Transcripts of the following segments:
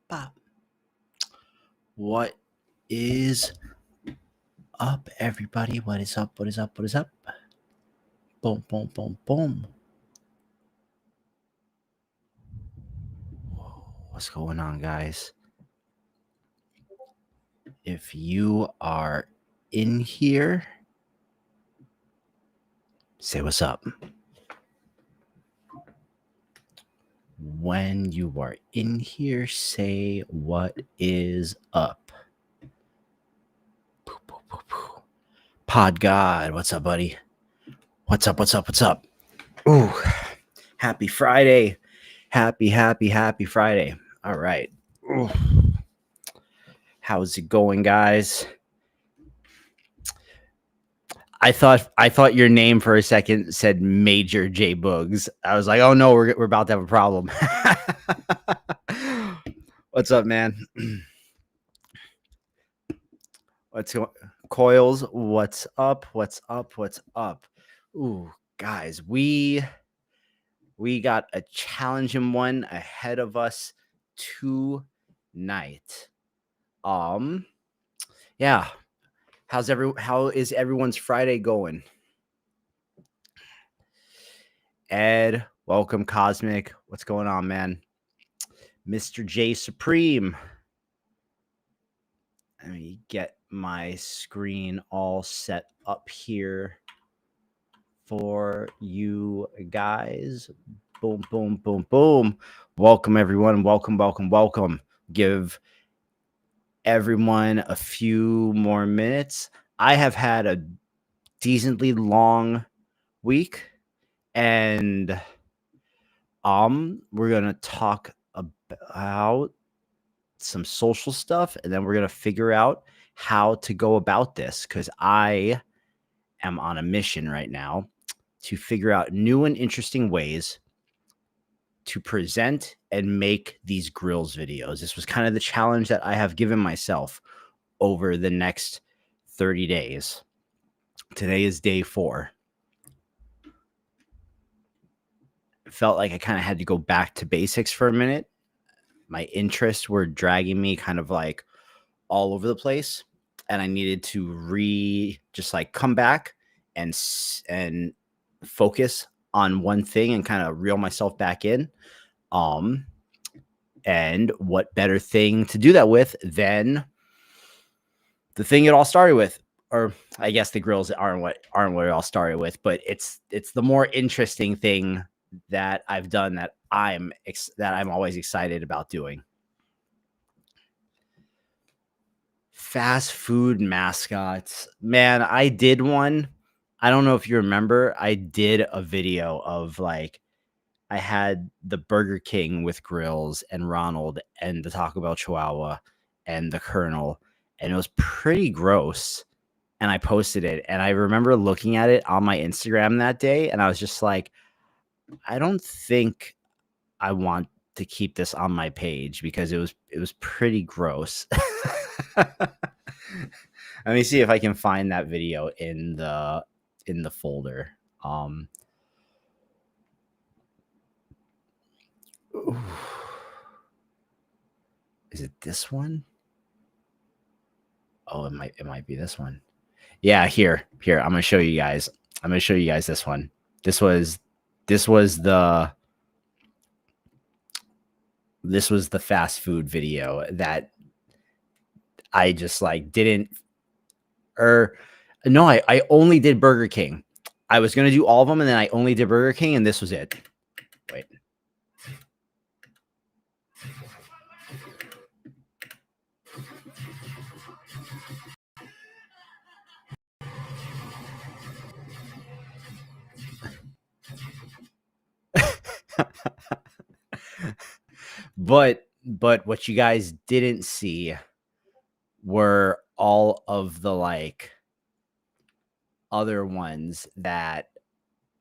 Bop. What is up, everybody? What is up? What is up? What is up? Boom, boom, boom, boom. What's going on, guys? If you are in here, say what's up. When you are in here, say what is up. Pod God, what's up, buddy? What's up? What's up? What's up? Ooh, happy Friday. Happy Friday. All right. Ooh. How's it going, guys? I thought your name for a second said Major jboogx. I was like, oh no, we're about to have a problem. What's up, man? Coils? What's up? What's up? What's up? Ooh, guys, we got a challenging one ahead of us tonight. Yeah. How is everyone's Friday going? Ed, welcome. Cosmic, what's going on, man? Mr. J Supreme. Let me get my screen all set up here for you guys. Boom, boom, boom, boom. Welcome, everyone. Welcome, welcome, welcome. Give everyone a few more minutes. I have had a decently long week, and we're gonna talk about some social stuff, and then we're gonna figure out how to go about this, because I am on a mission right now to figure out new and interesting ways to present and make these grills videos. This was kind of the challenge that I have given myself over the next 30 days. Today is day 4. It felt like I kind of had to go back to basics for a minute. My interests were dragging me kind of like all over the place, and I needed to just like come back and focus on one thing and kind of reel myself back in. And what better thing to do that with than the thing it all started with? Or I guess the grills aren't what it all started with, but it's the more interesting thing that I've done that I'm always excited about doing. Fast food mascots. Man, I did one. I don't know if you remember. I did a video of like, I had the Burger King with grills and Ronald and the Taco Bell Chihuahua and the Colonel, and it was pretty gross. And I posted it, and I remember looking at it on my Instagram that day, and I was just like, I don't think I want to keep this on my page because it was pretty gross. Let me see if I can find that video in the folder. Is it this one? Oh, it might be this one. Yeah, here. I'm gonna show you guys. This one. This was the fast food video that I just like didn't, or no, I only did Burger King. I was gonna do all of them, and then I only did Burger King, and this was it. Wait. But what you guys didn't see were all of the like other ones that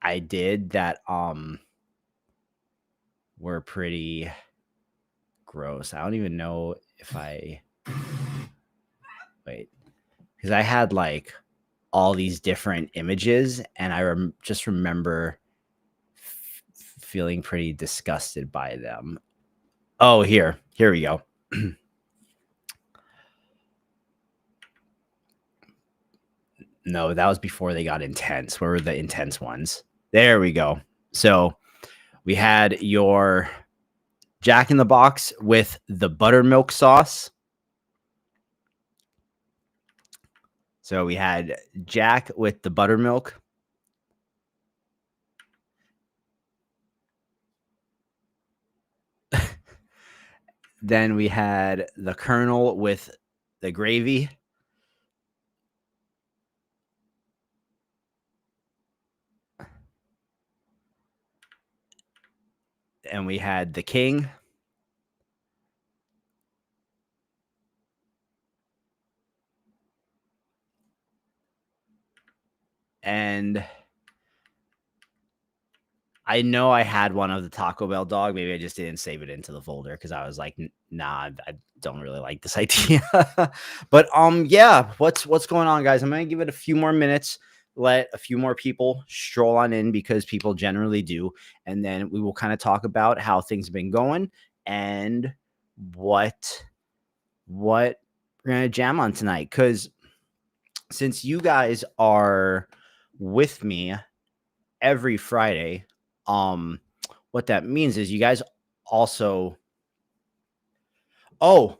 I did that were pretty gross. I don't even know if I wait, because I had like all these different images, and I just remember feeling pretty disgusted by them. Oh, here we go. No, that was before they got intense. Where were the intense ones? There we go. So we had your Jack in the Box with the buttermilk sauce. So we had Jack with the buttermilk. Then we had the Colonel with the gravy. And we had the King. And I know I had one of the Taco Bell dog. Maybe I just didn't save it into the folder because I was like, nah, I don't really like this idea. But yeah, what's going on, guys? I'm gonna give it a few more minutes, let a few more people stroll on in because people generally do, and then we will kind of talk about how things have been going and what we're gonna jam on tonight. Because since you guys are with me every Friday, what that means is you guys also. Oh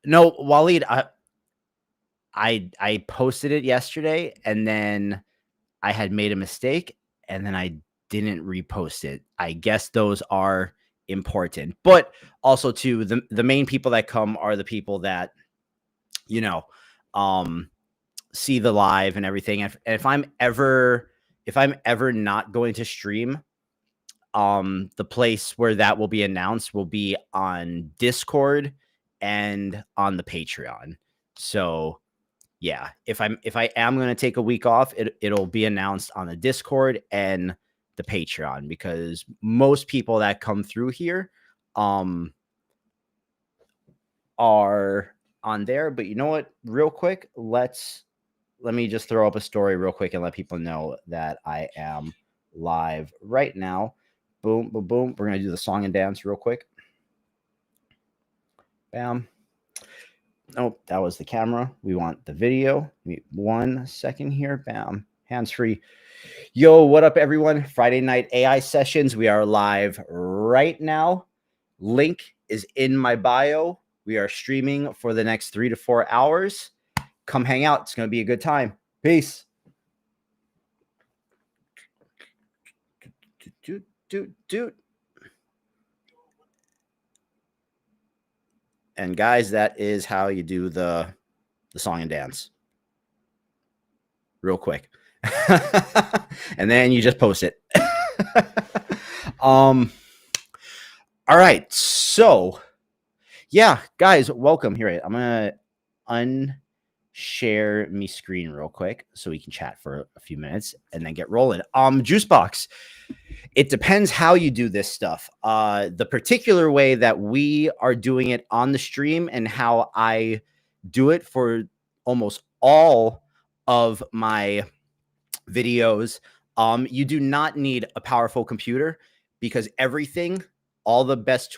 no, Waleed, I posted it yesterday, and then I had made a mistake, and then I didn't repost it. I guess those are important, but also too the main people that come are the people that you know um see the live and everything. If I'm ever not going to stream, the place where that will be announced will be on Discord and on the Patreon. So yeah, if I am going to take a week off, it'll be announced on the Discord and the Patreon, because most people that come through here are on there. But you know what, real quick, let me just throw up a story real quick and let people know that I am live right now. Boom, boom, boom. We're going to do the song and dance real quick. Bam. Nope, that was the camera. We want the video. Give me 1 second here. Bam. Hands free. Yo, what up, everyone? Friday night AI sessions. We are live right now. Link is in my bio. We are streaming for the next 3 to 4 hours. Come hang out. It's going to be a good time. Peace. Doot. And guys, that is how you do the song and dance. Real quick. And then you just post it. All right. So yeah, guys, welcome. Here, I'm gonna unshare me screen real quick so we can chat for a few minutes and then get rolling. Juicebox. It depends how you do this stuff. The particular way that we are doing it on the stream and how I do it for almost all of my videos, you do not need a powerful computer, because everything, all the best,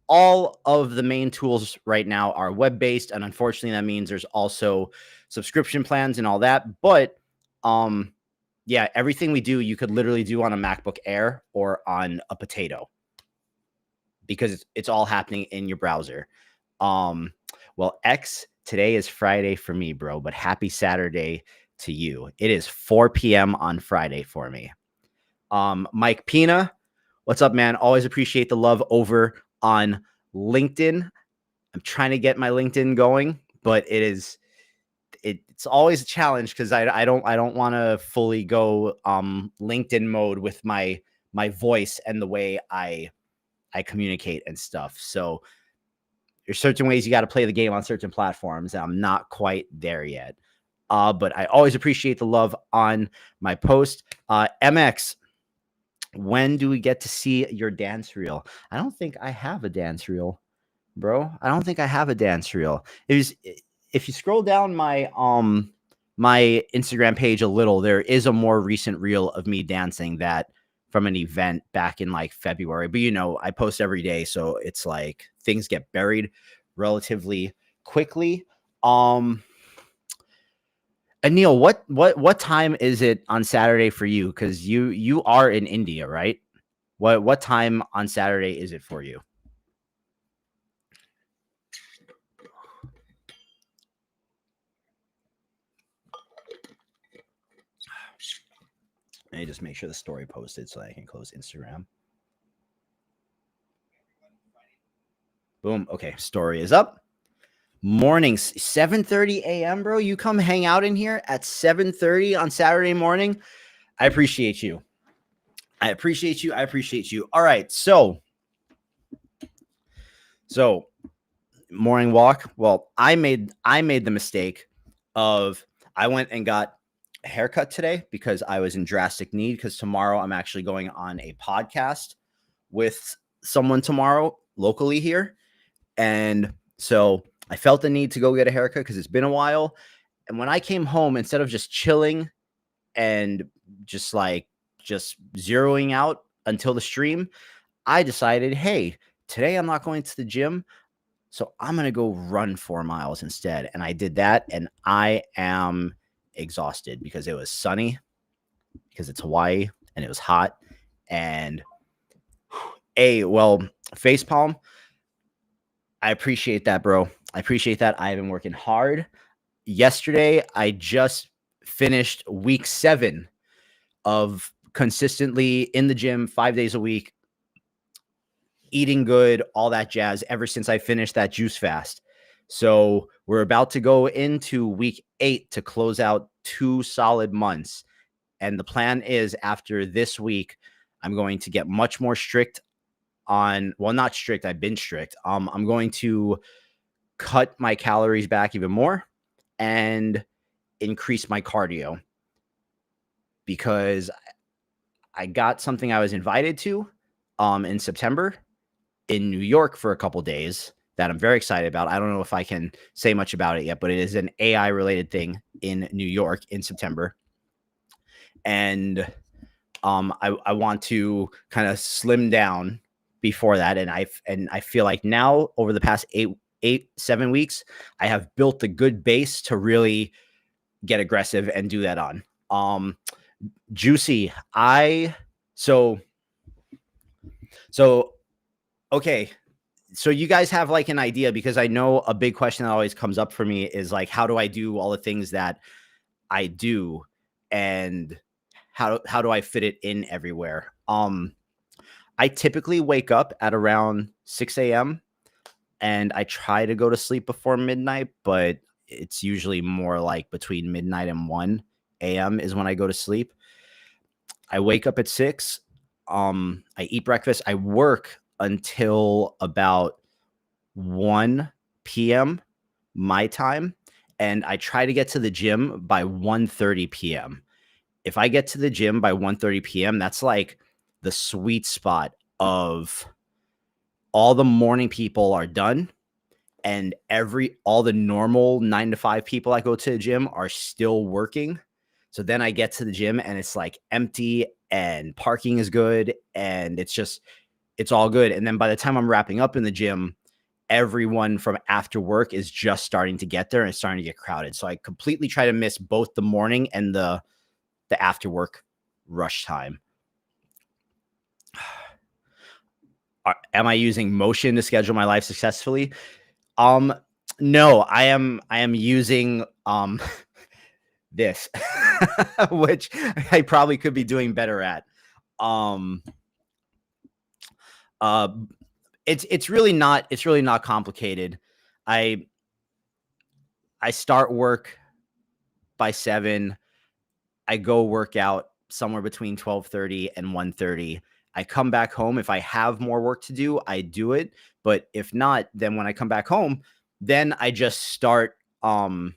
all of the main tools right now are web-based, and unfortunately that means there's also subscription plans and all that. But yeah, everything we do, you could literally do on a MacBook Air or on a potato, because it's all happening in your browser. Well, X, today is Friday for me, bro, but happy Saturday to you. It is 4 p.m. on Friday for me. Mike Pina, what's up, man? Always appreciate the love over on LinkedIn. I'm trying to get my LinkedIn going, but it's always a challenge because I don't want to fully go LinkedIn mode with my voice and the way I communicate and stuff. So there's certain ways you got to play the game on certain platforms, and I'm not quite there yet. But I always appreciate the love on my post. MX, when do we get to see your dance reel? I don't think I have a dance reel, bro. I don't think I have a dance reel. If you scroll down my my Instagram page a little, there is a more recent reel of me dancing that from an event back in like February. But I post every day, so it's like things get buried relatively quickly. Anil, what time is it on Saturday for you? Because you are in India, right? What time on Saturday is it for you? Let me just make sure the story posted so I can close Instagram. Boom. Okay, story is up. Mornings, 7:30 a.m., bro. You come hang out in here at 7:30 on Saturday morning. I appreciate you. I appreciate you. I appreciate you. All right, so morning walk. Well, I made the mistake of I went and got a haircut today because I was in drastic need, because tomorrow I'm actually going on a podcast with someone tomorrow locally here. And so I felt the need to go get a haircut because it's been a while. And when I came home, instead of just chilling and just zeroing out until the stream, I decided, hey, today I'm not going to the gym, so I'm going to go run 4 miles instead. And I did that, and I am exhausted because it was sunny, because it's Hawaii, and it was hot. And facepalm, I appreciate that, bro. I appreciate that. I've been working hard. Yesterday, I just finished week 7 of consistently in the gym 5 days a week, eating good, all that jazz, ever since I finished that juice fast. So we're about to go into week 8 to close out 2 solid months. And the plan is, after this week, I'm going to get much more strict on, well, not strict, I've been strict. I'm going to cut my calories back even more and increase my cardio, because I got something I was invited to in September in New York for a couple days that I'm very excited about. I don't know if I can say much about it yet, but it is an AI related thing in New York in September. And I want to kind of slim down before that. And I feel like now, over the past 7 weeks, I have built a good base to really get aggressive and do that on. Juicy, okay. So you guys have like an idea, because I know a big question that always comes up for me is like, how do I do all the things that I do, and how do I fit it in everywhere? I typically wake up at around 6 a.m. and I try to go to sleep before midnight, but it's usually more like between midnight and 1 a.m. is when I go to sleep. I wake up at 6. I eat breakfast. I work until about 1 p.m. my time, and I try to get to the gym by 1:30 p.m. If I get to the gym by 1:30 p.m., that's like the sweet spot of all the morning people are done, and all the normal 9 to 5 people that go to the gym are still working. So then I get to the gym and it's like empty, and parking is good, and it's all good. And then by the time I'm wrapping up in the gym, everyone from after work is just starting to get there, and it's starting to get crowded. So I completely try to miss both the morning and the after work rush time. Am I using motion to schedule my life successfully? No, I am using this, which I probably could be doing better at. It's really not complicated. I start work by 7. I go work out somewhere between 12:30 and 1:30. I come back home. If I have more work to do, I do it. But if not, then when I come back home, then I just start trying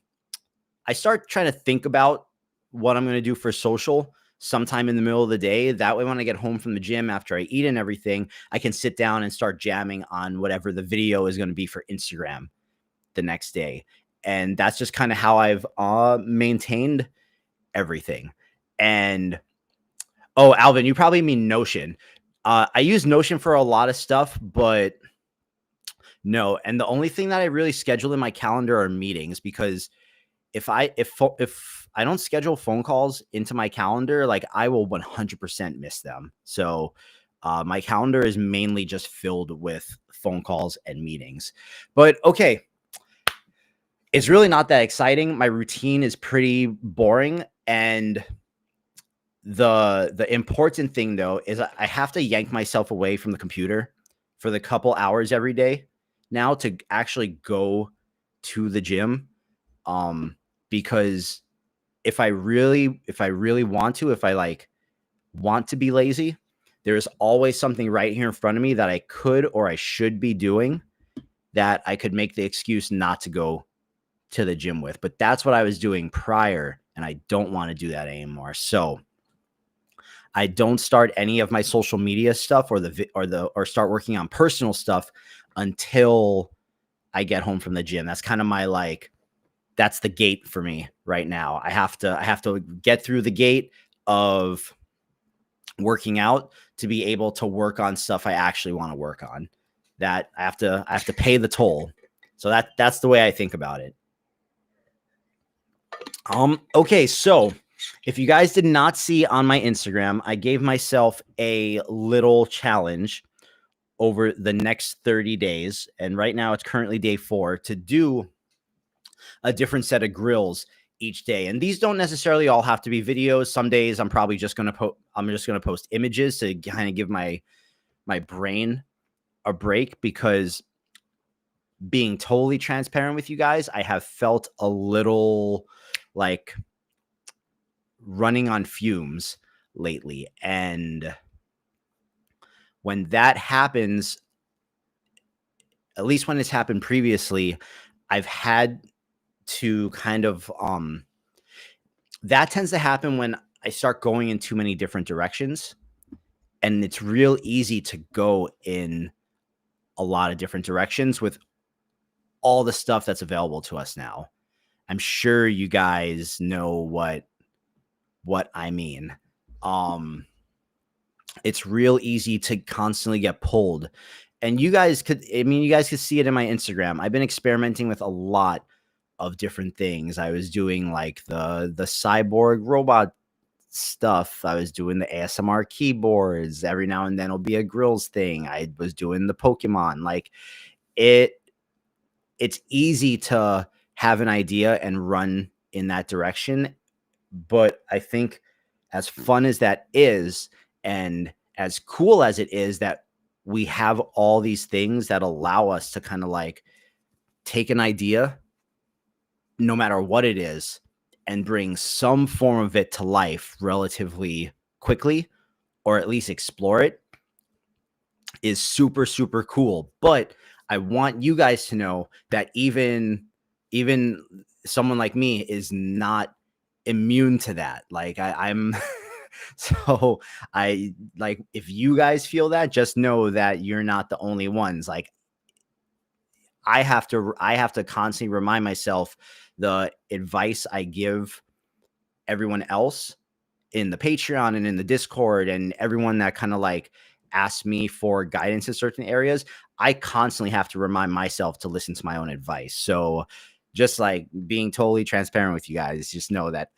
to think about what I'm going to do for social sometime in the middle of the day. That way, when I get home from the gym after I eat and everything, I can sit down and start jamming on whatever the video is going to be for Instagram the next day. And that's just kind of how I've maintained everything. And Oh, Alvin, you probably mean Notion. I use Notion for a lot of stuff, but no. And the only thing that I really schedule in my calendar are meetings because if I don't schedule phone calls into my calendar, like I will 100% miss them. So my calendar is mainly just filled with phone calls and meetings. But okay, it's really not that exciting. My routine is pretty boring, and the important thing though is I have to yank myself away from the computer for the couple hours every day now to actually go to the gym. Because if I really want to, if I like want to be lazy, there's always something right here in front of me that I could or I should be doing that I could make the excuse not to go to the gym with. But that's what I was doing prior, and I don't want to do that anymore. So I don't start any of my social media stuff or start working on personal stuff until I get home from the gym. That's kind of my like that's the gate for me right now. I have to get through the gate of working out to be able to work on stuff I actually want to work on. That I have to pay the toll. So that's the way I think about it. Okay, so if you guys did not see on my Instagram, I gave myself a little challenge over the next 30 days. And right now it's currently day 4 to do a different set of grills each day. And these don't necessarily all have to be videos. Some days I'm probably just going to post images to kind of give my brain a break, because being totally transparent with you guys, I have felt a little like running on fumes lately. And when that happens, at least when it's happened previously, I've had to kind of that tends to happen when I start going in too many different directions, and it's real easy to go in a lot of different directions with all the stuff that's available to us now. I'm sure you guys know what I mean. It's real easy to constantly get pulled. And you guys could see it in my Instagram. I've been experimenting with a lot of different things. I was doing like the cyborg robot stuff. I was doing the ASMR keyboards. Every now and then it'll be a grills thing. I was doing the Pokemon. Like it it's easy to have an idea and run in that direction. But I think as fun as that is, and as cool as it is that we have all these things that allow us to kind of like take an idea, no matter what it is, and bring some form of it to life relatively quickly, or at least explore it, is super, super cool. But I want you guys to know that even someone like me is not immune to that. Like I'm so I like if you guys feel that, just know that you're not the only ones. Like I have to constantly remind myself the advice I give everyone else in the Patreon and in the Discord and everyone that kind of like asks me for guidance in certain areas. I constantly have to remind myself to listen to my own advice. So just like being totally transparent with you guys, just know that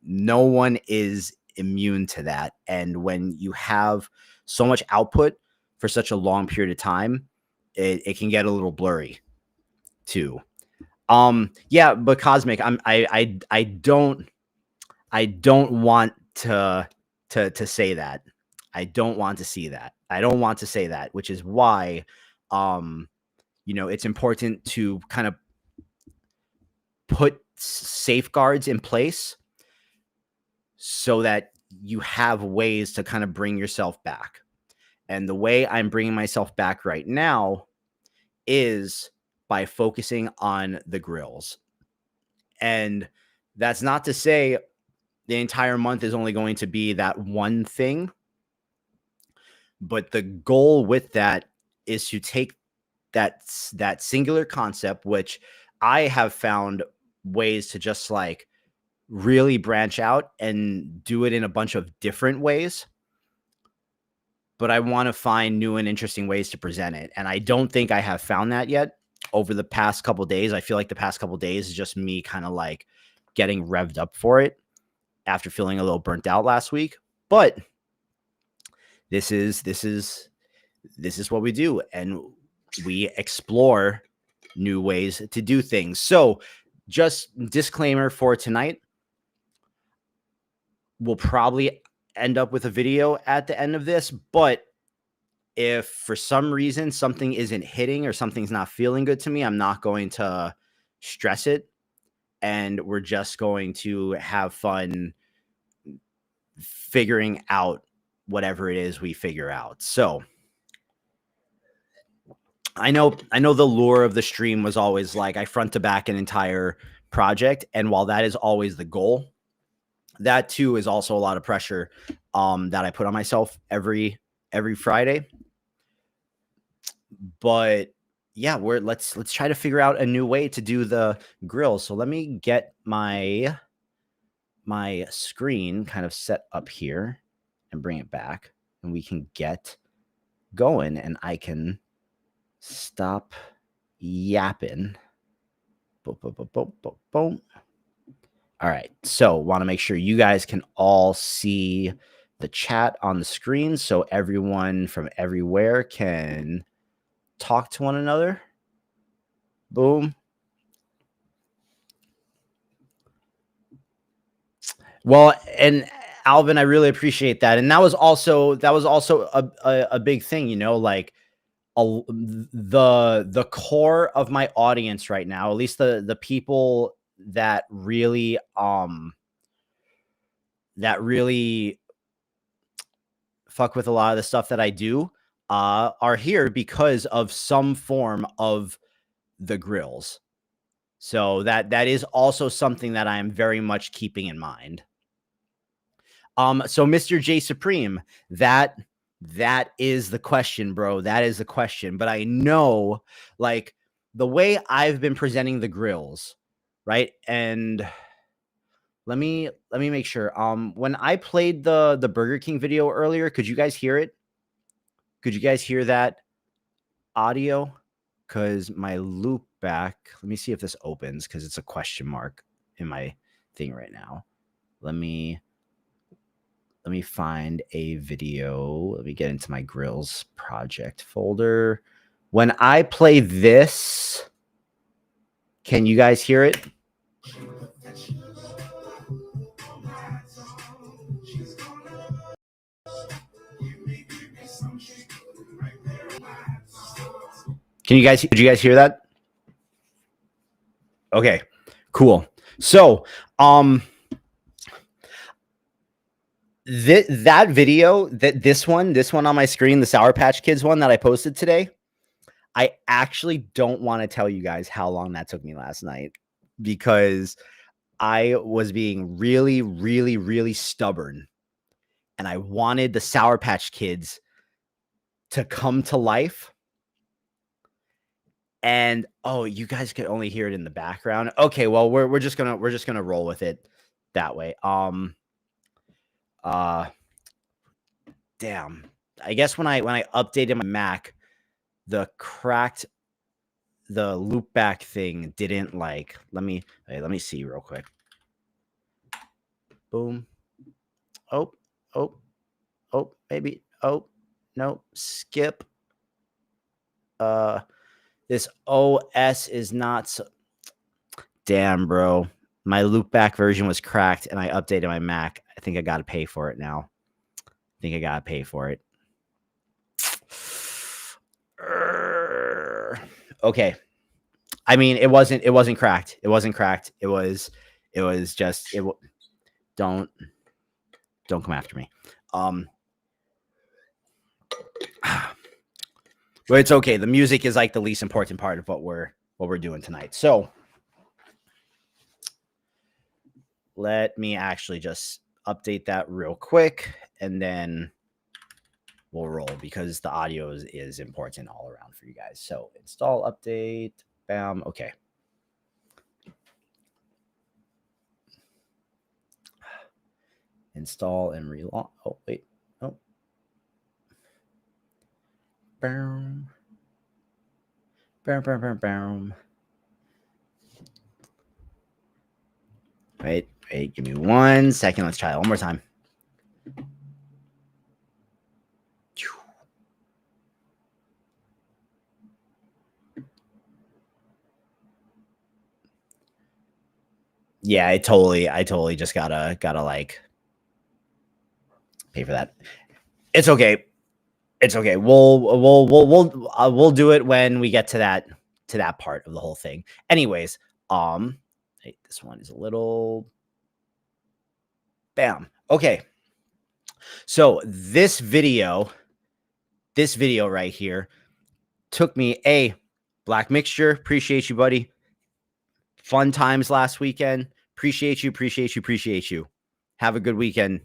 no one is immune to that. And when you have so much output for such a long period of time, it can get a little blurry too. Yeah, but Cosmic, I don't want to say that. I don't want to see that. I don't want to say that, which is why it's important to kind of put safeguards in place so that you have ways to kind of bring yourself back. And the way I'm bringing myself back right now is by focusing on the grills. And that's not to say the entire month is only going to be that one thing. But the goal with that is to take that singular concept, which I have found ways to just like really branch out and do it in a bunch of different ways. but I want to find new and interesting ways to present it. And I don't think I have found that yet over the past couple days. I feel like the past couple days is just me kind of like getting revved up for it after feeling a little burnt out last week. But this is what we do, and we explore new ways to do things. So just disclaimer for tonight, we'll probably end up with a video at the end of this, but if for some reason something isn't hitting or something's not feeling good to me, I'm not going to stress it, and we're just going to have fun figuring out whatever it is we figure out. So I know the lure of the stream was always like I front to back an entire project, and while that is always the goal, that too is also a lot of pressure that I put on myself every Friday. But yeah, let's try to figure out a new way to do the grills. So let me get my screen kind of set up here and bring it back, and we can get going, and I can stop yapping. Boom, boom, boom, boom, boom, boom. All right. So want to make sure you guys can all see the chat on the screen so everyone from everywhere can talk to one another. Boom. Well, and Alvin, I really appreciate that. And that was also a big thing, you know, like the core of my audience right now, at least the people that really fuck with a lot of the stuff that I do are here because of some form of the grills. So that is also something that I am very much keeping in mind. So Mr. J Supreme, that is the question, bro. That is the question. But I know, like, the way I've been presenting the grills, right? And let me make sure. When I played the Burger King video earlier, could you guys hear it? Could you guys hear that audio? Because my loop back, let me see if this opens because it's a question mark in my thing right now. Let me find a video. Let me get into my grills project folder. When I play this, can you guys hear it? Could you guys hear that? Okay, cool. So, that video, this one on my screen, the Sour Patch Kids one that I posted today, I actually don't want to tell you guys how long that took me last night because I was being really, really, really stubborn, and I wanted the Sour Patch Kids to come to life. And oh, you guys could only hear it in the background. Okay, well, we're just gonna roll with it that way. Damn. I guess when I updated my Mac, the loop back thing didn't like. Let me see real quick. Boom. Oh, maybe. Oh, no, skip. This OS is not so. Damn, bro. My loopback version was cracked and I updated my Mac. I think I got to pay for it now. Okay. I mean, it wasn't cracked. It was just don't come after me. But it's okay. The music is like the least important part of what we're doing tonight. So let me actually just update that real quick, and then we'll roll because the audio is important all around for you guys. So install, update, bam. Okay. Install and relaunch. Oh, wait. Oh. Boom, boom, boom, boom, boom. Wait, wait, give me 1 second. Let's try it one more time. Yeah, I totally just gotta like pay for that. It's okay. It's okay. We'll do it when we get to that part of the whole thing. Anyways, hey, this one is a little bam. Okay. So this video right here took me a Black Mixture. Appreciate you, buddy. Fun times last weekend. Appreciate you, appreciate you, appreciate you. Have a good weekend.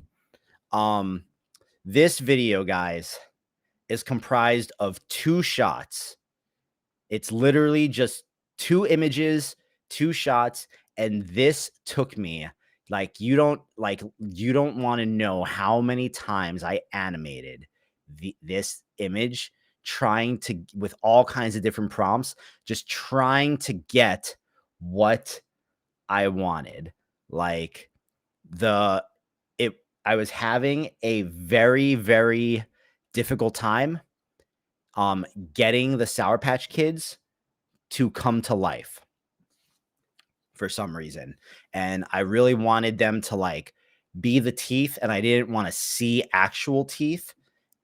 Um, this video, guys, is comprised of 2 shots. It's literally just 2 images, 2 shots, and this took me you don't want to know how many times I animated this image trying to with all kinds of different prompts, just trying to get what I wanted. Like the it I was having a very, very difficult time getting the Sour Patch Kids to come to life for some reason. And I really wanted them to like be the teeth, and I didn't want to see actual teeth.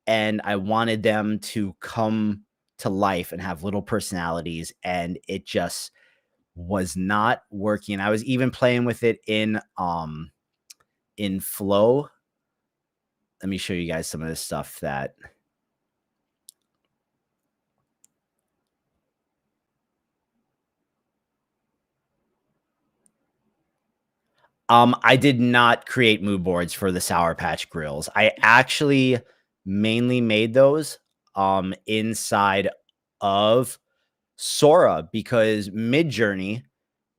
And I wanted them to come to life and have little personalities. And it just was not working. I was even playing with it in Flow. Let me show you guys some of this stuff that I did not create mood boards for the Sour Patch Grills. I actually mainly made those inside of Sora because Midjourney,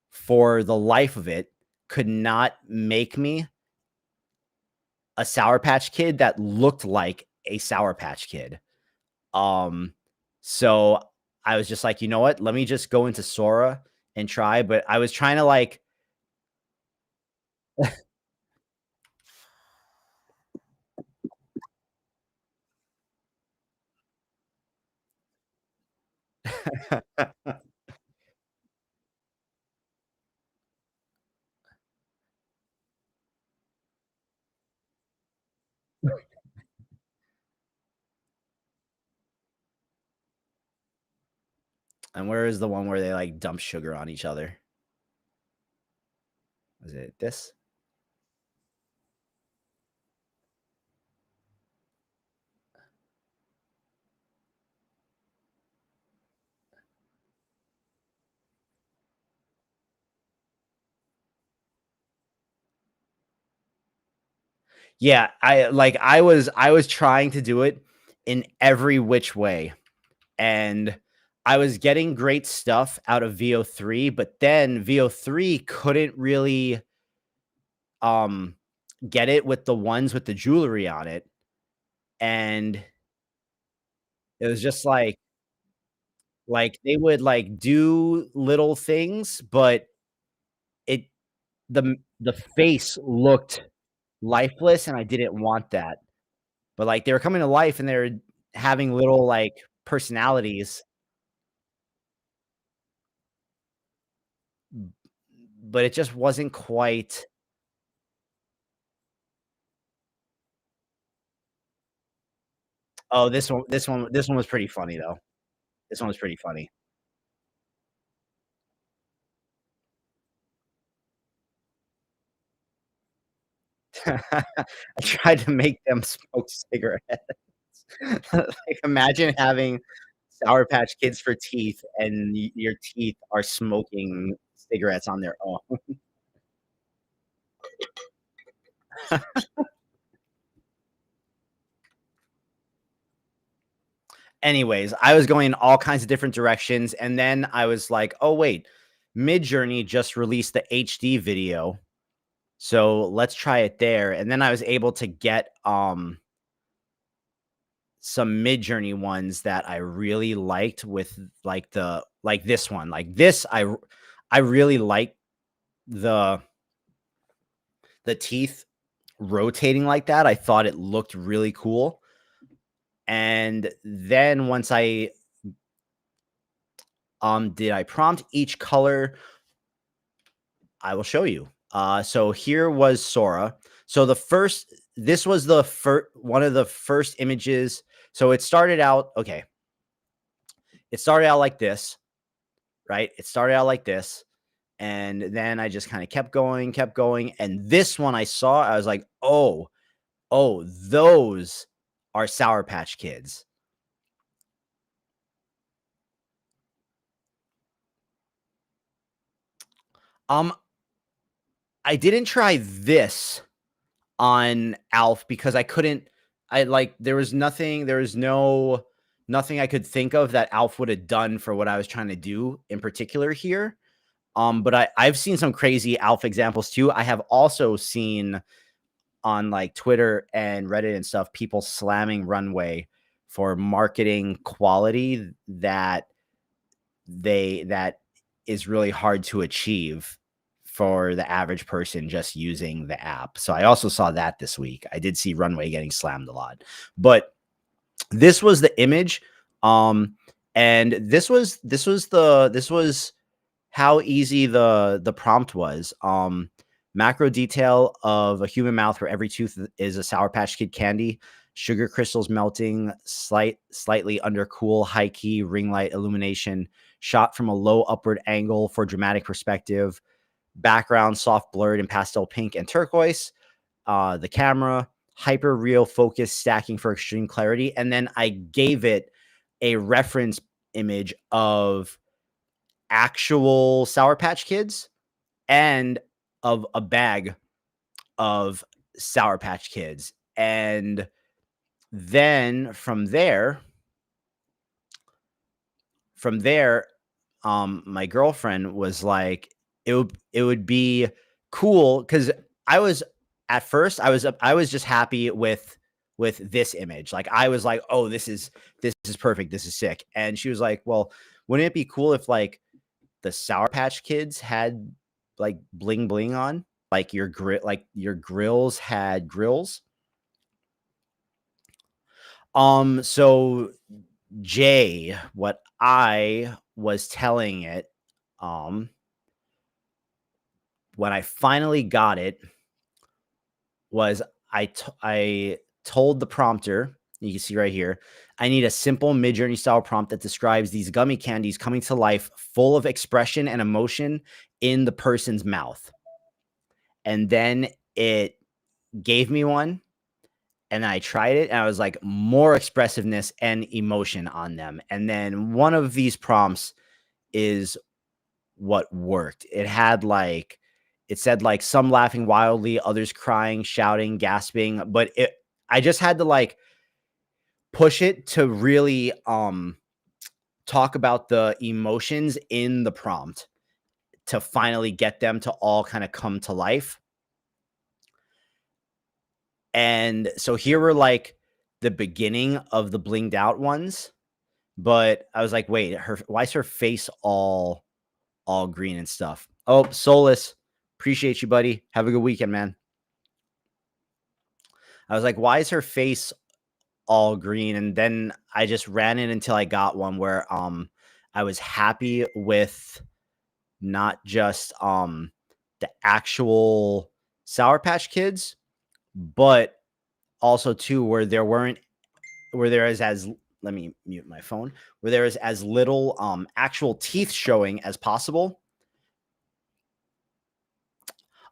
for the life of it, could not make me a Sour Patch Kid that looked like a Sour Patch Kid. Um, so I was just like, you know what? Let me just go into Sora and try. But I was trying to like and where is the one where they like dump sugar on each other? Was it this? Yeah, I was trying to do it in every which way, and I was getting great stuff out of VO3, but then VO3 couldn't really um get it with the ones with the jewelry on it, and it was just like they would like do little things, but it the face looked lifeless, and I didn't want that. But like they were coming to life and they're having little like personalities, but it just wasn't quite. Oh, this one was pretty funny though. This one was pretty funny. I tried to make them smoke cigarettes. Like, imagine having Sour Patch Kids for teeth and your teeth are smoking cigarettes on their own. Anyways, I was going in all kinds of different directions, and then I was like, "Oh, wait, Midjourney just released the HD video, so let's try it there." And then I was able to get, some mid-journey ones that I really liked with like this one. Like this, I really like the teeth rotating like that. I thought it looked really cool. And then once I prompt each color, I will show you. So here was Sora. So this was the first one of the first images. So it started out okay. It started out like this, right? It started out like this, and then I just kind of kept going, and this one I saw, I was like, oh, those are Sour Patch Kids. Um, I didn't try this on Alf because I couldn't. There was nothing I could think of that Alf would have done for what I was trying to do in particular here. But I've seen some crazy Alf examples too. I have also seen on like Twitter and Reddit and stuff people slamming Runway for marketing quality that is really hard to achieve for the average person just using the app. So I also saw that this week. I did see Runway getting slammed a lot. But this was the image and this was how easy the prompt was. Macro detail of a human mouth where every tooth is a Sour Patch Kid candy. Sugar crystals melting, slightly undercool, high key ring light illumination, shot from a low upward angle for dramatic perspective. Background soft blurred in pastel pink and turquoise. The camera hyper real focus stacking for extreme clarity, and then I gave it a reference image of actual Sour Patch Kids and of a bag of Sour Patch Kids. And then from there, my girlfriend was like, it would be cool because I was at first I was just happy with this image. Like I was like, oh, this is perfect. This is sick. And she was like, well, wouldn't it be cool if like the Sour Patch Kids had like bling bling on, like your grills had grills. So Jay, what I was telling it, um, when I finally got it, was I told the prompter, you can see right here, I need a simple mid-journey style prompt that describes these gummy candies coming to life, full of expression and emotion in the person's mouth. And then it gave me one, and I tried it, and I was like, more expressiveness and emotion on them. And then one of these prompts is what worked. It said like some laughing wildly, others crying, shouting, gasping, but I just had to like push it to really talk about the emotions in the prompt to finally get them to all kind of come to life. And so here were like the beginning of the blinged out ones, but I was like, wait, why is her face all green and stuff? Oh, Solus, appreciate you, buddy. Have a good weekend, man. I was like, why is her face all green? And then I just ran it until I got one where I was happy with not just the actual Sour Patch Kids, but also too where there is as let me mute my phone, where there is as little actual teeth showing as possible.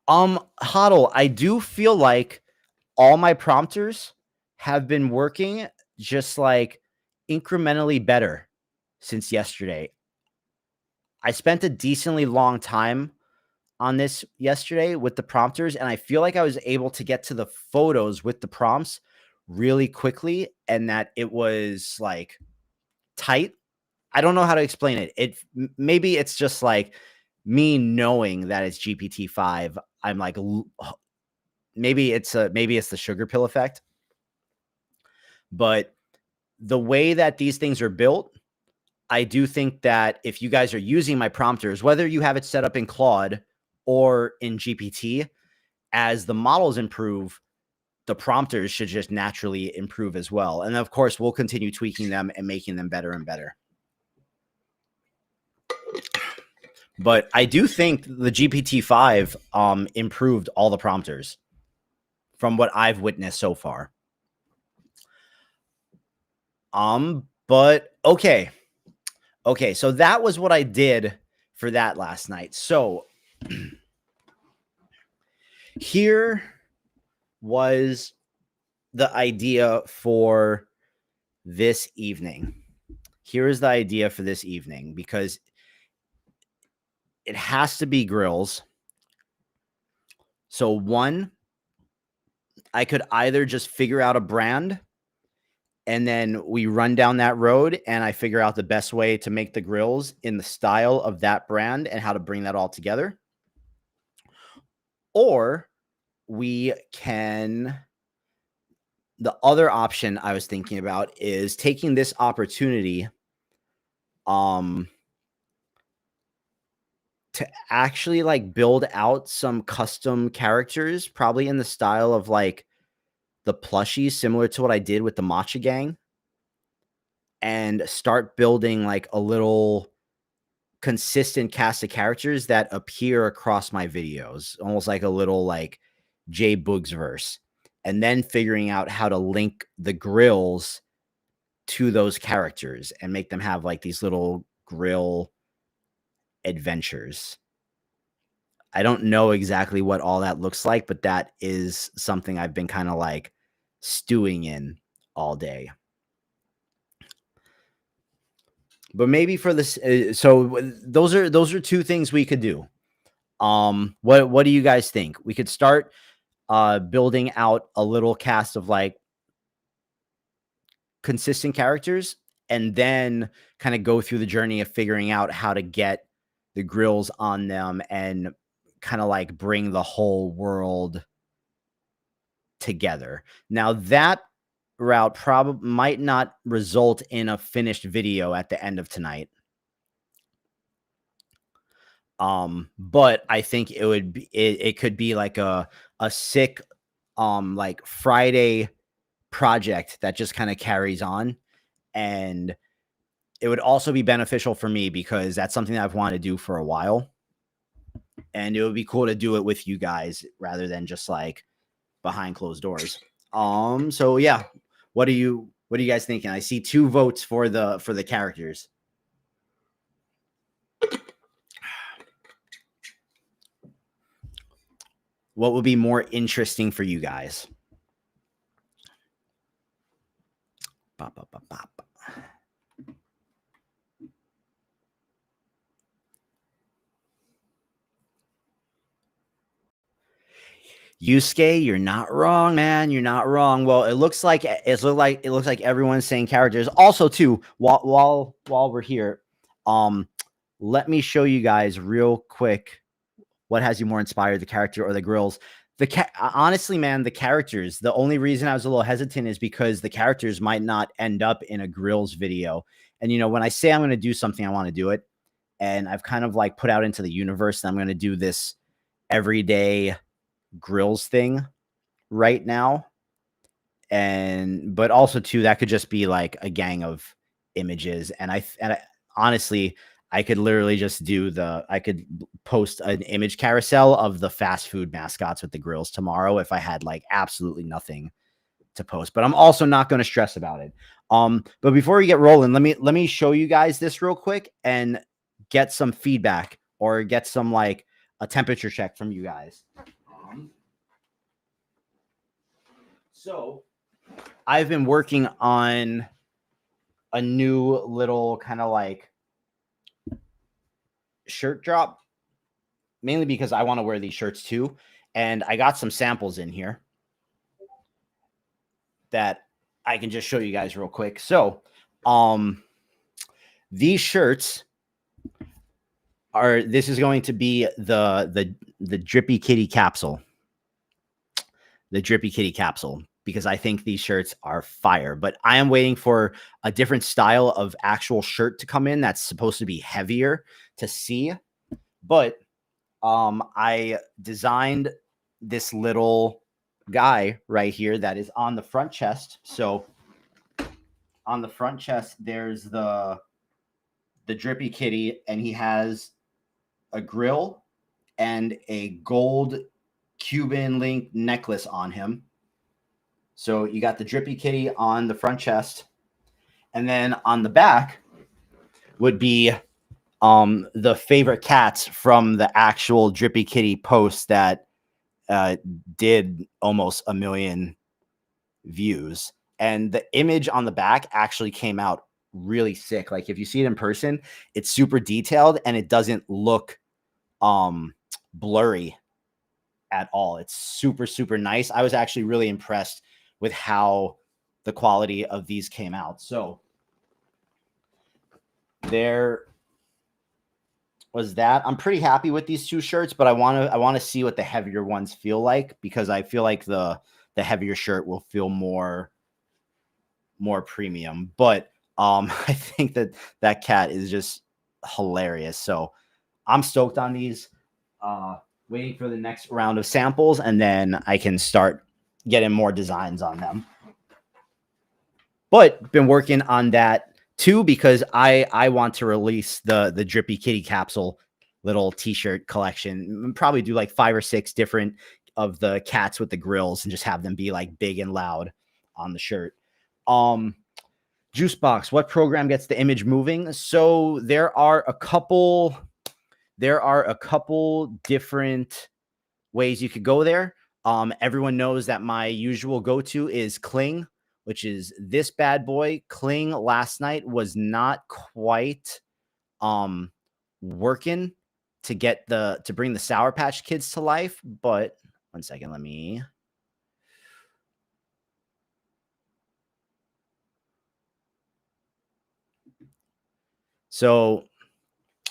Huddle, I do feel like all my prompters have been working just like incrementally better since yesterday. I spent a decently long time on this yesterday with the prompters, and I feel like I was able to get to the photos with the prompts really quickly and that it was like tight. I don't know how to explain it. Maybe it's just like me knowing that it's GPT-5. I'm like maybe it's the sugar pill effect. But the way that these things are built, I do think that if you guys are using my prompters, whether you have it set up in Claude or in GPT, as the models improve, the prompters should just naturally improve as well. And of course, we'll continue tweaking them and making them better and better. But I do think the GPT-5 improved all the prompters from what I've witnessed so far. But okay. Okay, so that was what I did for that last night. So here was the idea for this evening. Here is the idea for this evening, because it has to be grills. So one, I could either just figure out a brand and then we run down that road and I figure out the best way to make the grills in the style of that brand and how to bring that all together. Or we can, the other option I was thinking about is taking this opportunity to actually like build out some custom characters, probably in the style of like the plushies, similar to what I did with the Matcha Gang, and start building like a little consistent cast of characters that appear across my videos, almost like a little like jboogx verse, and then figuring out how to link the grills to those characters and make them have like these little grill adventures. I don't know exactly what all that looks like, but that is something I've been kind of like stewing in all day. But maybe for this, so those are two things we could do. What do you guys think? We could start building out a little cast of like consistent characters, and then kind of go through the journey of figuring out how to get the grills on them and kind of like bring the whole world together. Now that route probably might not result in a finished video at the end of tonight. But I think it would be, it could be like a sick, like Friday project that just kind of carries on. And it would also be beneficial for me because that's something that I've wanted to do for a while. And it would be cool to do it with you guys rather than just like behind closed doors. So yeah, what are you guys thinking? I see 2 votes for the characters. What would be more interesting for you guys? Bop, bop, bop, bop. Yusuke, you're not wrong, man. You're not wrong. Well, it looks like everyone's saying characters. Also, too, while we're here, let me show you guys real quick what has you more inspired, the character or the grills. Honestly, man, the characters. The only reason I was a little hesitant is because the characters might not end up in a grills video. And when I say I'm going to do something, I want to do it. And I've kind of like put out into the universe that I'm going to do this everyday grills thing right now. But also too, that could just be like a gang of images. And I honestly, I could literally just I could post an image carousel of the fast food mascots with the grills tomorrow if I had like absolutely nothing to post. But I'm also not going to stress about it. But before we get rolling, let me show you guys this real quick and get some feedback or get some like a temperature check from you guys. So I've been working on a new little kind of like shirt drop, mainly because I want to wear these shirts too. And I got some samples in here that I can just show you guys real quick. So, these shirts this is going to be the Drippy Kitty capsule. The Drippy Kitty capsule. because I think these shirts are fire. But I am waiting for a different style of actual shirt to come in that's supposed to be heavier to see. But I designed this little guy right here that is on the front chest. So on the front chest, there's the drippy kitty, and he has a grill and a gold Cuban link necklace on him. So you got the drippy kitty on the front chest, and then on the back would be the favorite cats from the actual drippy kitty post that did almost 1 million views. And the image on the back actually came out really sick. Like if you see it in person, it's super detailed and it doesn't look blurry at all. It's super, super nice. I was actually really impressed with how the quality of these came out. So there was that. I'm pretty happy with these 2 shirts, but I want to see what the heavier ones feel like, because I feel like the heavier shirt will feel more premium. But I think that cat is just hilarious. So I'm stoked on these. Waiting for the next round of samples, and then I can start getting more designs on them. But been working on that too, because I want to release the drippy kitty capsule little t-shirt collection. Probably do like 5 or 6 different of the cats with the grills and just have them be like big and loud on the shirt. Juicebox, what program gets the image moving? So there are a couple different ways you could go there. Everyone knows that my usual go-to is Kling, which is this bad boy. Kling last night was not quite working to bring the Sour Patch Kids to life, but one second, let me. So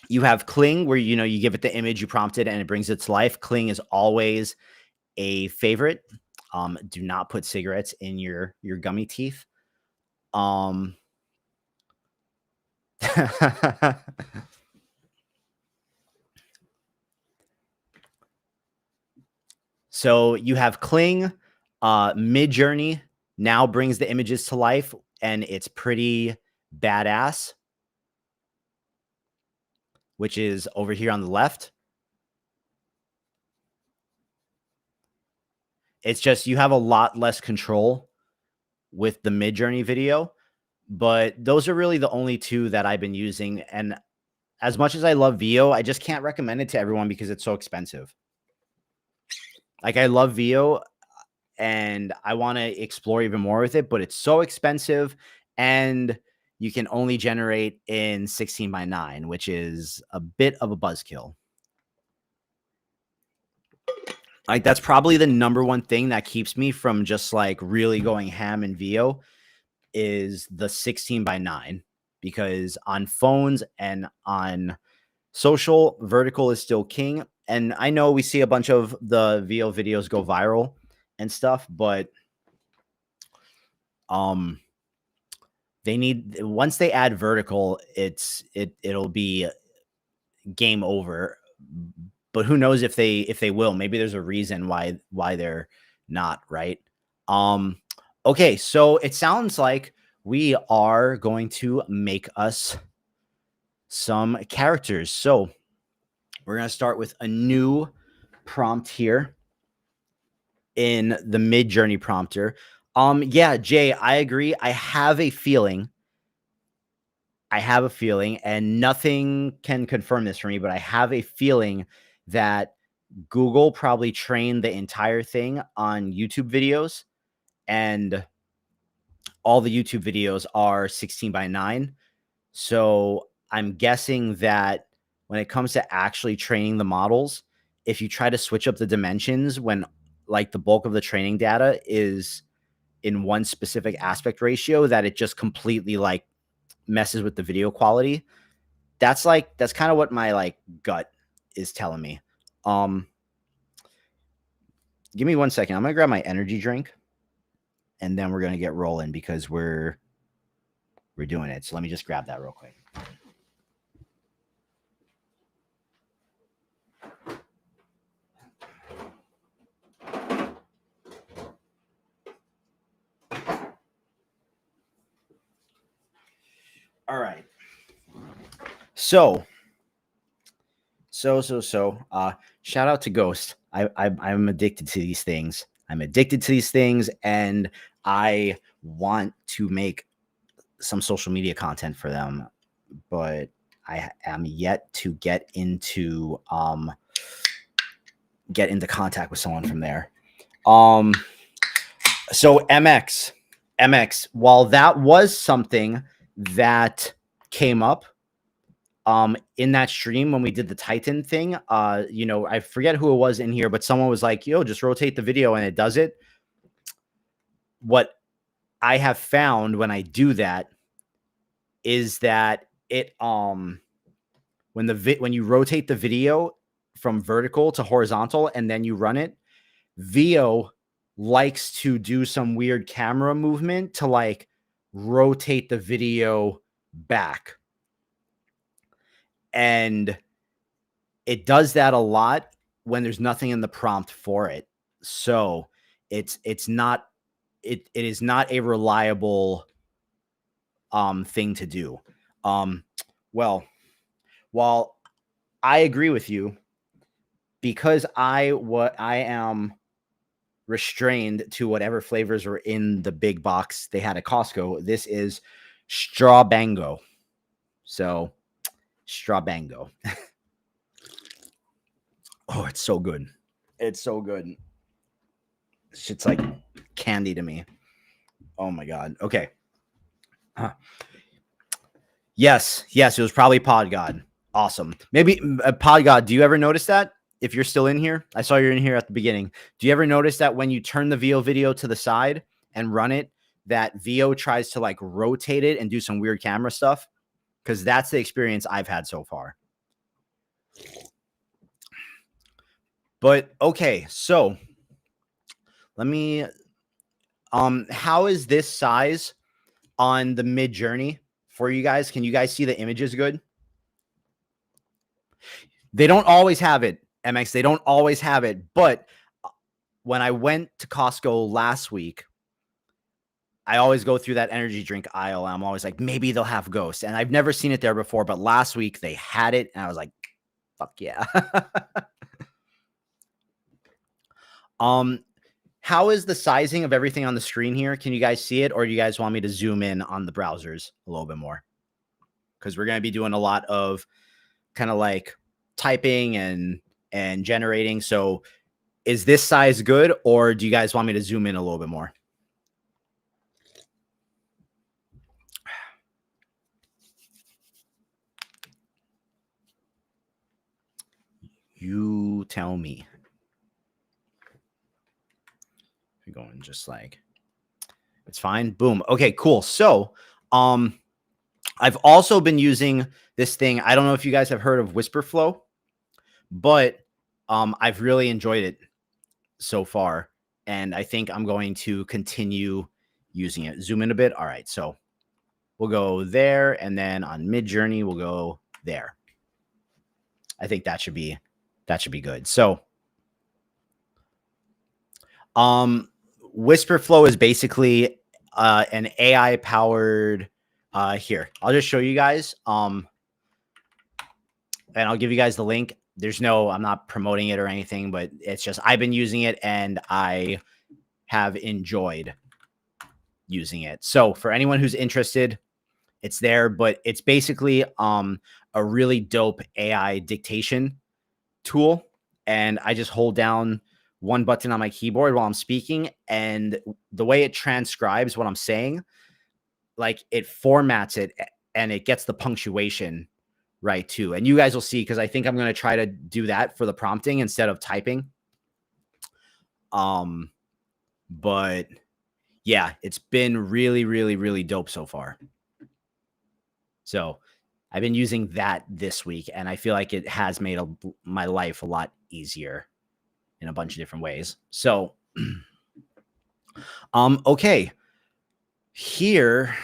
you have Kling, where you give it the image you prompted and it brings it to life. Kling is always a favorite. Do not put cigarettes in your gummy teeth. So you have Kling. Mid-Journey now brings the images to life, and it's pretty badass, which is over here on the left. It's just you have a lot less control with the Mid-Journey video, but those are really the only 2 that I've been using. And as much as I love Veo, I just can't recommend it to everyone because it's so expensive. Like I love Veo and I want to explore even more with it, but it's so expensive, and you can only generate in 16:9, which is a bit of a buzzkill. Like that's probably the number one thing that keeps me from just like really going ham in Veo is the 16:9, because on phones and on social, vertical is still king. And I know we see a bunch of the Veo videos go viral and stuff, but they need, once they add vertical, it'll be game over. But who knows if they will? Maybe there's a reason why they're not, right? Okay, so it sounds like we are going to make us some characters. So we're going to start with a new prompt here in the Mid-Journey prompter. Yeah, Jay, I agree. I have a feeling, and nothing can confirm this for me, but I have a feeling that Google probably trained the entire thing on YouTube videos, and all the YouTube videos are 16:9. So I'm guessing that when it comes to actually training the models, if you try to switch up the dimensions when like the bulk of the training data is in one specific aspect ratio, that it just completely like messes with the video quality. That's kind of what my like gut is telling me. Give me one second. I'm gonna grab my energy drink. and then we're going to get rolling because we're doing it. So let me just grab that real quick. All right. So shout out to Ghost. I'm addicted to these things. And I want to make some social media content for them, but I am yet to get into contact with someone from there. So MX, while that was something that came up in that stream when we did the Titan thing, I forget who it was in here, but someone was like, yo, just rotate the video and it does it. What I have found when I do that is that it when you rotate the video from vertical to horizontal and then you run it, Veo likes to do some weird camera movement to like rotate the video back. And it does that a lot when there's nothing in the prompt for it. So it is not a reliable thing to do. Well, while I agree with you, because I am restrained to whatever flavors were in the big box they had at Costco. This is Strawbango. So Strawbango. Oh, it's so good. It's so good. Shit's like candy to me. Oh my God. Okay. Yes, it was probably Pod God. Awesome. Maybe Pod God, do you ever notice that? If you're still in here, I saw you're in here at the beginning. Do you ever notice that when you turn the Veo video to the side and run it, that Veo tries to like rotate it and do some weird camera stuff? Because that's the experience I've had so far. But okay, so let me how is this size on the Mid Journey for you guys? Can you guys see the images good? They don't always have it, MX. They don't always have it. But when I went to Costco last week, I always go through that energy drink aisle. And I'm always like, maybe they'll have Ghost. And I've never seen it there before. But last week they had it. And I was like, fuck yeah. How is the sizing of everything on the screen here? Can you guys see it? Or do you guys want me to zoom in on the browsers a little bit more? Because we're going to be doing a lot of kind of like typing and generating. So is this size good, or do you guys want me to zoom in a little bit more? You tell me. I'm going just like, it's fine. Boom. Okay, cool. So, I've also been using this thing. I don't know if you guys have heard of Whisper Flow, but I've really enjoyed it so far. And I think I'm going to continue using it. Zoom in a bit. All right. So we'll go there. And then on Mid Journey, we'll go there. I think that should be good. So Whisper Flow is basically an AI powered here. I'll just show you guys. And I'll give you guys the link. I'm not promoting it or anything, but it's just I've been using it and I have enjoyed using it. So for anyone who's interested, it's there, but it's basically a really dope AI dictation tool. And I just hold down one button on my keyboard while I'm speaking. And the way it transcribes what I'm saying, like it formats it and it gets the punctuation right too. And you guys will see, because I think I'm going to try to do that for the prompting instead of typing. But yeah, it's been really, really, really dope so far. So I've been using that this week, and I feel like it has made my life a lot easier in a bunch of different ways. So Okay. Here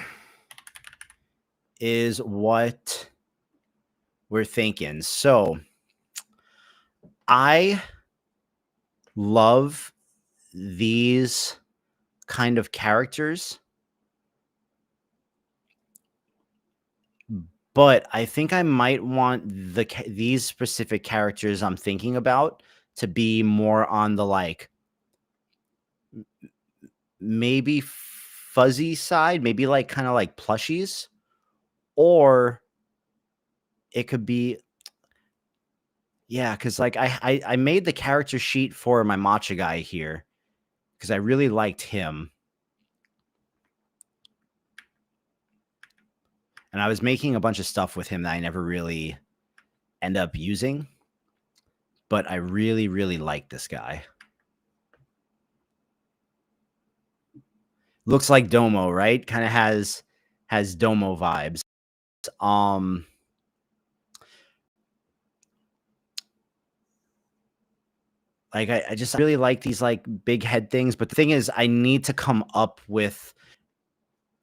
is what we're thinking. So I love these kind of characters, but I think I might want these specific characters I'm thinking about to be more on the like maybe fuzzy side, maybe like kind of like plushies, or it could be yeah, because like I made the character sheet for my matcha guy here because I really liked him, and I was making a bunch of stuff with him that I never really end up using, but I really really like this guy. Looks like Domo, right? Kind of has Domo vibes. Um, like I just really like these like big head things, but the thing is, I need to come up with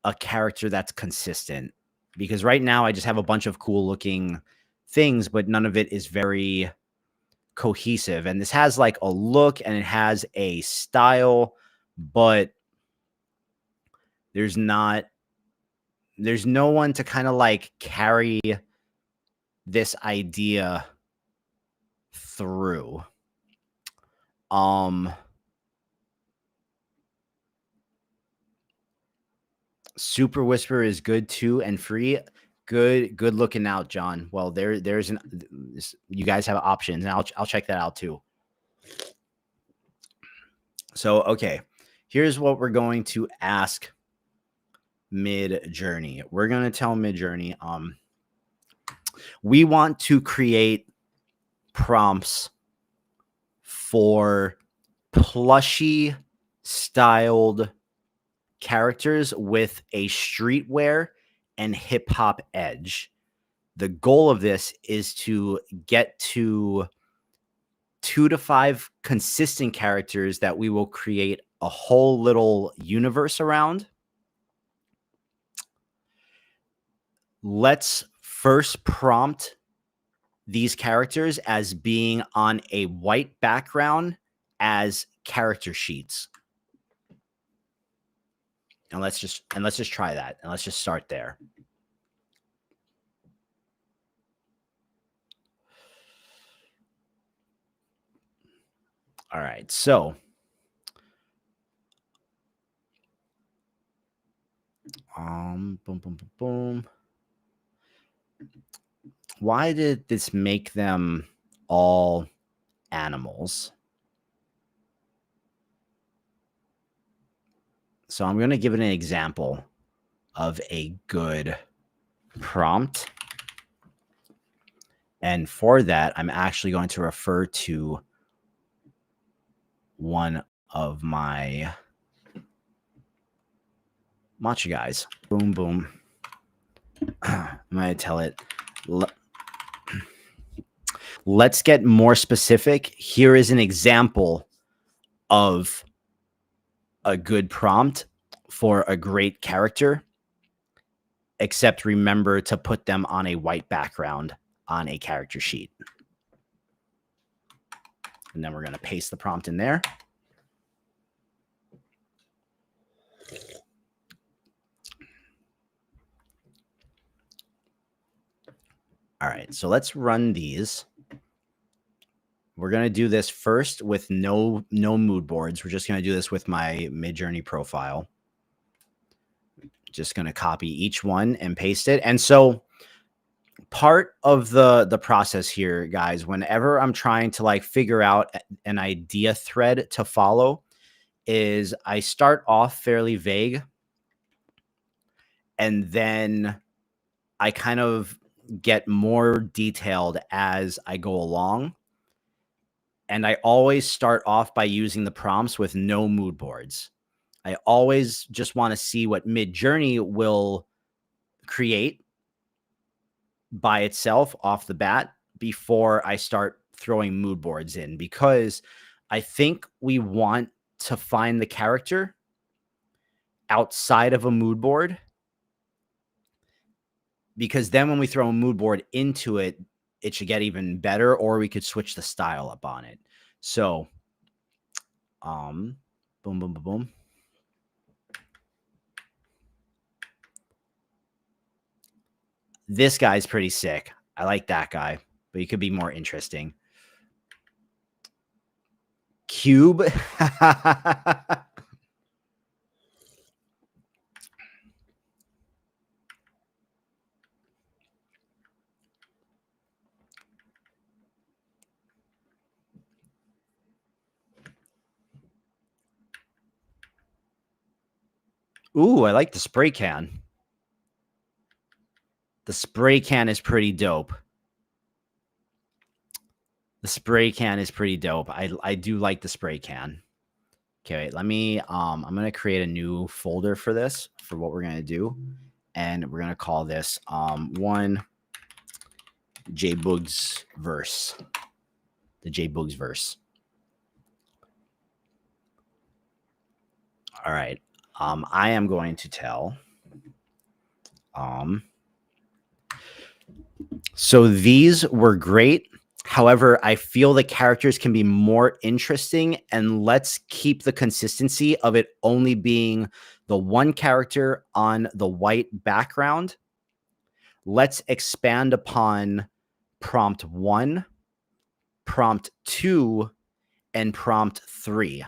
a character that's consistent because right now I just have a bunch of cool looking things, but none of it is very cohesive. And this has like a look and it has a style, but there's not there's no one to kind of like carry this idea through. Um Super Whisper is good too and free. Good looking out, John. Well, there's an you guys have options, and I'll check that out too. So, okay, here's what we're going to ask Mid Journey. We're going to tell Mid Journey, we want to create prompts for plushy styled characters with a streetwear and hip hop edge. The goal of this is to get to 2 to 5 consistent characters that we will create a whole little universe around. Let's first prompt these characters as being on a white background as character sheets. And let's just try that. And let's just start there. All right. So boom, boom, boom, boom. Why did this make them all animals? So I'm going to give it an example of a good prompt. And for that, I'm actually going to refer to one of my matcha guys. Boom, boom. I'm going to tell it, let's get more specific. Here is an example of a good prompt for a great character, except remember to put them on a white background on a character sheet. And then we're going to paste the prompt in there. All right, so let's run these. We're going to do this first with no mood boards. We're just going to do this with my Midjourney profile. Just going to copy each one and paste it. And so part of the process here, guys, whenever I'm trying to like figure out an idea thread to follow, is I start off fairly vague and then I kind of get more detailed as I go along. And I always start off by using the prompts with no mood boards. I always just want to see what Midjourney will create by itself off the bat before I start throwing mood boards in, because I think we want to find the character outside of a mood board, because then when we throw a mood board into it, it should get even better, or we could switch the style up on it. So, boom, boom, boom, boom. This guy's pretty sick. I like that guy, but he could be more interesting. Cube. Ooh, I like the spray can. The spray can is pretty dope. The spray can is pretty dope. I do like the spray can. Okay, wait, let me I'm gonna create a new folder for this, for what we're gonna do. And we're gonna call this one jboogx verse. The jboogx verse. All right. I am going to tell so these were great. However, I feel the characters can be more interesting, and let's keep the consistency of it only being the one character on the white background. Let's expand upon prompt 1, prompt 2, and prompt 3.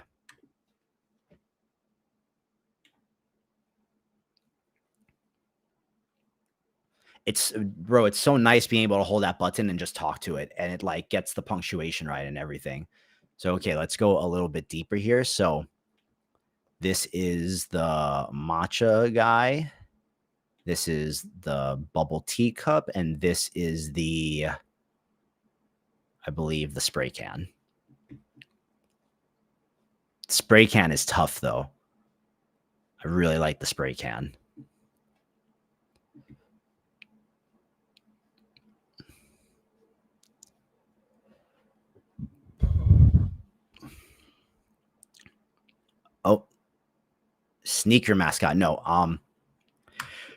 It's bro, it's so nice being able to hold that button and just talk to it, and it like gets the punctuation right and everything. So, okay, let's go a little bit deeper here. So this is the matcha guy. This is the bubble tea cup, and this is the, I believe, the spray can. Spray can is tough though. I really like the spray can. Oh, sneaker mascot. No,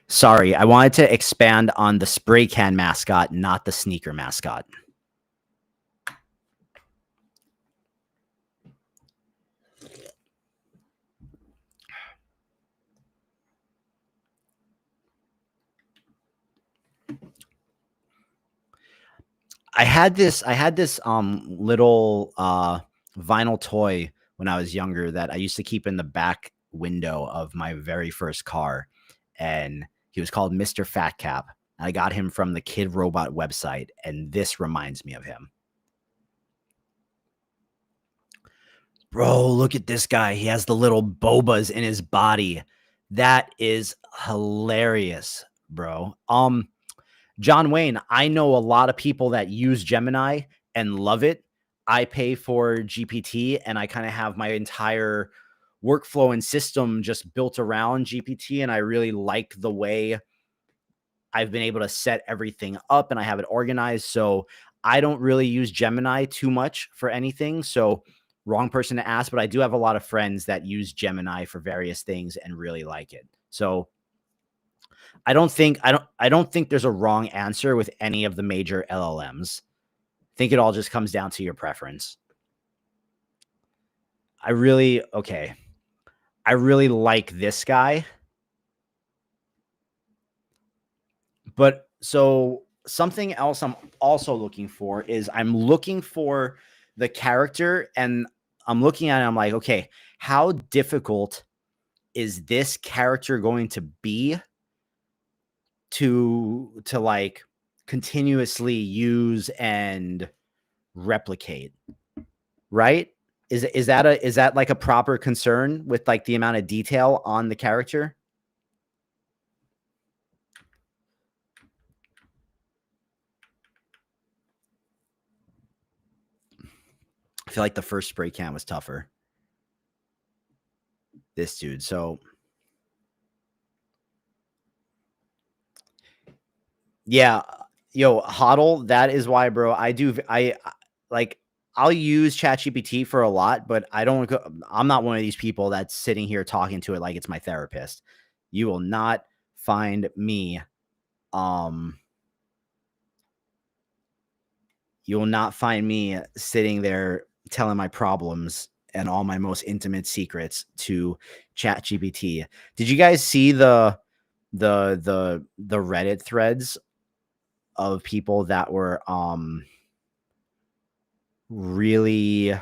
sorry. I wanted to expand on the spray can mascot, not the sneaker mascot. I had this little vinyl toy when I was younger that I used to keep in the back window of my very first car, and he was called Mr. Fat Cap. I got him from the Kid Robot website, and this reminds me of him. Bro, look at this guy. He has the little bobas in his body. That is hilarious, bro. John Wayne, I know a lot of people that use Gemini and love it. I pay for GPT, and I kind of have my entire workflow and system just built around GPT, and I really like the way I've been able to set everything up and I have it organized. So I don't really use Gemini too much for anything. So wrong person to ask, but I do have a lot of friends that use Gemini for various things and really like it. So I don't think there's a wrong answer with any of the major LLMs. I think it all just comes down to your preference. I really like this guy. But so something else I'm also looking for is I'm looking for the character, and I'm looking at it, I'm like, okay, how difficult is this character going to be to like continuously use and replicate, right? Is that like a proper concern with like the amount of detail on the character? I feel like the first spray can was tougher. This dude. So yeah, yo, hodl. That is why, bro. Like I'll use ChatGPT for a lot, but I'm not one of these people that's sitting here talking to it like it's my therapist. You will not find me, um, you will not find me sitting there telling my problems and all my most intimate secrets to ChatGPT. Did you guys see the Reddit threads of people that were really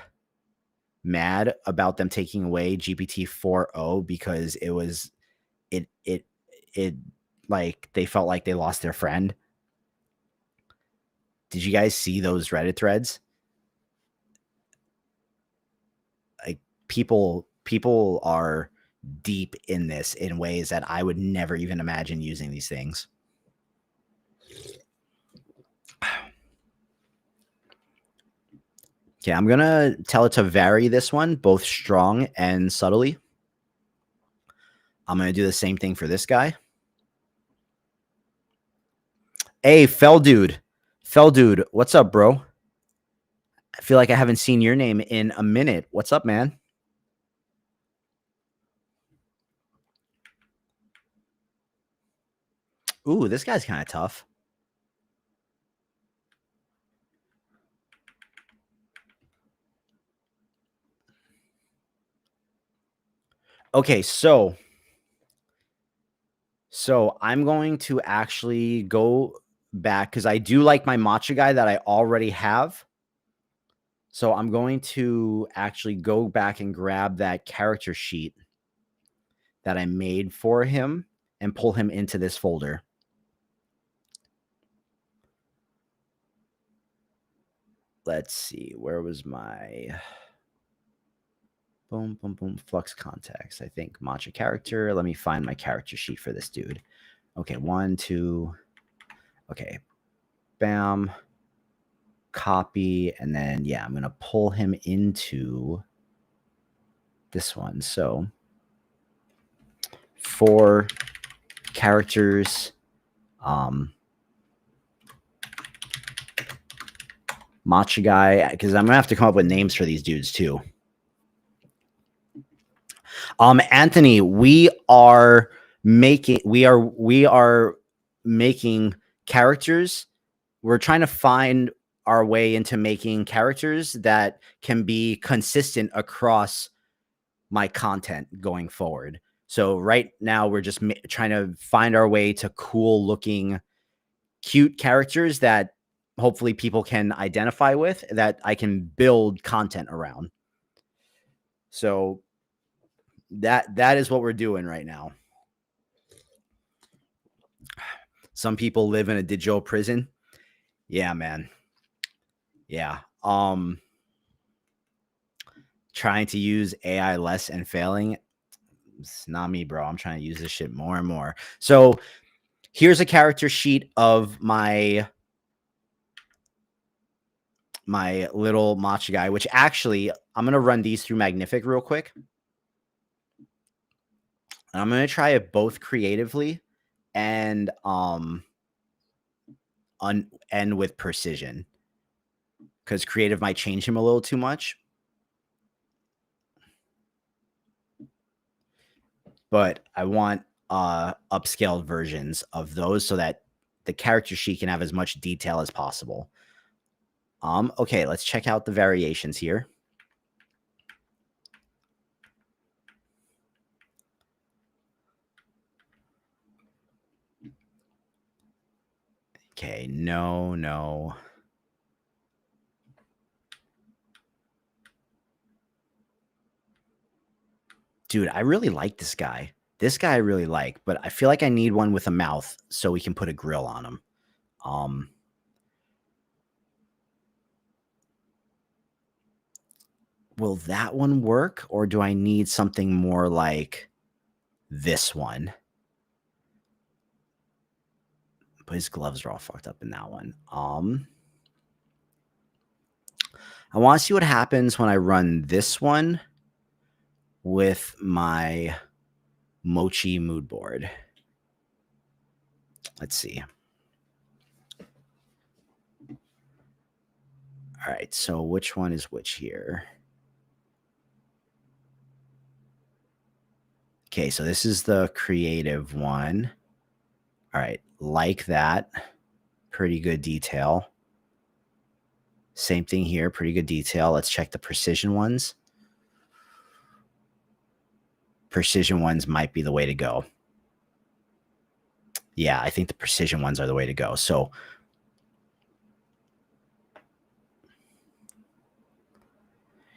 mad about them taking away GPT 4.0 because it it it like they felt like they lost their friend? Did you guys see those Reddit threads? Like people are deep in this in ways that I would never even imagine using these things. Okay, I'm gonna tell it to vary this one both strong and subtly. I'm gonna do the same thing for this guy. Hey, Fell dude, what's up, bro? I feel like I haven't seen your name in a minute. What's up, man? Ooh, this guy's kind of tough. Okay, so I'm going to actually go back because I do like my matcha guy that I already have. So I'm going to actually go back and grab that character sheet that I made for him and pull him into this folder. Let's see, where was my boom, boom, boom, flux contacts? I think matcha character. Let me find my character sheet for this dude. Okay, 1, 2. Okay, bam, copy, and then yeah, I'm gonna pull him into this one. So for characters, matcha guy, because I'm gonna have to come up with names for these dudes too. Anthony, we are making characters. We're trying to find our way into making characters that can be consistent across my content going forward. So right now we're just trying to find our way to cool looking, cute characters that hopefully people can identify with, that I can build content around. So that is what we're doing right now. Some people live in a digital prison. Yeah, man. Yeah. Trying to use AI less and failing. It's not me, bro. I'm trying to use this shit more and more. So here's a character sheet of my little matcha guy, which actually I'm gonna run these through Magnific real quick. And I'm gonna try it both creatively and and with precision. Because creative might change him a little too much. But I want upscaled versions of those so that the character sheet can have as much detail as possible. Okay, let's check out the variations here. Okay, no. Dude, I really like this guy. This guy I really like, but I feel like I need one with a mouth so we can put a grill on him. Will that one work, or do I need something more like this one? But his gloves are all fucked up in that one. I want to see what happens when I run this one with my mochi mood board. Let's see. All All right, so which one is which here? Okay, so this is the creative one. All right, like that. Pretty good detail. Same thing here, pretty good detail. Let's check the precision ones. Precision ones might be the way to go. Yeah, I think the precision ones are the way to go. So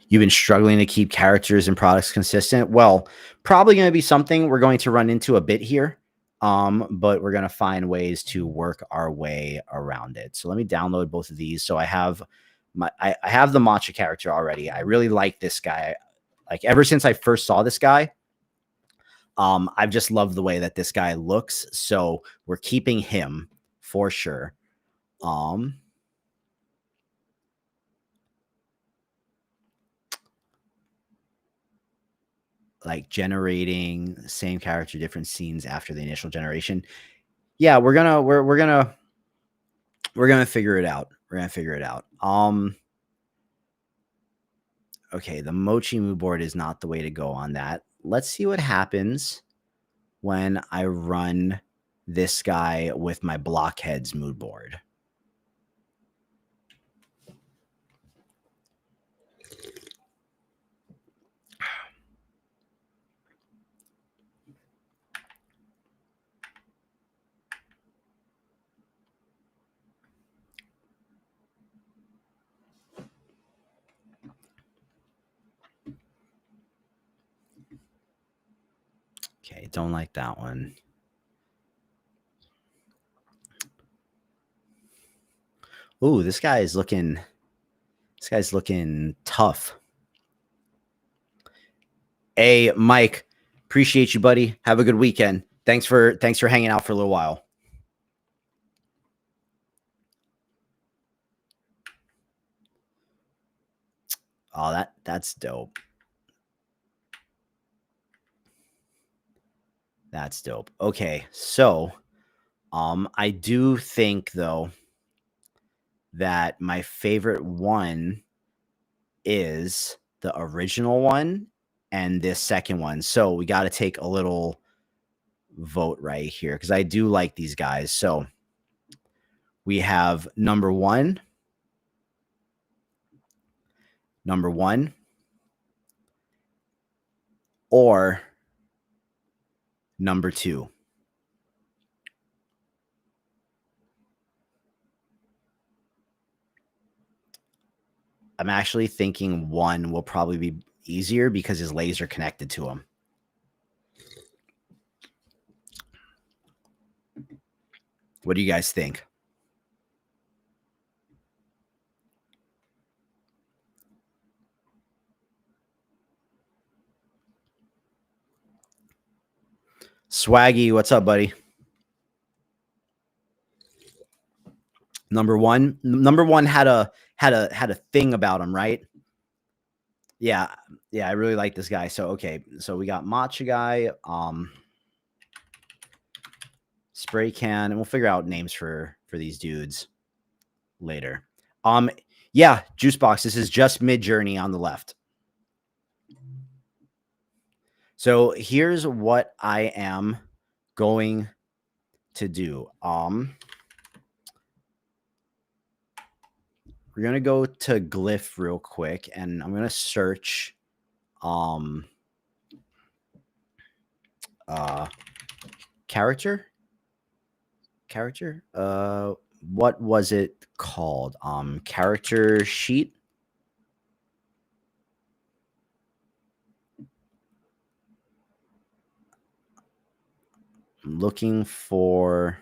you've been struggling to keep characters and products consistent. Well, probably going to be something we're going to run into a bit here. But we're going to find ways to work our way around it. So let me download both of these. So I have I have the matcha character already. I really like this guy. Like ever since I first saw this guy, I've just loved the way that this guy looks. So we're keeping him for sure. Like generating same character, different scenes after the initial generation. Yeah, we're gonna figure it out. We're gonna figure it out. Okay, the Mochi mood board is not the way to go on that. Let's see what happens when I run this guy with my blockheads mood board. Okay, don't like that one. Ooh, this guy's looking tough. Hey, Mike, appreciate you, buddy. Have a good weekend. Thanks for hanging out for a little while. Oh, that's dope. That's dope. Okay, so I do think though that my favorite one is the original one and this second one. So we got to take a little vote right here because I do like these guys. So we have number one, or number two. I'm actually thinking one will probably be easier because his legs are connected to him. What do you guys think? Swaggy, what's up, buddy? Number one had a thing about him, right? Yeah, I really like this guy. So okay, so we got Matcha guy, spray can, and we'll figure out names for these dudes later. Yeah, Juice Box. This is just Mid Journey on the left. So here's what I am going to do. We're gonna go to Glyph real quick, and I'm gonna search character. What was it called? Character sheet. I'm looking for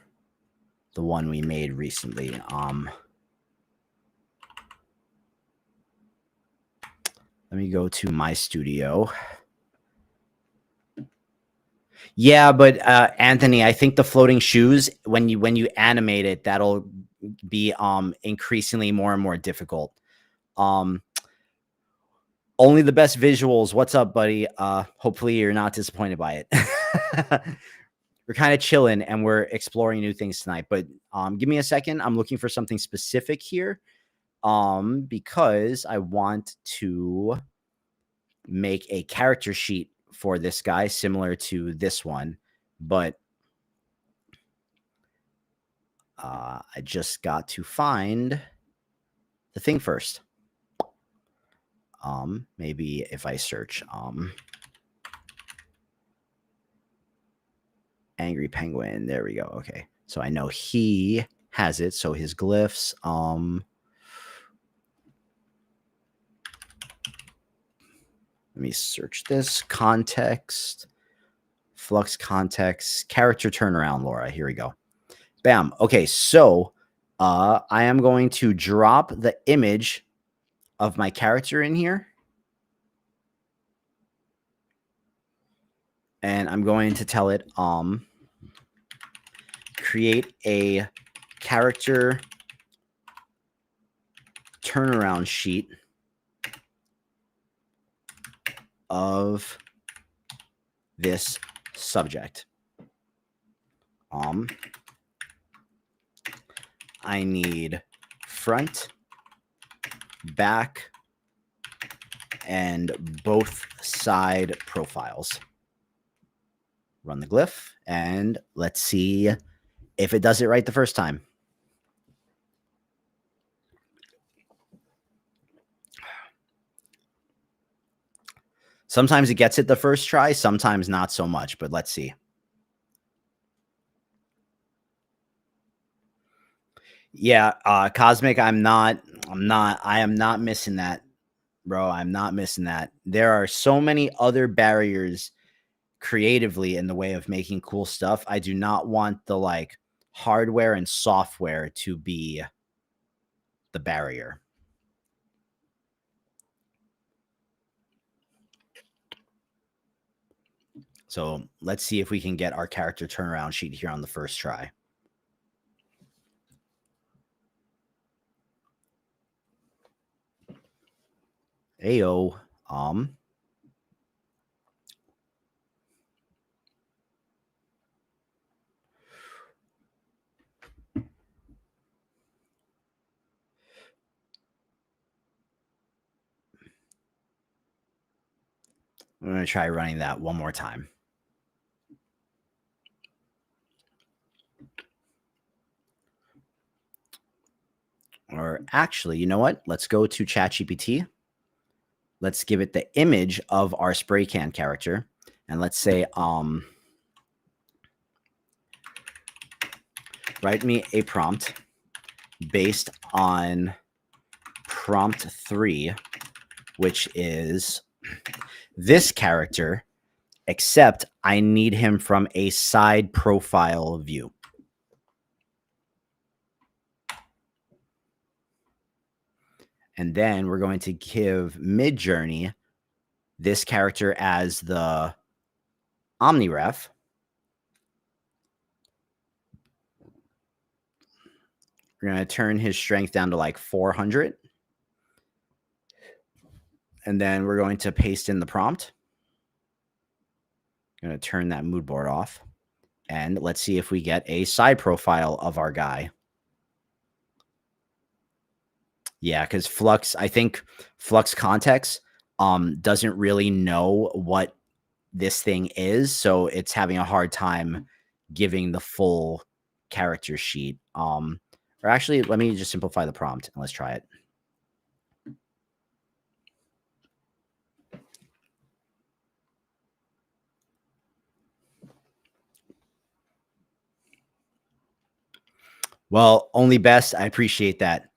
the one we made recently. Let me go to my studio. Yeah, but Anthony, I think the floating shoes, when you animate it, that'll be increasingly more and more difficult. Only the best visuals. What's up, buddy? Hopefully you're not disappointed by it. We're kind of chilling and we're exploring new things tonight, but give me a second. I'm looking for something specific here. because I want to make a character sheet for this guy similar to this one, but I just got to find the thing first. Maybe if I search Angry Penguin, there we go. Okay, so I know he has it. So his glyphs. Let me search this context, flux context, character turnaround, Laura. Here we go. Bam. Okay, so I am going to drop the image of my character in here. And I'm going to tell it create a character turnaround sheet of this subject. I need front, back, and both side profiles. Run the glyph, and let's see if it does it right the first time. Sometimes it gets it the first try, sometimes not so much, but let's see. Yeah, Cosmic, I am not missing that, bro. I'm not missing that. There are so many other barriers creatively in the way of making cool stuff. I do not want the like hardware and software to be the barrier. So let's see if we can get our character turnaround sheet here on the first try. Ayo. I'm going to try running that one more time. Or actually, you know what? Let's go to ChatGPT. Let's give it the image of our spray can character. And let's say, write me a prompt based on prompt 3, which is this character, except I need him from a side profile view. And then we're going to give Midjourney this character as the OmniRef. We're going to turn his strength down to like 400. And then we're going to paste in the prompt. I'm going to turn that mood board off. And let's see if we get a side profile of our guy. Yeah, because Flux, I think Flux Context doesn't really know what this thing is, so it's having a hard time giving the full character sheet. Or actually, let me just simplify the prompt and let's try it. Well, only best. I appreciate that.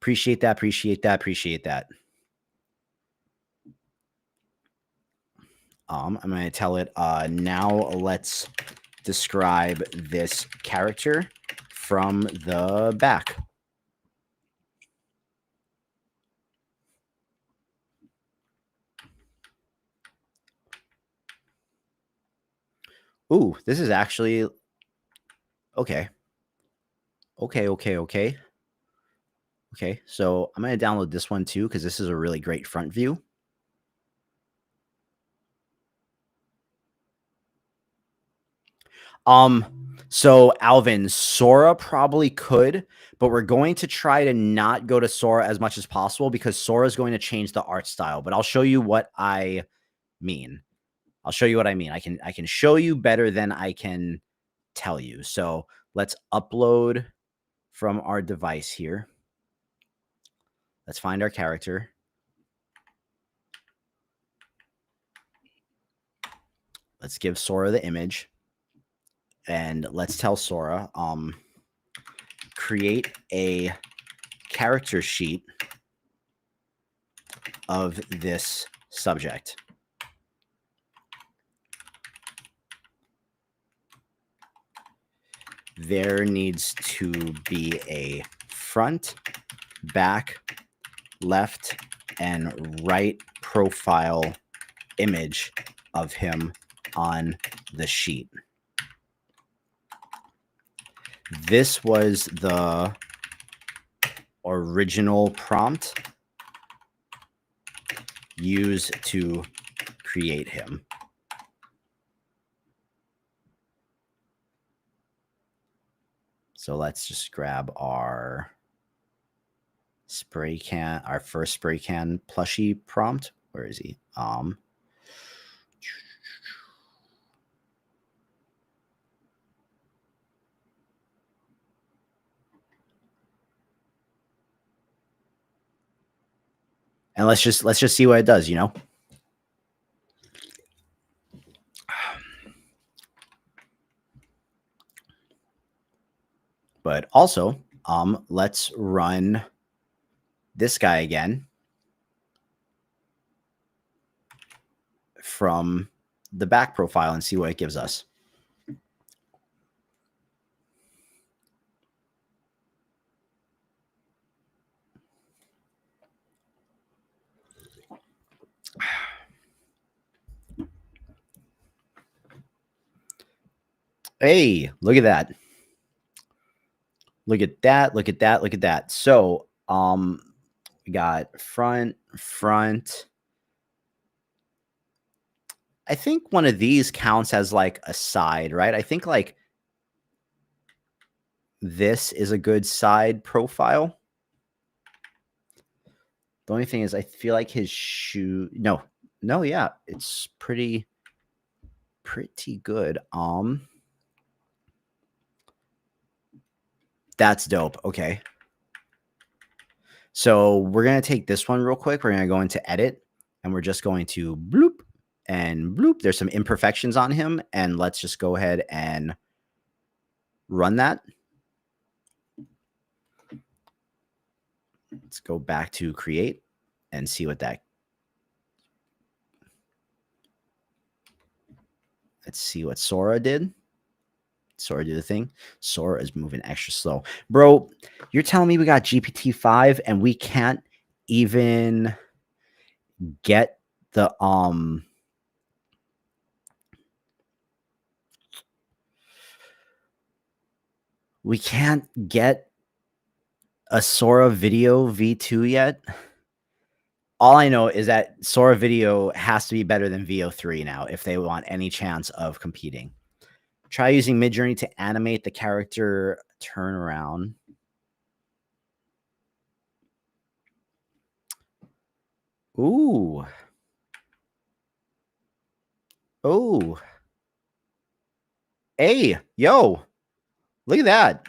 Appreciate that. Appreciate that. Appreciate that. I'm going to tell it, now let's describe this character from the back. Ooh, this is actually okay. Okay. So I'm going to download this one too, because this is a really great front view. So Alvin, Sora probably could, but we're going to try to not go to Sora as much as possible because Sora is going to change the art style. But I'll show you what I mean. I'll show you what I mean. I can show you better than I can tell you. So let's upload from our device here. Let's find our character. Let's give Sora the image. And let's tell Sora, create a character sheet of this subject. There needs to be a front, back, left, and right profile image of him on the sheet. This was the original prompt used to create him. So let's just grab our spray can, our first spray can plushie prompt. Where is he? And let's just see what it does, you know? But also, let's run this guy again from the back profile and see what it gives us. Hey, look at that. Look at that, look at that, look at that. So, we got front. I think one of these counts as like a side, right? I think like this is a good side profile. The only thing is I feel like his shoe, no, yeah, it's pretty good. That's dope. Okay. So we're going to take this one real quick. We're going to go into edit and we're just going to bloop and bloop. There's some imperfections on him. And let's just go ahead and run that. Let's go back to create and see what that. Let's see what Sora did. Sora did the thing. Sora is moving extra slow. Bro, you're telling me we got GPT-5 and we can't even get the we can't get a Sora video V2 yet? All I know is that Sora video has to be better than VO3 now if they want any chance of competing. Try using Midjourney to animate the character turnaround. Ooh. Oh. Hey, yo. Look at that.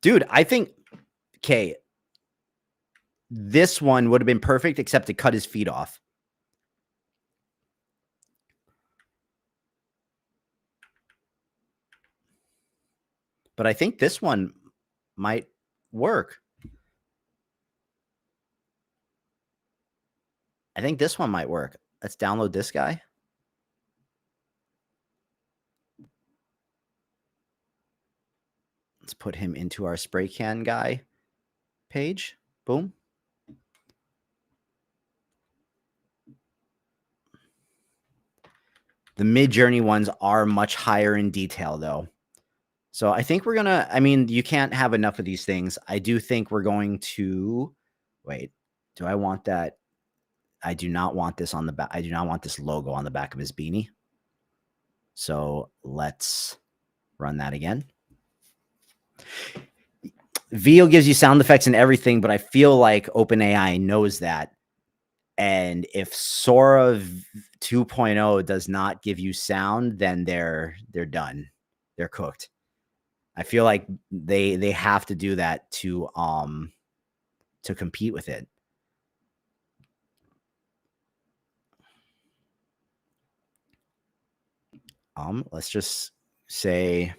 Dude, I think, okay, this one would have been perfect except to cut his feet off. But I think this one might work. I think this one might work. Let's download this guy. Let's put him into our spray can guy page. Boom. The Midjourney ones are much higher in detail, though. So I think we're going to, I mean, you can't have enough of these things. I do think we're going to, wait, do I want that? I do not want this on the back. I do not want this logo on the back of his beanie. So let's run that again. VO gives you sound effects and everything, but I feel like OpenAI knows that. And if Sora 2.0 does not give you sound, then they're done. They're cooked. I feel like they have to do that to compete with it. Let's just say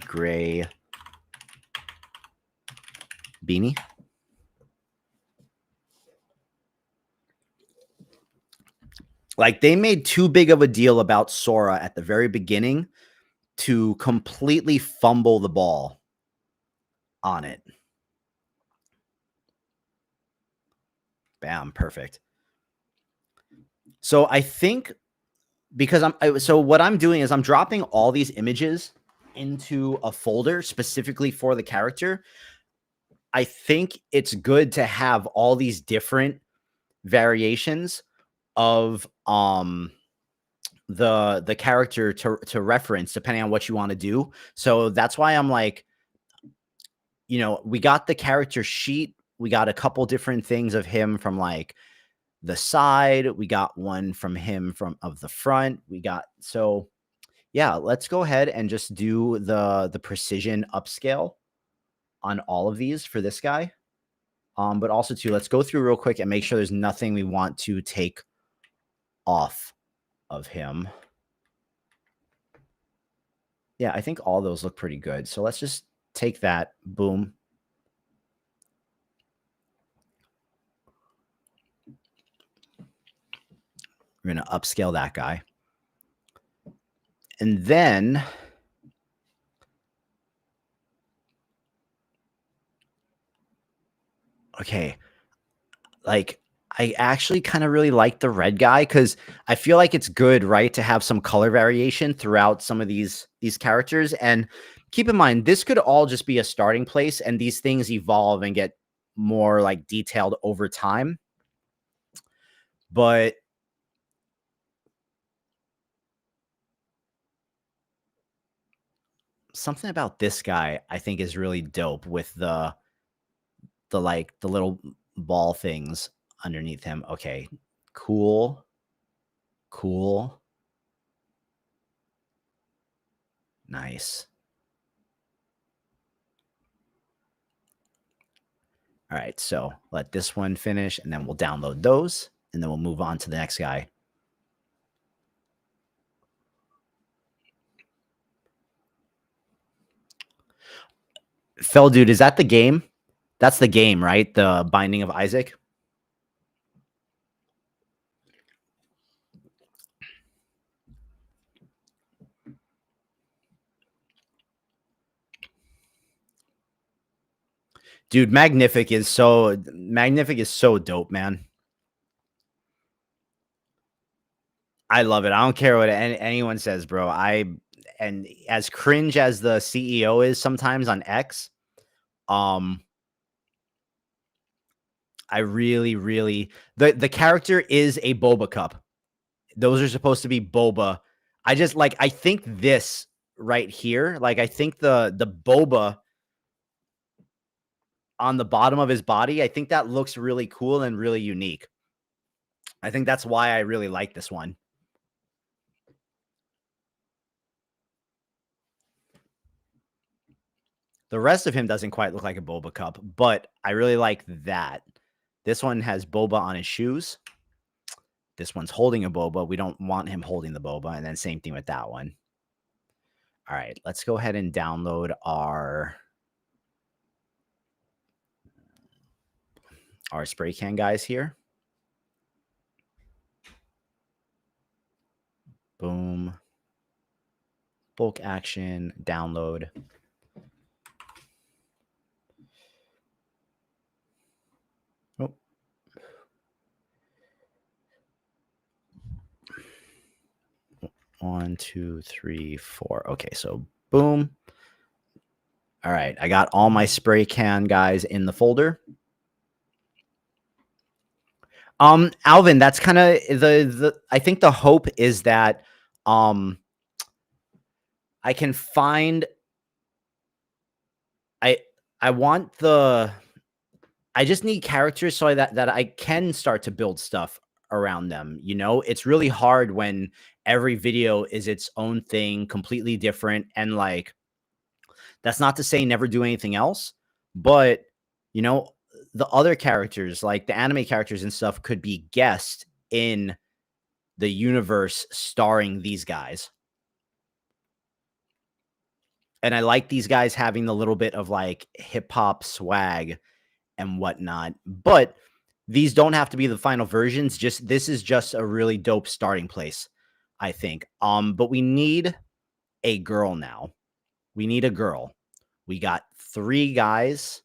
gray beanie. Like, they made too big of a deal about Sora at the very beginning to completely fumble the ball on it. Bam, perfect. So I think because so what I'm doing is I'm dropping all these images into a folder specifically for the character. I think it's good to have all these different variations of the character to reference depending on what you want to do. So that's why I'm like, you know, we got the character sheet, we got a couple different things of him from like the side, we got one from him from of the front, we got, so yeah, let's go ahead and just do the precision upscale on all of these for this guy. But also too, let's go through real quick and make sure there's nothing we want to take off of him. Yeah, I think all those look pretty good. So let's just take that, boom. We're going to upscale that guy. And then okay, like I actually kind of really like the red guy because I feel like it's good, right, to have some color variation throughout some of these characters. And keep in mind, this could all just be a starting place, and these things evolve and get more like detailed over time. But something about this guy I think is really dope with the like the little ball things underneath him. Okay, cool, cool, nice. All right, so let this one finish, and then we'll download those, and then we'll move on to the next guy. Fell Dude, is that the game? That's the game, right? The Binding of Isaac. Dude, Magnific is so dope, man. I love it. I don't care what anyone says, bro. And as cringe as the CEO is sometimes on X, I really, really the character is a boba cup. Those are supposed to be boba. I just like I think this right here, like I think the boba on the bottom of his body, I think that looks really cool and really unique. I think that's why I really like this one. The rest of him doesn't quite look like a boba cup, but I really like that. This one has boba on his shoes. This one's holding a boba. We don't want him holding the boba. And then same thing with that one. All right, let's go ahead and download our spray can guys here. Boom. Bulk action, download. Oh. 1, 2, 3, 4. Okay, so boom. All right, I got all my spray can guys in the folder. Alvin, that's kind of the I think the hope is that um I can find I I want the I just need characters so that I can start to build stuff around them, you know? It's really hard when every video is its own thing, completely different, and, like, that's not to say never do anything else, but, you know, the other characters, like the anime characters and stuff, could be guests in the universe starring these guys. And I like these guys having the little bit of, like, hip hop swag and whatnot. But these don't have to be the final versions. Just this is just a really dope starting place, I think. But we need a girl now. We need a girl. We got 3 guys.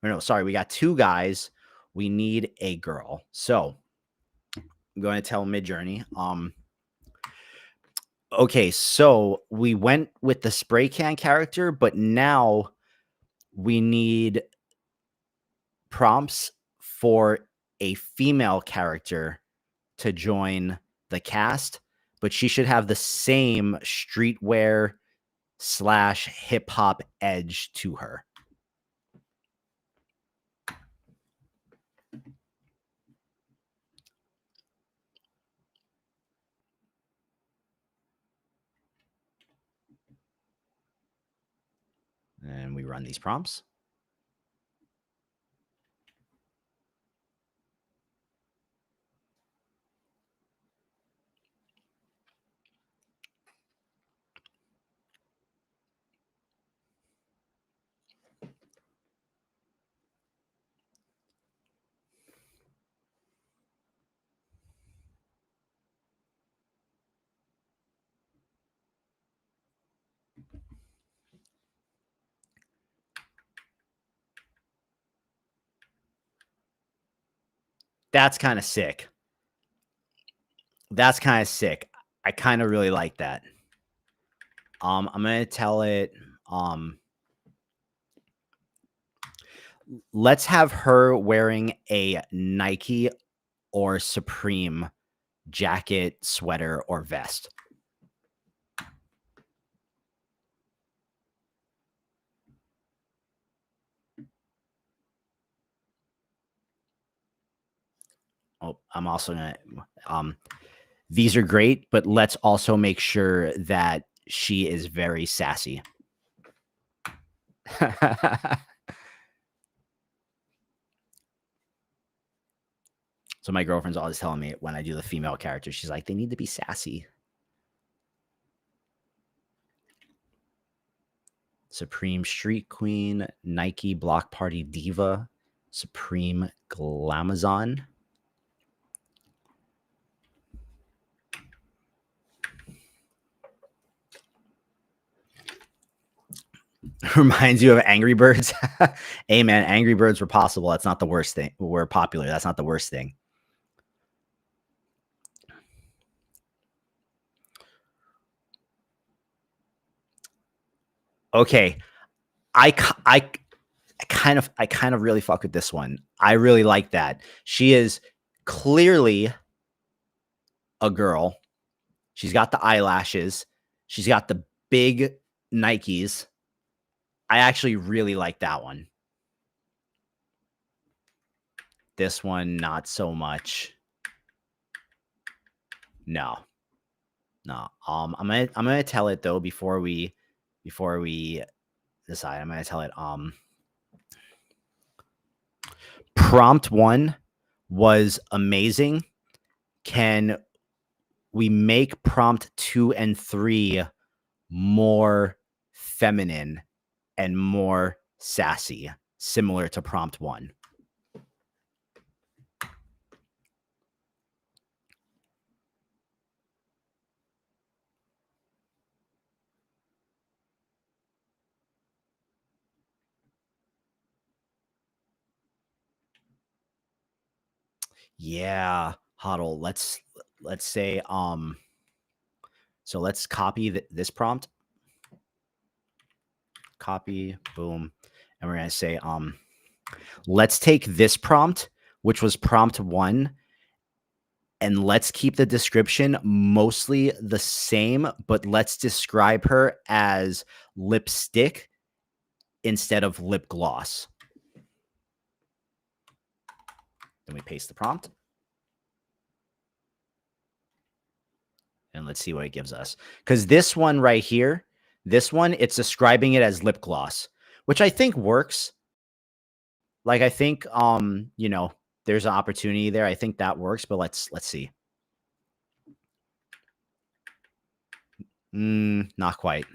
Or no, sorry, we got 2 guys. We need a girl. So I'm going to tell Midjourney. Okay, so we went with the spray can character, but now we need prompts for a female character to join the cast, but she should have the same streetwear slash hip hop edge to her. And we run these prompts. That's kind of sick. That's kind of sick. I kind of really like that. I'm gonna tell it. Let's have her wearing a Nike or Supreme jacket, sweater, or vest. Oh, I'm also gonna. These are great, but let's also make sure that she is very sassy. So my girlfriend's always telling me when I do the female character, she's like, they need to be sassy. Supreme Street Queen, Nike Block Party Diva, Supreme Glamazon. Reminds you of Angry Birds. Hey man, Angry Birds were possible. That's not the worst thing. We're popular. That's not the worst thing. Okay, I kind of really fuck with this one. I really like that. She is clearly a girl. She's got the eyelashes. She's got the big Nikes. I actually really like that one. This one, not so much. No, no. I'm gonna tell it though before we decide. I'm gonna tell it. Prompt 1 was amazing. Can we make prompt 2 and 3 more feminine and more sassy, similar to prompt 1? Yeah, Huddle. Let's say so let's copy this prompt. Copy, boom. And we're going to say let's take this prompt, which was prompt 1, And let's keep the description mostly the same, but let's describe her as lipstick instead of lip gloss. Then we paste the prompt. And let's see what it gives us. Because this one right here, this one, it's describing it as lip gloss, which I think works. Like, I think, there's an opportunity there. I think that works, but let's see. Not quite.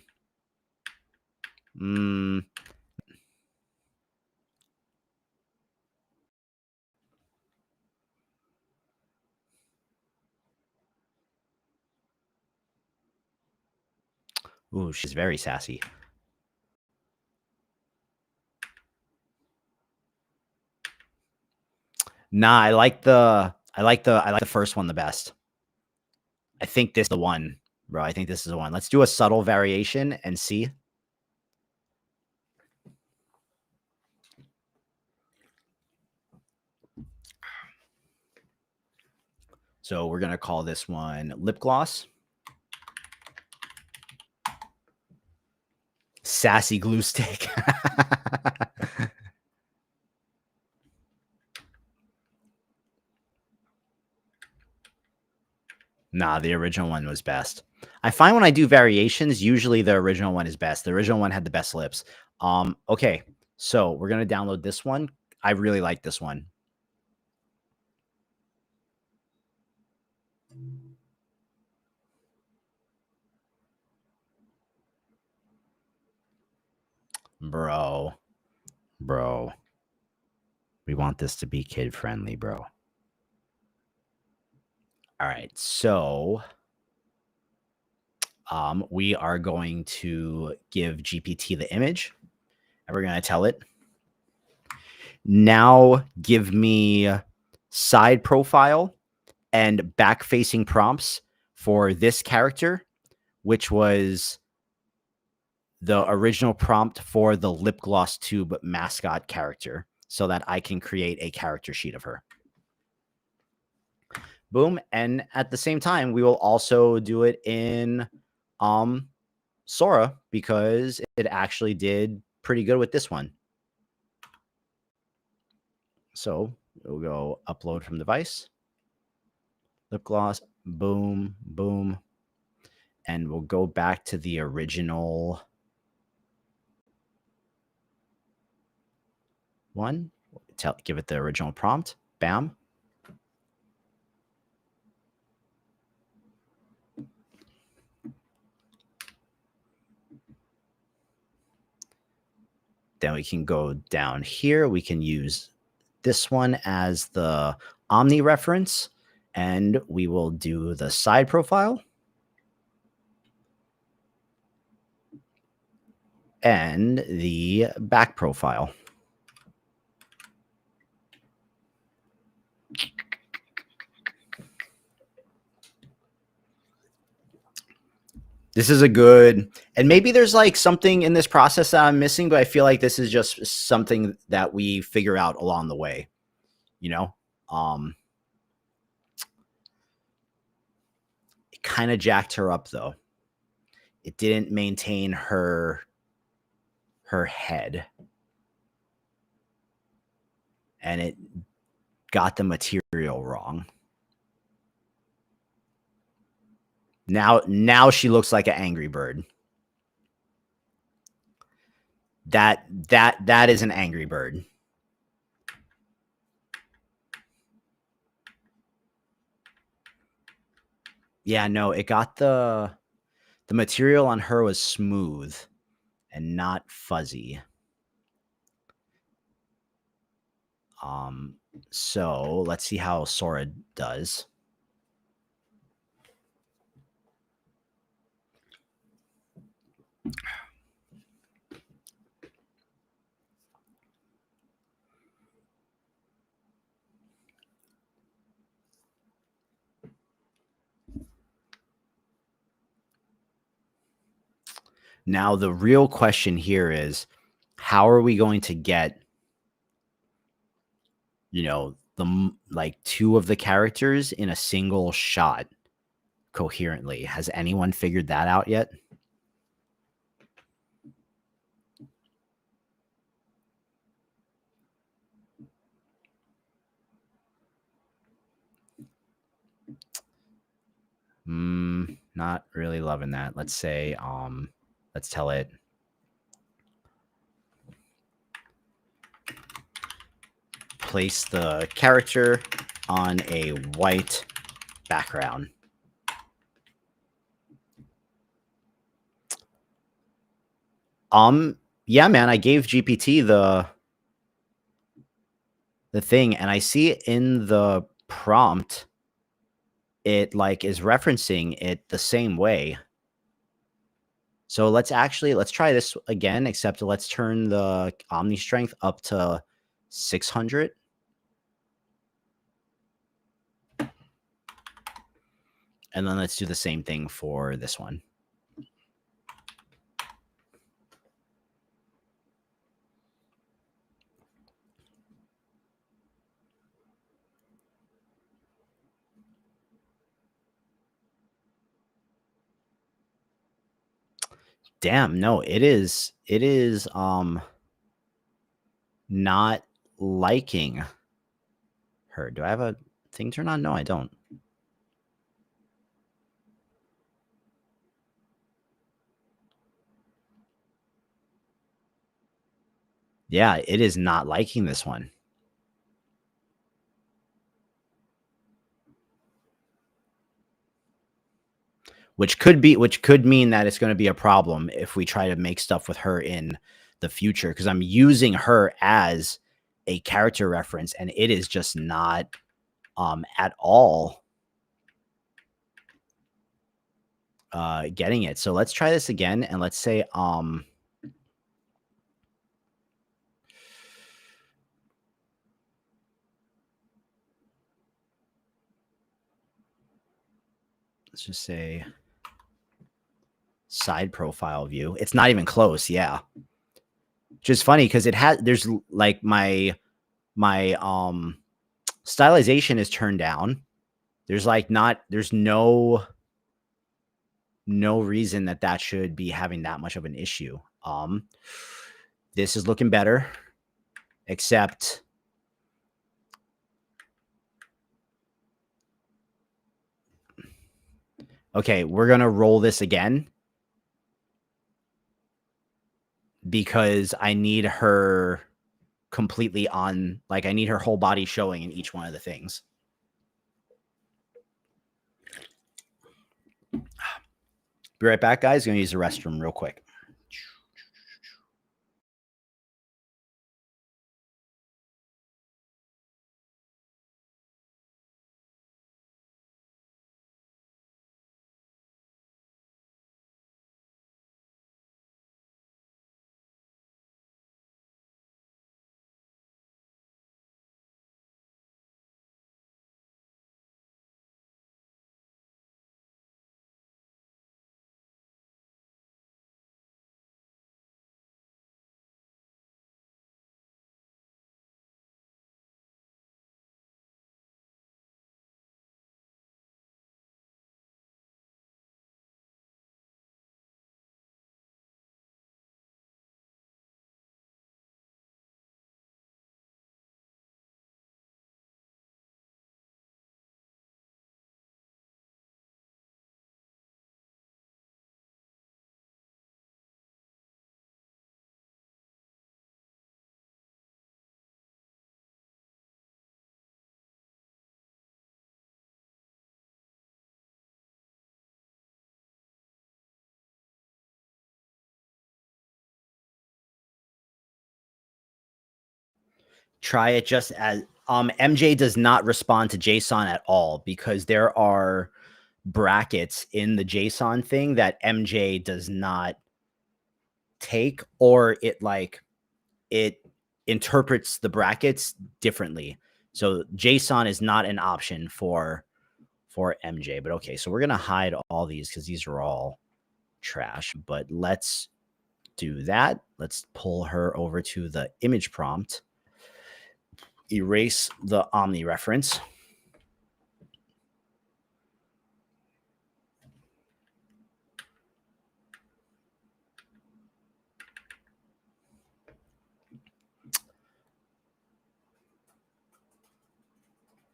Ooh, she's very sassy. Nah, I like the first one the best. I think this is the one, bro. I think this is the one. Let's do a subtle variation and see. So we're gonna call this one lip gloss. Sassy glue stick. Nah, the original one was best. I find when I do variations, usually the original one is best. The original one had the best lips. Okay, so we're gonna download this one. I really like this one. Bro. We want this to be kid friendly, bro. All right, so we are going to give GPT the image, and we're going to tell it, now give me side profile and back-facing prompts for this character, which was the original prompt for the lip gloss tube mascot character, so that I can create a character sheet of her. Boom. And at the same time, we will also do it in Sora, because it actually did pretty good with this one. So we'll go upload from device, lip gloss, boom, boom. And we'll go back to the original one. Give it the original prompt. Bam. Then we can go down here. We can use this one as the Omni reference, and we will do the side profile and the back profile. This is a good, and maybe there's like something in this process that I'm missing, but I feel like this is just something that we figure out along the way, you know? It kind of jacked her up though. It didn't maintain her head, and it got the material wrong. Now she looks like an angry bird. That is an angry bird. Yeah, no, it got the material on her was smooth and not fuzzy. So let's see how Sora does. Now, the real question here is, how are we going to get, like two of the characters in a single shot coherently. Has anyone figured that out yet? Not really loving that. Let's say, let's tell it place the character on a white background. Yeah, man, I gave GPT the thing, and I see in the prompt it like is referencing it the same way. So let's try this again, except let's turn the Omni strength up to 600. And then let's do the same thing for this one. Damn, no, it is not liking her. Do I have a thing turned on? No, I don't. Yeah, it is not liking this one. Which could mean that it's going to be a problem if we try to make stuff with her in the future, because I'm using her as a character reference and it is just not at all getting it. So let's try this again, and let's say let's just say side profile view. It's not even close. Yeah. Which is funny because there's like my stylization is turned down. There's like there's no reason that should be having that much of an issue. This is looking better, except okay, we're going to roll this again because I need her completely on, like I need her whole body showing in each one of the things. Be right back, guys. Going to use the restroom real quick. Try it just as MJ does not respond to JSON at all because there are brackets in the JSON thing that MJ does not take, or it interprets the brackets differently. So JSON is not an option for MJ. But okay, so we're gonna hide all these because these are all trash. But let's do that. Let's pull her over to the image prompt. erase the Omni reference.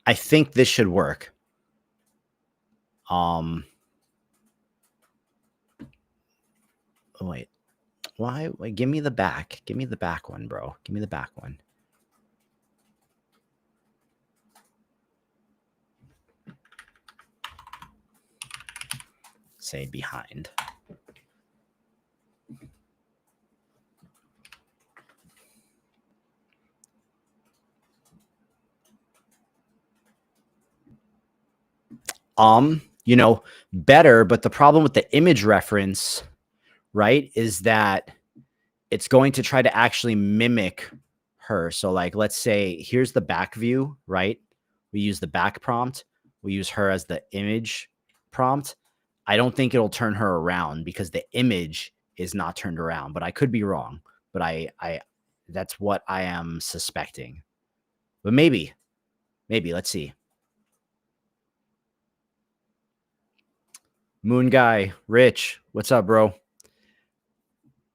I think this should work. Oh, wait. Why? Wait, give me the back. Give me the back one, bro. Give me the back one. Say behind. Better, but the problem with the image reference, right, is that it's going to try to actually mimic her. So like, let's say here's the back view, right? We use the back prompt. We use her as the image prompt. I don't think it'll turn her around because the image is not turned around, but I could be wrong. But I that's what I am suspecting. But maybe, let's see. Moon guy, Rich, what's up, bro?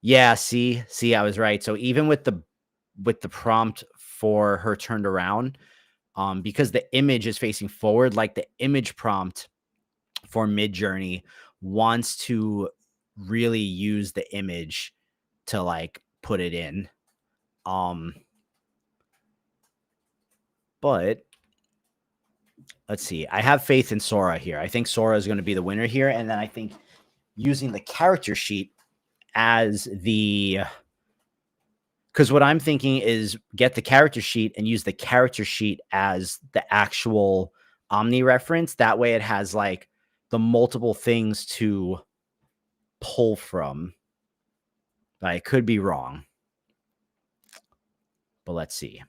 Yeah, see, I was right. So even with the prompt for her turned around, because the image is facing forward, like the image prompt for Midjourney wants to really use the image to like put it in. But let's see. I have faith in Sora here. I think Sora is going to be the winner here, and then I think using the character sheet as the because what I'm thinking is get the character sheet and use the character sheet as the actual Omni reference. That way it has like the multiple things to pull from. But I could be wrong. But let's see.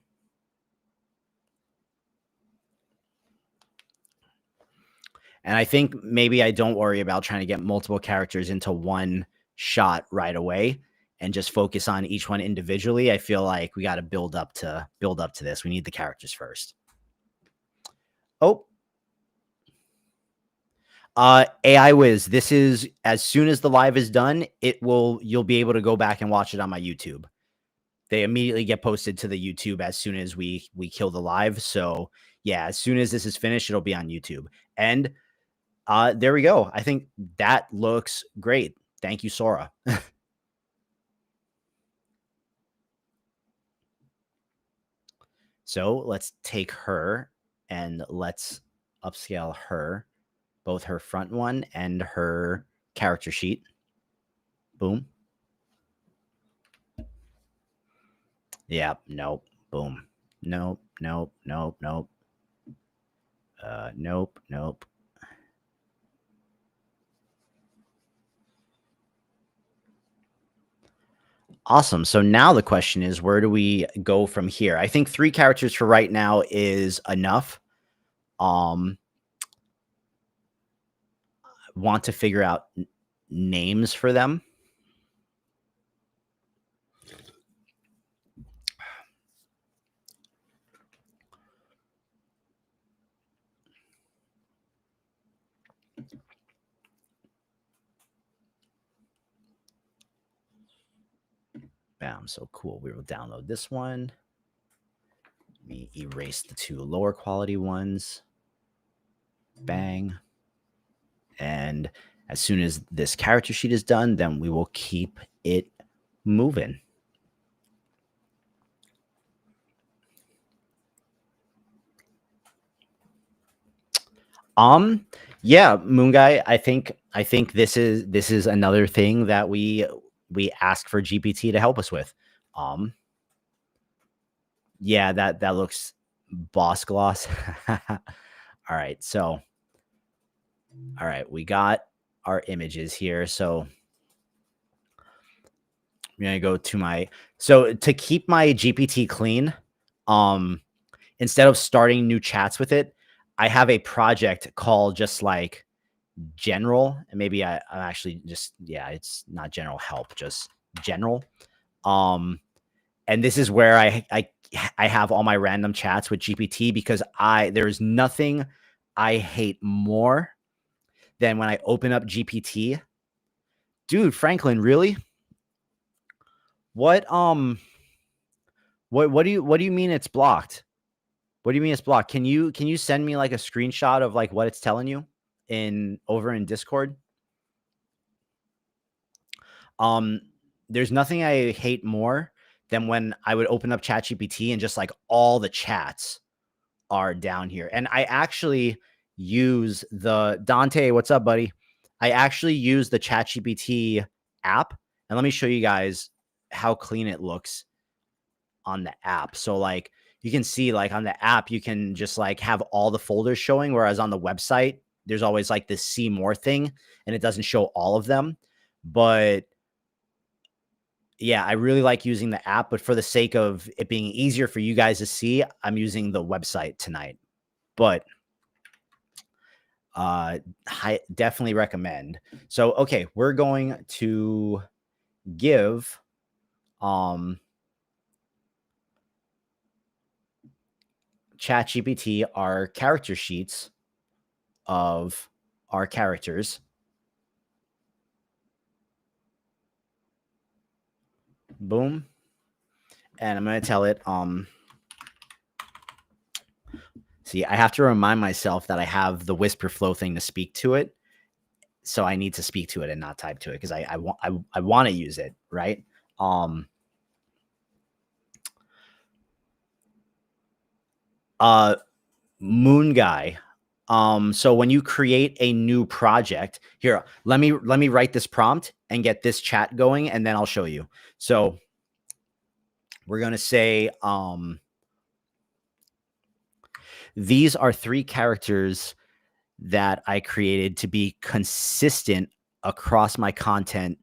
And I think maybe I don't worry about trying to get multiple characters into one shot right away and just focus on each one individually. I feel like we got to build up to this. We need the characters first. Oh, AI Wiz, this is as soon as the live is done, you'll be able to go back and watch it on my YouTube. They immediately get posted to the YouTube as soon as we kill the live. So yeah, as soon as this is finished, it'll be on YouTube. And there we go. I think that looks great. Thank you, Sora. So let's take her and let's upscale her, both her front one and her character sheet. Boom. Yeah, nope. Boom. Nope, nope, nope, nope. Nope, nope. Awesome. So now the question is, where do we go from here? I think 3 characters for right now is enough. Want to figure out names for them. Bam. So cool. We will download this one. Let me erase the 2 lower quality ones. Bang. And as soon as this character sheet is done, then we will keep it moving. Yeah, Moon Guy, I think this is another thing that we ask for GPT to help us with. Yeah, that looks boss gloss. All right, so all right, we got our images here. So I'm gonna go to my to keep my GPT clean, instead of starting new chats with it, I have a project called just like general, and maybe I'm actually just it's not general help, just general. And this is where I I have all my random chats with GPT because there's nothing I hate more than when I open up GPT. Dude, Franklin, really? What what do you mean it's blocked? What do you mean it's blocked? Can you send me like a screenshot of like what it's telling you in over in Discord? Um, there's nothing I hate more than when I would open up ChatGPT and just like all the chats are down here. And I actually use the Dante, what's up, buddy? I actually use the ChatGPT app, and let me show you guys how clean it looks on the app. So like you can see like on the app, you can just like have all the folders showing, whereas on the website, there's always like this see more thing and it doesn't show all of them. But yeah, I really like using the app, but for the sake of it being easier for you guys to see, I'm using the website tonight. But I definitely recommend. So okay, we're going to give ChatGPT our character sheets of our characters. Boom. And I'm going to tell it, see, I have to remind myself that I have the whisper flow thing to speak to it. So I need to speak to it and not type to it because I want to use it, right? Moon guy. So when you create a new project, here, let me write this prompt and get this chat going, and then I'll show you. So we're gonna say, these are 3 characters that I created to be consistent across my content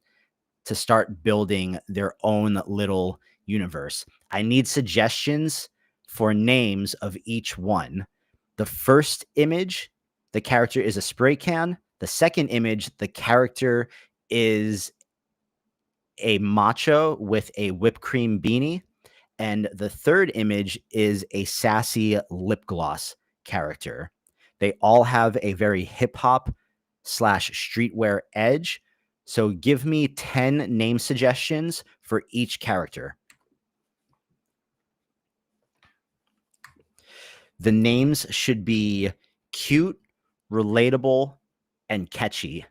to start building their own little universe. I need suggestions for names of each one. The first image, the character is a spray can. The second image, the character is a macho with a whipped cream beanie. And the third image is a sassy lip gloss character. They all have a very hip hop slash streetwear edge. So give me 10 name suggestions for each character. The names should be cute, relatable, and catchy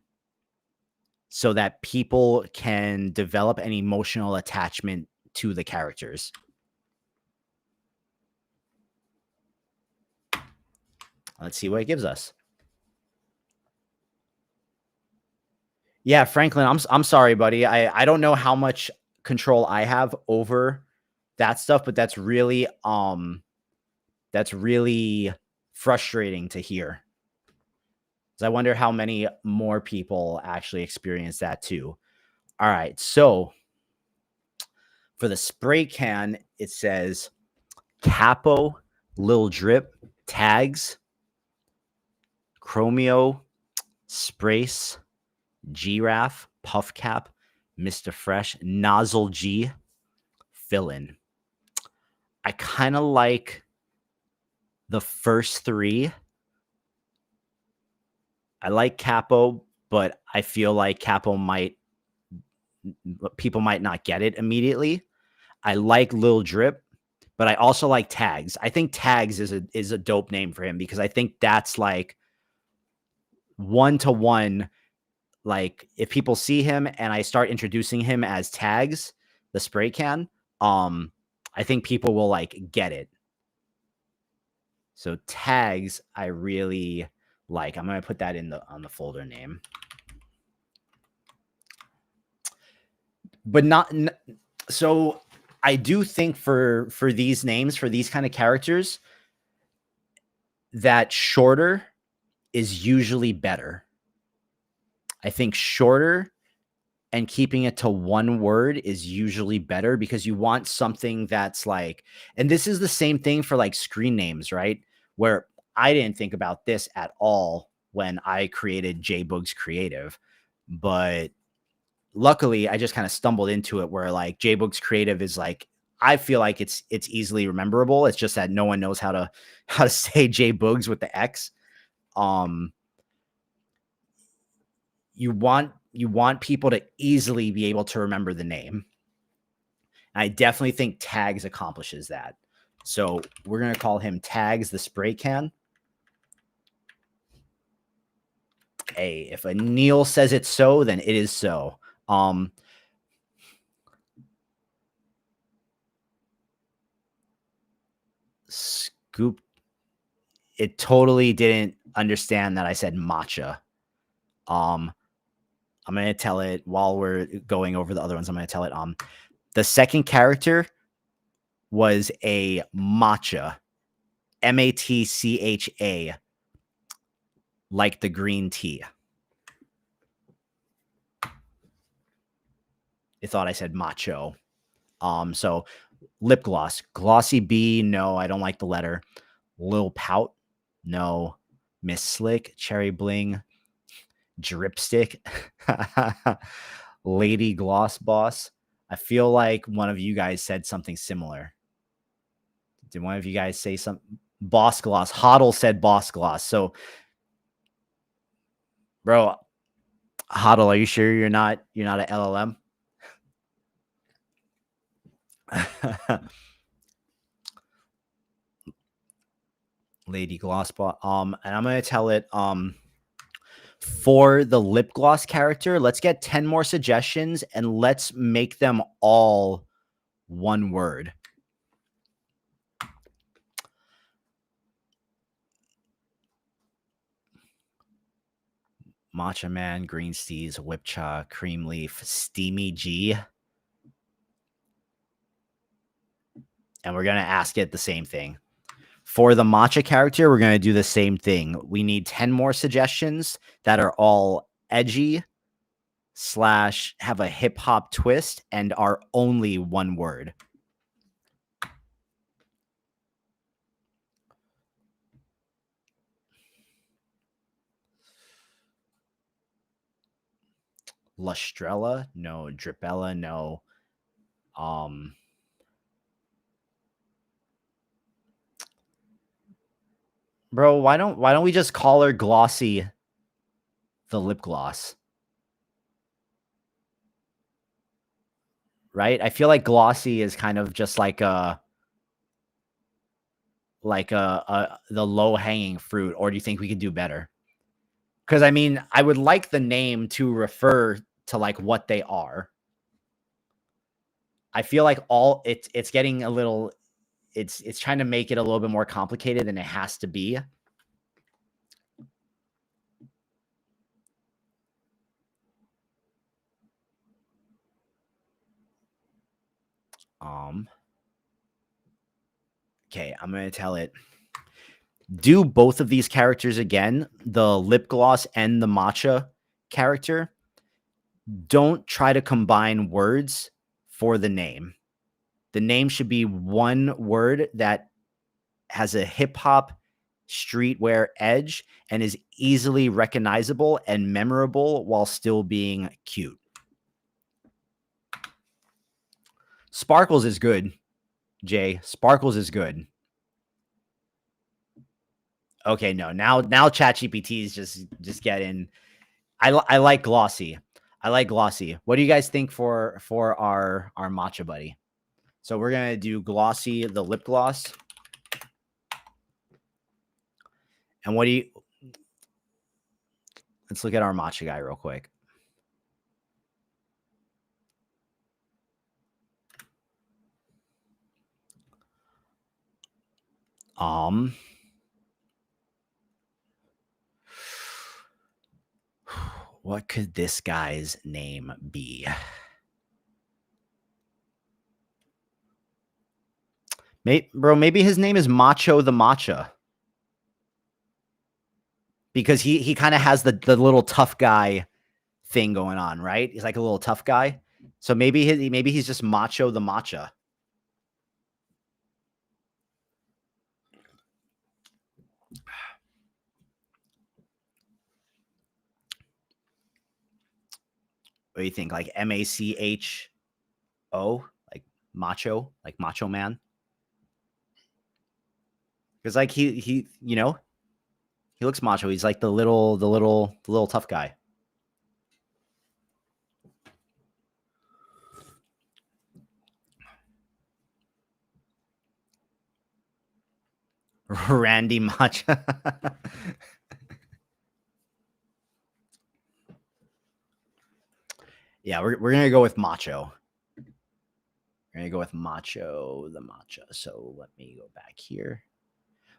so that people can develop an emotional attachment to the characters. Let's see what it gives us. Yeah, Franklin, I'm sorry, buddy. I don't know how much control I have over that stuff, but that's really frustrating to hear. So I wonder how many more people actually experience that too. All right, so for the spray can, it says Capo, Lil Drip, Tags, Chromio, Sprace, Giraffe, Puff Cap, Mr. Fresh, Nozzle G, Fill-In. I kind of like the first 3. I like Capo, but I feel like people might not get it immediately. I like Lil Drip, but I also like Tags. I think Tags is a dope name for him because I think that's like one-to-one. Like if people see him and I start introducing him as Tags, the spray can, I think people will like get it. So Tags, I really like. I'm gonna put that on the folder name, but not. So I do think for these names, for these kind of characters, that shorter is usually better. I think shorter and keeping it to one word is usually better because you want something that's like, and this is the same thing for like screen names, right? Where I didn't think about this at all when I created jboogxcreative, but luckily I just kind of stumbled into it where like jboogxcreative is like I feel like it's easily rememberable. It's just that no one knows how to say jboogx with the X. Um, you want people to easily be able to remember the name. I definitely think tags accomplishes that. So we're gonna call him Tags the Spray Can. Hey, if a Neil says it's so, then it is so. Scoop. It totally didn't understand that I said matcha. Um, I'm gonna tell it while we're going over the other ones. I'm gonna tell it. The second character was a matcha, matcha, like the green tea. It thought I said macho. So lip gloss, glossy B. No, I don't like the letter. Lil Pout. No. Miss Slick, Cherry Bling, Dripstick, Lady Gloss Boss. I feel like one of you guys said something similar. Did one of you guys say something? Boss Gloss. Hoddle said Boss Gloss. So, bro, Hoddle, are you sure you're not a LLM? Lady Gloss Boss. And I'm gonna tell it for the lip gloss character, let's get 10 more suggestions and let's make them all one word. Matcha Man, Green Steez, Whipcha, Cream Leaf, Steamy G. And we're going to ask it the same thing. For the matcha character, we're going to do the same thing. We need 10 more suggestions that are all edgy / have a hip hop twist and are only one word. Lustrella, no. Dripella, no. Bro, why don't we just call her Glossy the lip gloss? Right? I feel like Glossy is kind of just like the low hanging fruit, or do you think we could do better? Because I mean, I would like the name to refer to like what they are. I feel like it's getting a little it's trying to make it a little bit more complicated than it has to be. Okay, I'm gonna tell it. Do both of these characters again, the lip gloss and the matcha character. Don't try to combine words for the name. The name should be one word that has a hip hop streetwear edge and is easily recognizable and memorable while still being cute. Sparkles is good, Jay. Sparkles is good. Okay, no. Now ChatGPT is just getting I like glossy. I like glossy. What do you guys think for our matcha buddy? So we're going to do glossy the lip gloss. And what do you let's look at our matcha guy real quick. What could this guy's name be? Maybe his name is Macho the Matcha. Because he kind of has the little tough guy thing going on, right? He's like a little tough guy. So maybe he's just Macho the Matcha. What do you think? Like MACHO? Like macho, like macho man. Because like he looks macho. He's like the little tough guy. Randy Macho. Yeah, we're gonna go with macho. We're gonna go with macho, the macho. So let me go back here.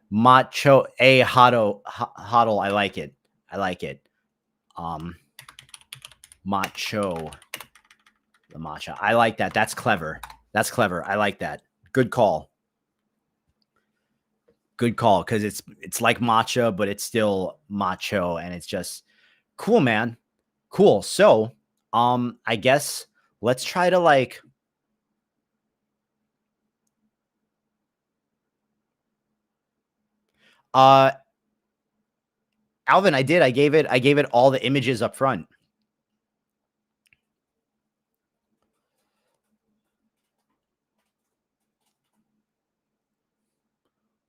Macho a huddle. I like it. I like it. Um, macho, the matcha. I like that. That's clever. That's clever. I like that. Good call. Good call. Because it's like matcha, but it's still macho, and it's just cool, man. Cool. So, I guess let's try to like. Uh, Alvin, I did. I gave it all the images up front.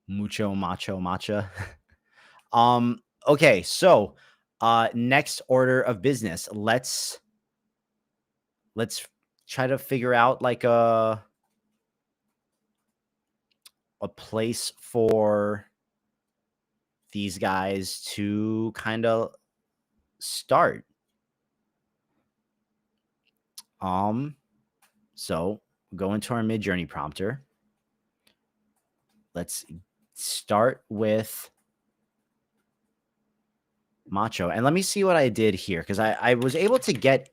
Mucho macho matcha. Okay, so next order of business. Let's try to figure out like a place for these guys to kind of start. Um, so go into our mid journey prompter. Let's start with macho. And let me see what I did here because I was able to get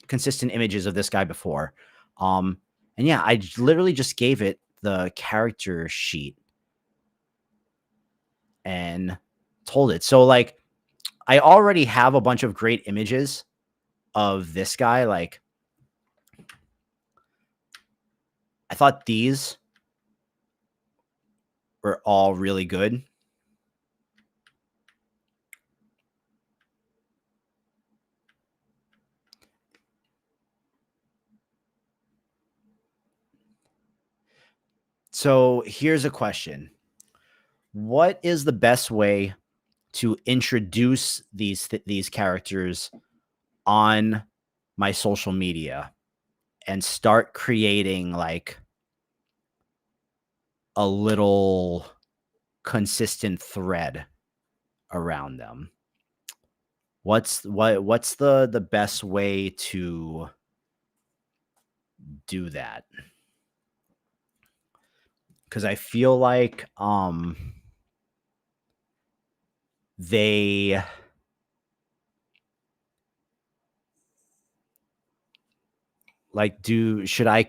consistent images of this guy before. And yeah, I literally just gave it the character sheet and told it. So like I already have a bunch of great images of this guy. Like I thought these were all really good. So here's a question. What is the best way to introduce these characters on my social media and start creating like a little consistent thread around them? What's the best way to do that? Cuz I feel like they like do should I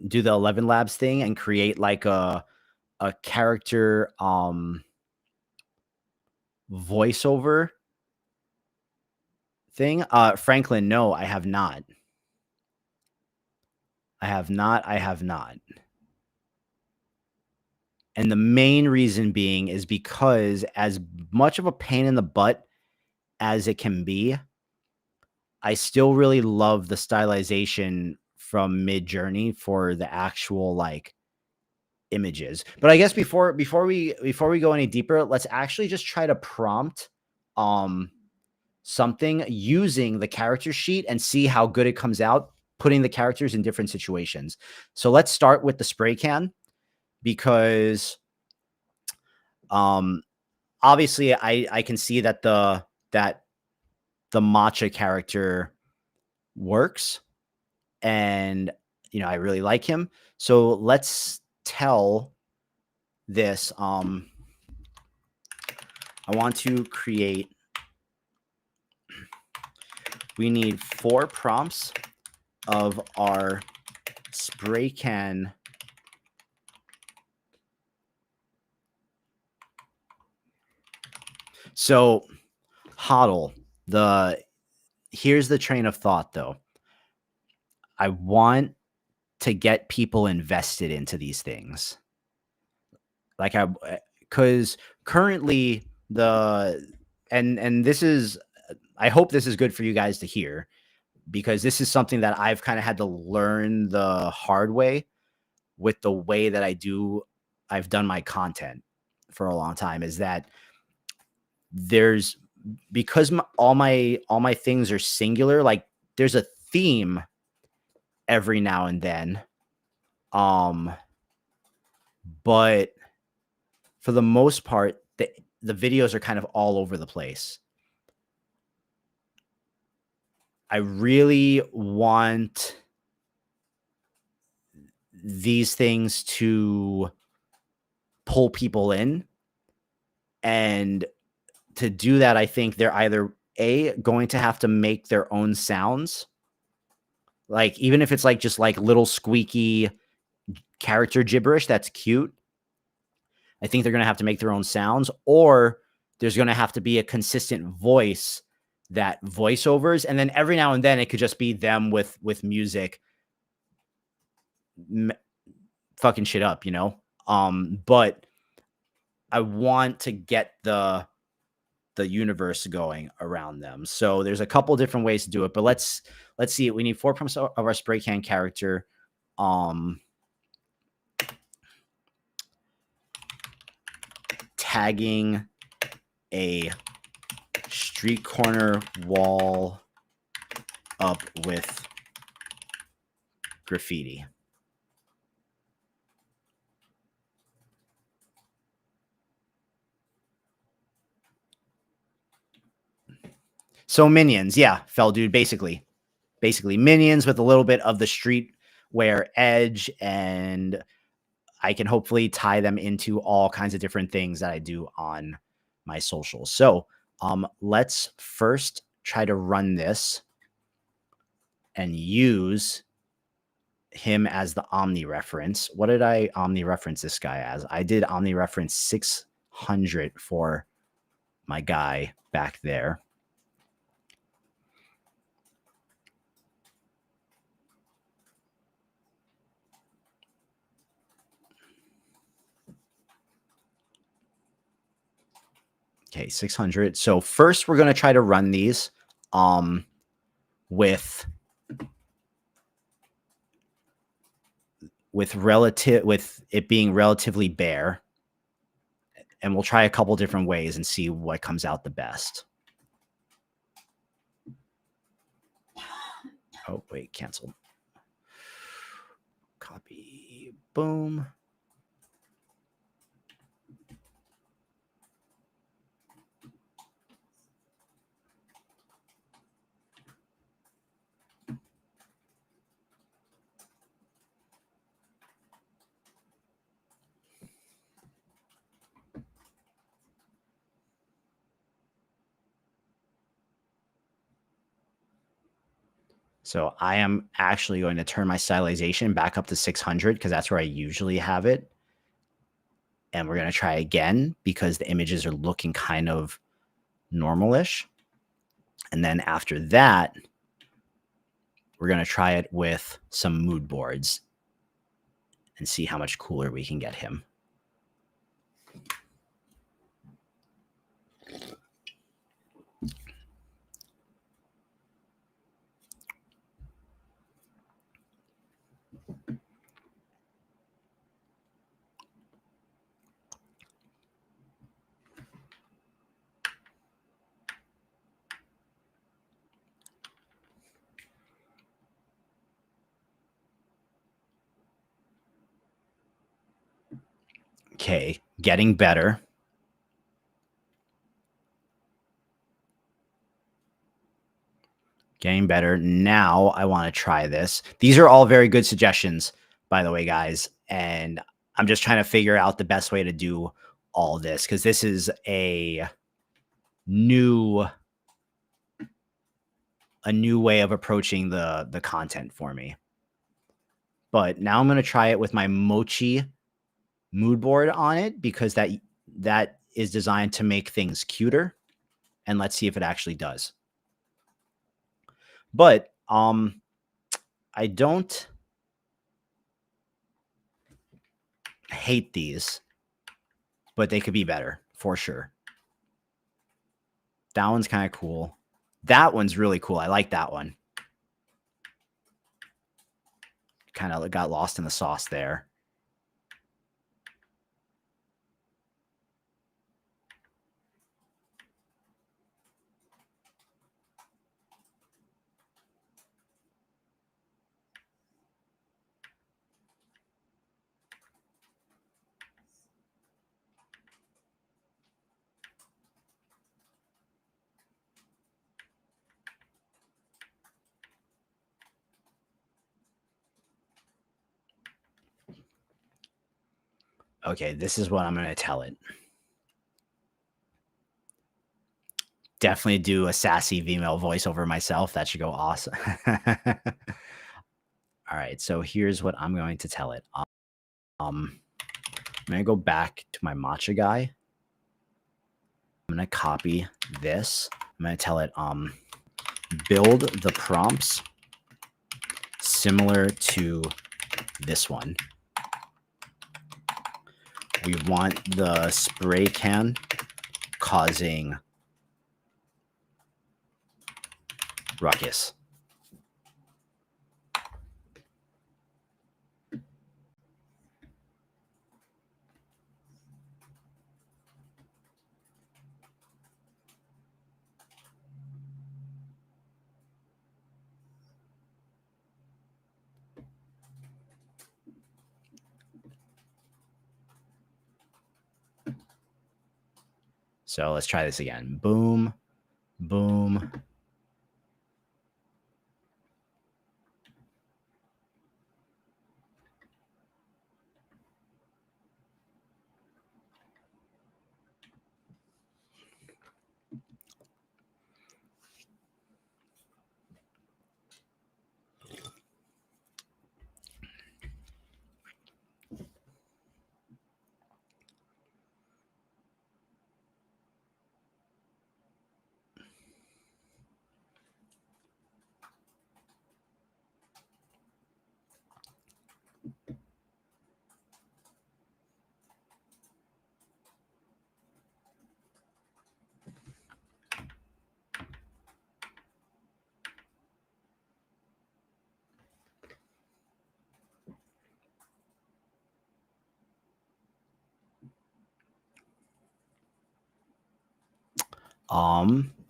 do the 11 labs thing and create like a character voiceover thing? Franklin, no, I have not. I have not. And the main reason being is because as much of a pain in the butt as it can be, I still really love the stylization from Mid Journey for the actual like images. But I guess before we go any deeper, let's actually just try to prompt um something using the character sheet and see how good it comes out putting the characters in different situations. So let's start with the spray can because um obviously I can see that the matcha character works and I really like him. So let's tell this I want to create we need 4 prompts of our spray can so hodl here's the train of thought though. I want to get people invested into these things. Like cuz currently the and this is I hope this is good for you guys to hear. because this is something that I've kind of had to learn the hard way with the way that I've done my content for a long time, is that there's because all my things are singular, like there's a theme every now and then. Um, but for the most part, the videos are kind of all over the place. I really want these things to pull people in. And to do that, I think they're either going to have to make their own sounds. Like, even if it's like just like little squeaky character gibberish, that's cute. I think they're going to have to make their own sounds, or there's going to have to be a consistent voice that voiceovers. And then every now and then it could just be them with music fucking shit up, you know? But I want to get the universe going around them. So there's a couple different ways to do it, but let's see. We need 4 prompts of our spray can character. Tagging a street corner wall up with graffiti. So minions, yeah, fell dude, basically minions with a little bit of the streetwear edge, and I can hopefully tie them into all kinds of different things that I do on my socials. So let's first try to run this and use him as the omni reference. What did I omni reference this guy as? I did omni reference 600 for my guy back there. Okay, 600. So first we're going to try to run these with it being relatively bare, and we'll try a couple different ways and see what comes out the best. Oh, wait, cancel. Copy, boom. So I am actually going to turn my stylization back up to 600 because that's where I usually have it. And we're going to try again because the images are looking kind of normalish. And then after that, we're going to try it with some mood boards and see how much cooler we can get him. Okay, getting better. Getting better. Now I want to try this. These are all very good suggestions, by the way, guys. And I'm just trying to figure out the best way to do all this because this is a new way of approaching the content for me. But now I'm going to try it with my Mochi mood board on it because that is designed to make things cuter. And let's see if it actually does. But I don't hate these, but they could be better for sure. That one's kind of cool. That one's really cool. I like that one. kind of got lost in the sauce there. Okay, this is what I'm going to tell it. Definitely do a sassy female voice over myself. That should go awesome. All right, so here's what I'm going to tell it. I'm going to go back to my matcha guy. I'm going to copy this. I'm going to tell it build the prompts similar to this one. We want the spray can causing ruckus. So let's try this again. Boom, boom.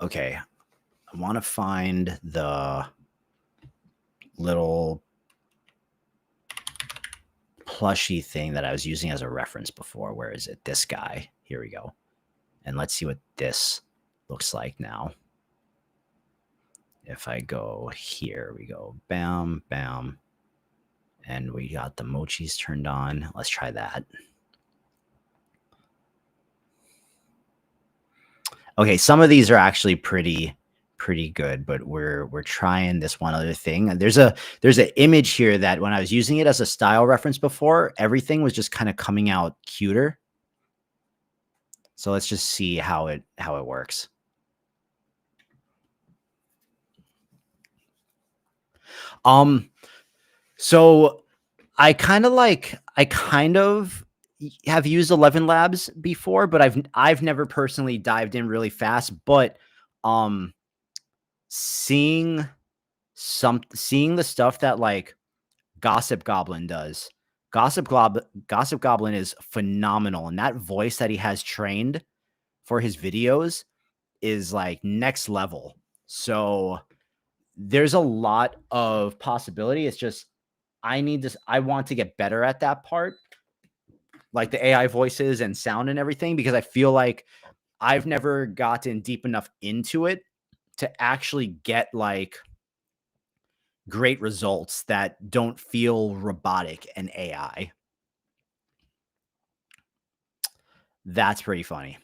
Okay. I want to find the little plushy thing that I was using as a reference before. Where is it? This guy. Here we go. And let's see what this looks like now. If I go here, we go bam, bam. And we got the mochis turned on. Let's try that. Okay, some of these are actually pretty good, but we're trying this one other thing. There's an image here that when I was using it as a style reference before, everything was just kind of coming out cuter. So let's just see how it works. So I kind of have used 11 Labs before, but I've never personally dived in really fast, but seeing the stuff that like Gossip Goblin does. Gossip Goblin is phenomenal, and that voice that he has trained for his videos is like next level. So there's a lot of possibility. It's just I want to get better at that part, like the AI voices and sound and everything, because I feel like I've never gotten deep enough into it to actually get like great results that don't feel robotic and AI. That's pretty funny.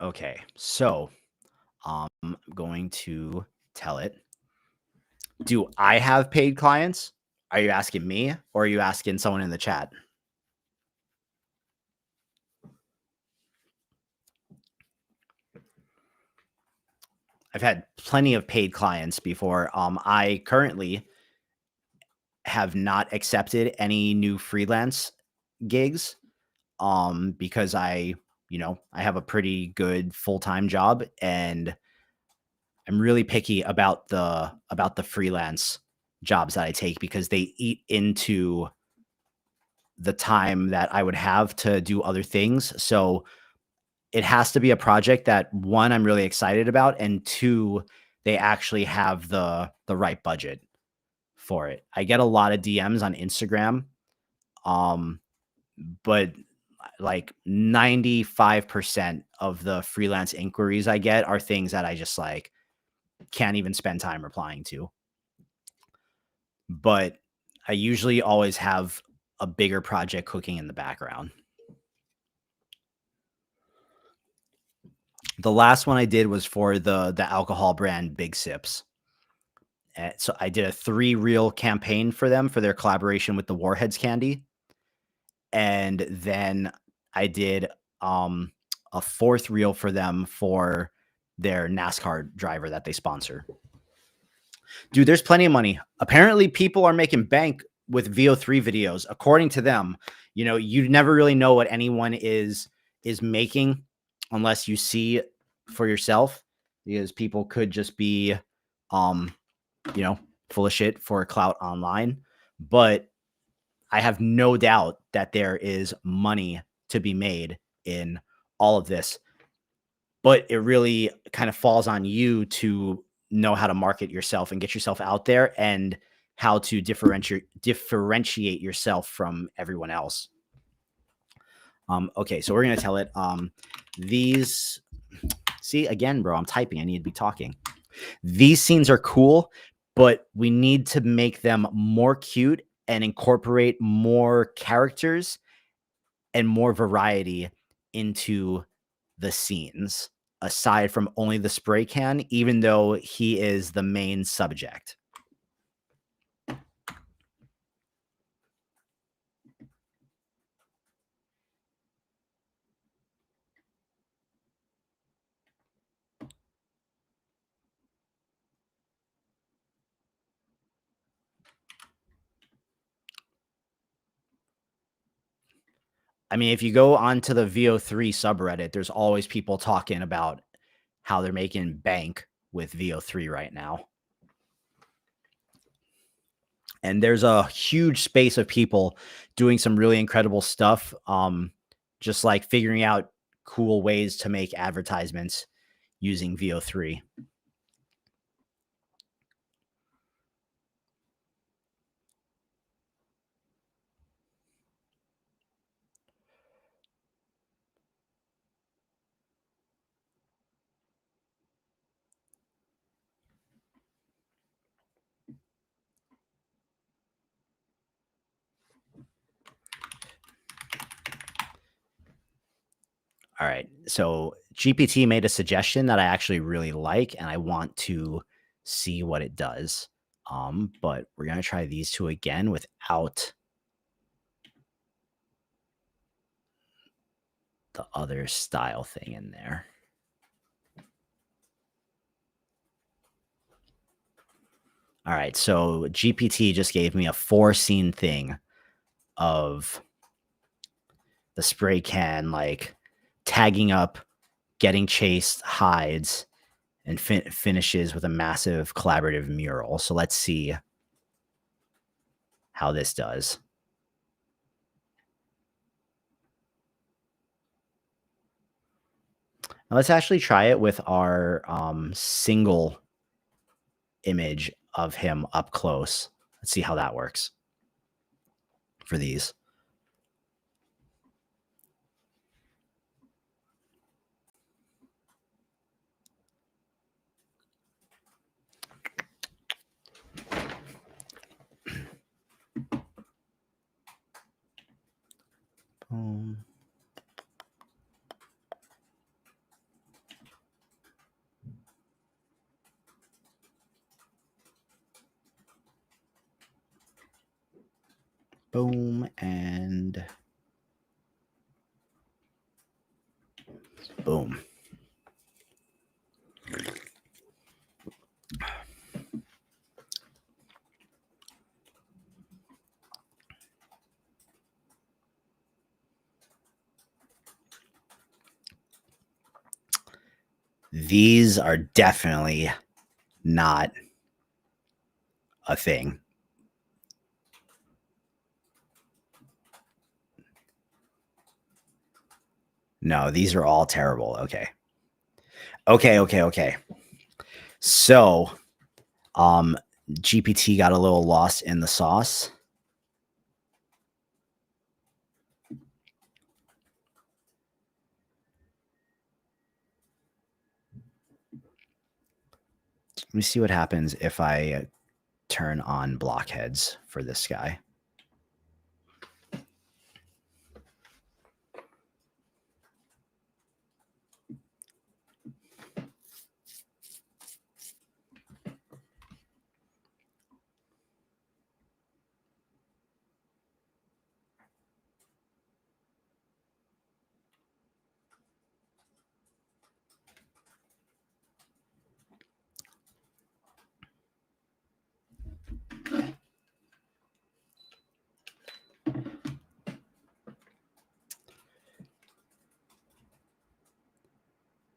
Okay, so I'm going to tell it, do I have paid clients? Are you asking me or are you asking someone in the chat? I've had plenty of paid clients before. I currently have not accepted any new freelance gigs because I have a pretty good full-time job, and I'm really picky about the freelance jobs that I take because they eat into the time that I would have to do other things. So it has to be a project that, one, I'm really excited about, and two, they actually have the right budget for it. I get a lot of DMs on Instagram, um, but like 95% of the freelance inquiries I get are things that I just like can't even spend time replying to. But I usually always have a bigger project cooking in the background. The last one I did was for the alcohol brand Big Sips. So I did a 3-reel campaign for them for their collaboration with the Warheads candy, and then I did um, a 4th reel for them for their NASCAR driver that they sponsor. Dude, there's plenty of money. Apparently, people are making bank with VO3 videos. According to them, you never really know what anyone is making unless you see for yourself, because people could just be, um, full of shit for clout online. But I have no doubt that there is money to be made in all of this, but it really kind of falls on you to know how to market yourself and get yourself out there and how to differentiate yourself from everyone else. Okay, so we're gonna tell it. These See, again, bro, I'm typing. I need to be talking. These scenes are cool, but we need to make them more cute and incorporate more characters and more variety into the scenes, aside from only the spray can, even though he is the main subject. I mean, if you go onto the VO3 subreddit, there's always people talking about how they're making bank with VO3 right now. And there's a huge space of people doing some really incredible stuff, just like figuring out cool ways to make advertisements using VO3. All right. So GPT made a suggestion that I actually really like, and I want to see what it does. But we're gonna try these two again without the other style thing in there. All right. So GPT just gave me a 4-scene thing of the spray can, like tagging up, getting chased, hides, and finishes with a massive collaborative mural. So let's see how this does. Now let's actually try it with our single image of him up close. Let's see how that works for these. Boom. and boom. These are definitely not a thing. No, these are all terrible. Okay. Okay. So, GPT got a little lost in the sauce. Let me see what happens if I turn on blockheads for this guy.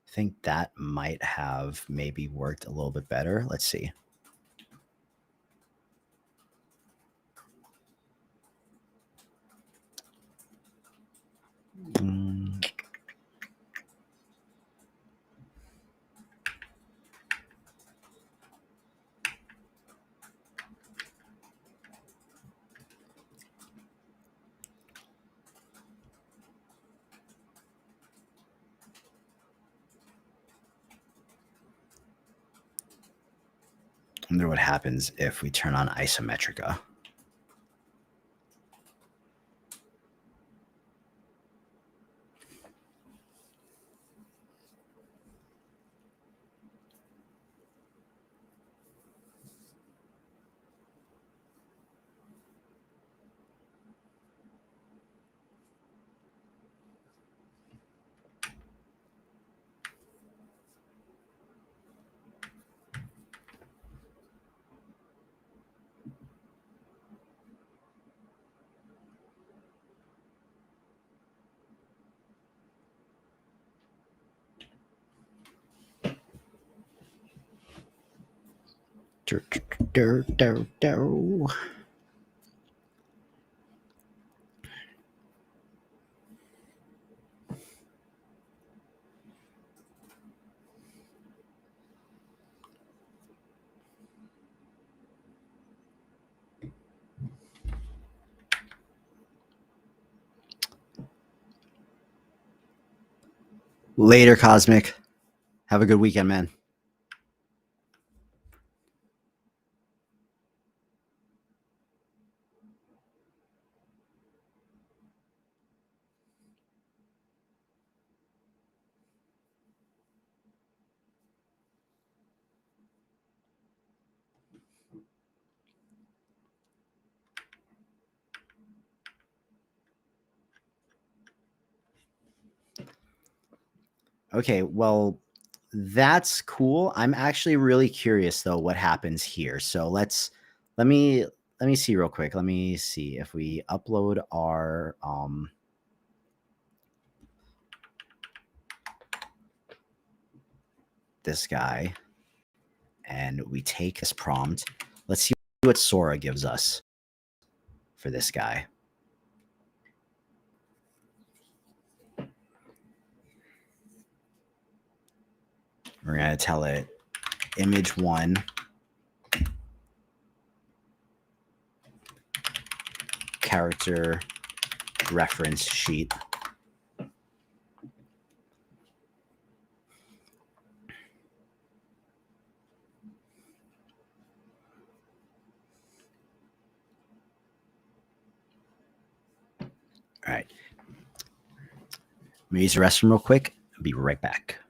I think that might have maybe worked a little bit better. Let's see. I wonder what happens if we turn on Isometrica. Later, Cosmic. Have a good weekend, man. Okay, well, that's cool. I'm actually really curious though what happens here. So let me let me see real quick. Let me see if we upload our this guy and we take this prompt. Let's see what Sora gives us for this guy. We're going to tell it image 1 character reference sheet. All right. Let me use the restroom real quick. I'll be right back.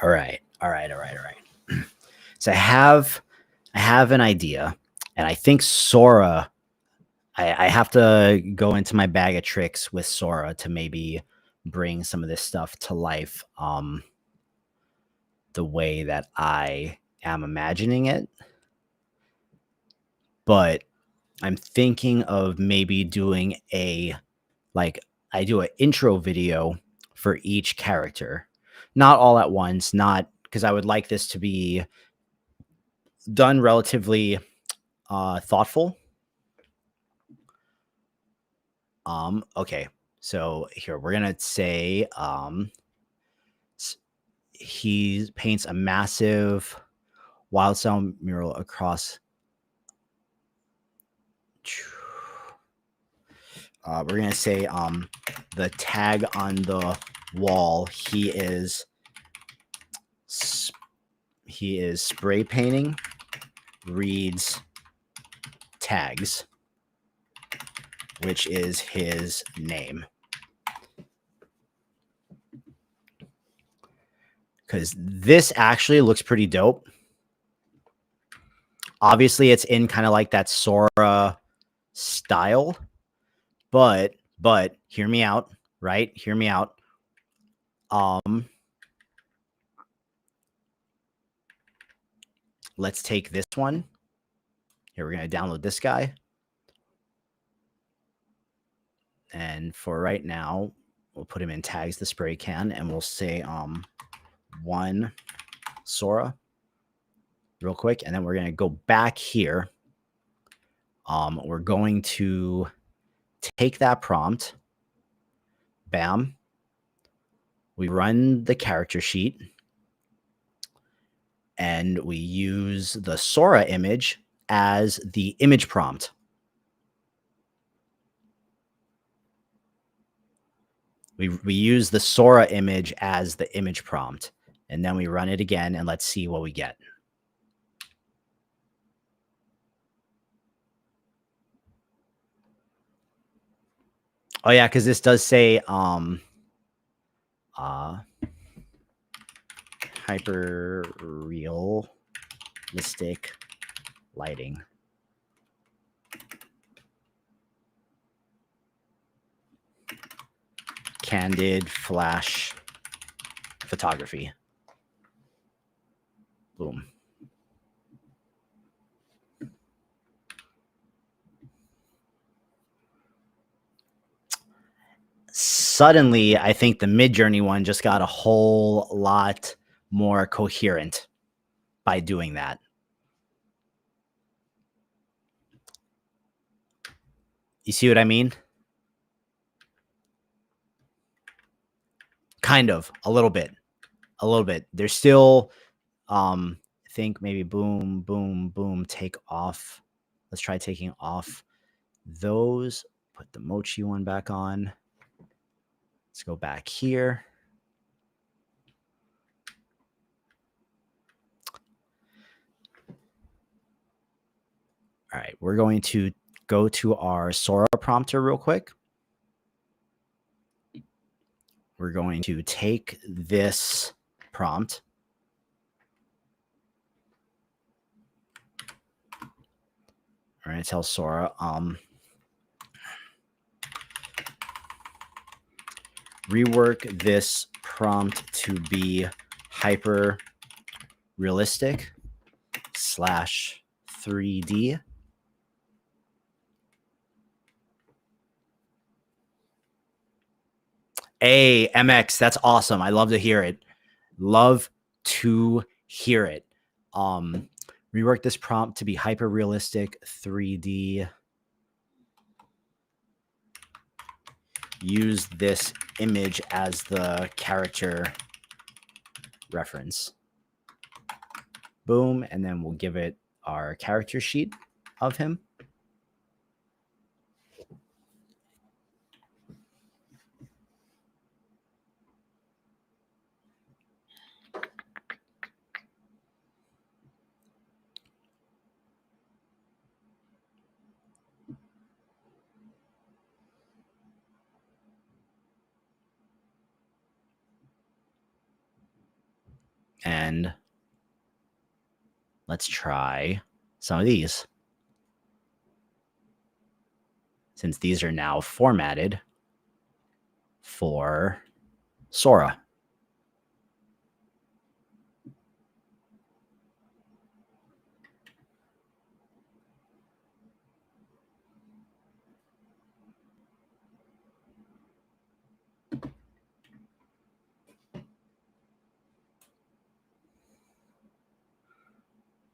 All right. All right. All right. All right. So I have an idea, and I think Sora. I have to go into my bag of tricks with Sora to maybe bring some of this stuff to life, the way that I am imagining it. But I'm thinking of maybe doing like I do an intro video for each character, not all at once, not because I would like this to be done relatively thoughtful. Okay. So here we're gonna say he paints a massive wild sound mural across. We're gonna say the tag on the wall. He is spray painting. Reads tags, which is his name. Because this actually looks pretty dope. Obviously, it's in kind of like that Sora style, but hear me out, right? Hear me out. Let's take this one. Here, we're gonna download this guy. And for right now, we'll put him in tags the spray can, and we'll say one Sora real quick, and then we're gonna go back here. We're going to take that prompt. Bam. We run the character sheet, and we use the Sora image as the image prompt. We use the Sora image as the image prompt, and then we run it again, and let's see what we get. Oh yeah, because this does say hyper realistic lighting. Candid flash photography. Boom. Suddenly, I think the Midjourney one just got a whole lot more coherent by doing that. You see what I mean? Kind of, a little bit. There's still I think maybe boom, boom, boom, take off. Let's try taking off those. Put the mochi one back on. Let's go back here. All right, we're going to go to our Sora prompter real quick. We're going to take this prompt. We're going to tell Sora, rework this prompt to be hyper realistic / 3D. Hey, MX, that's awesome. I love to hear it. Love to hear it. Rework this prompt to be hyper realistic 3D. Use this image as the character reference. Boom, and then we'll give it our character sheet of him. And let's try some of these. Since these are now formatted for Sora.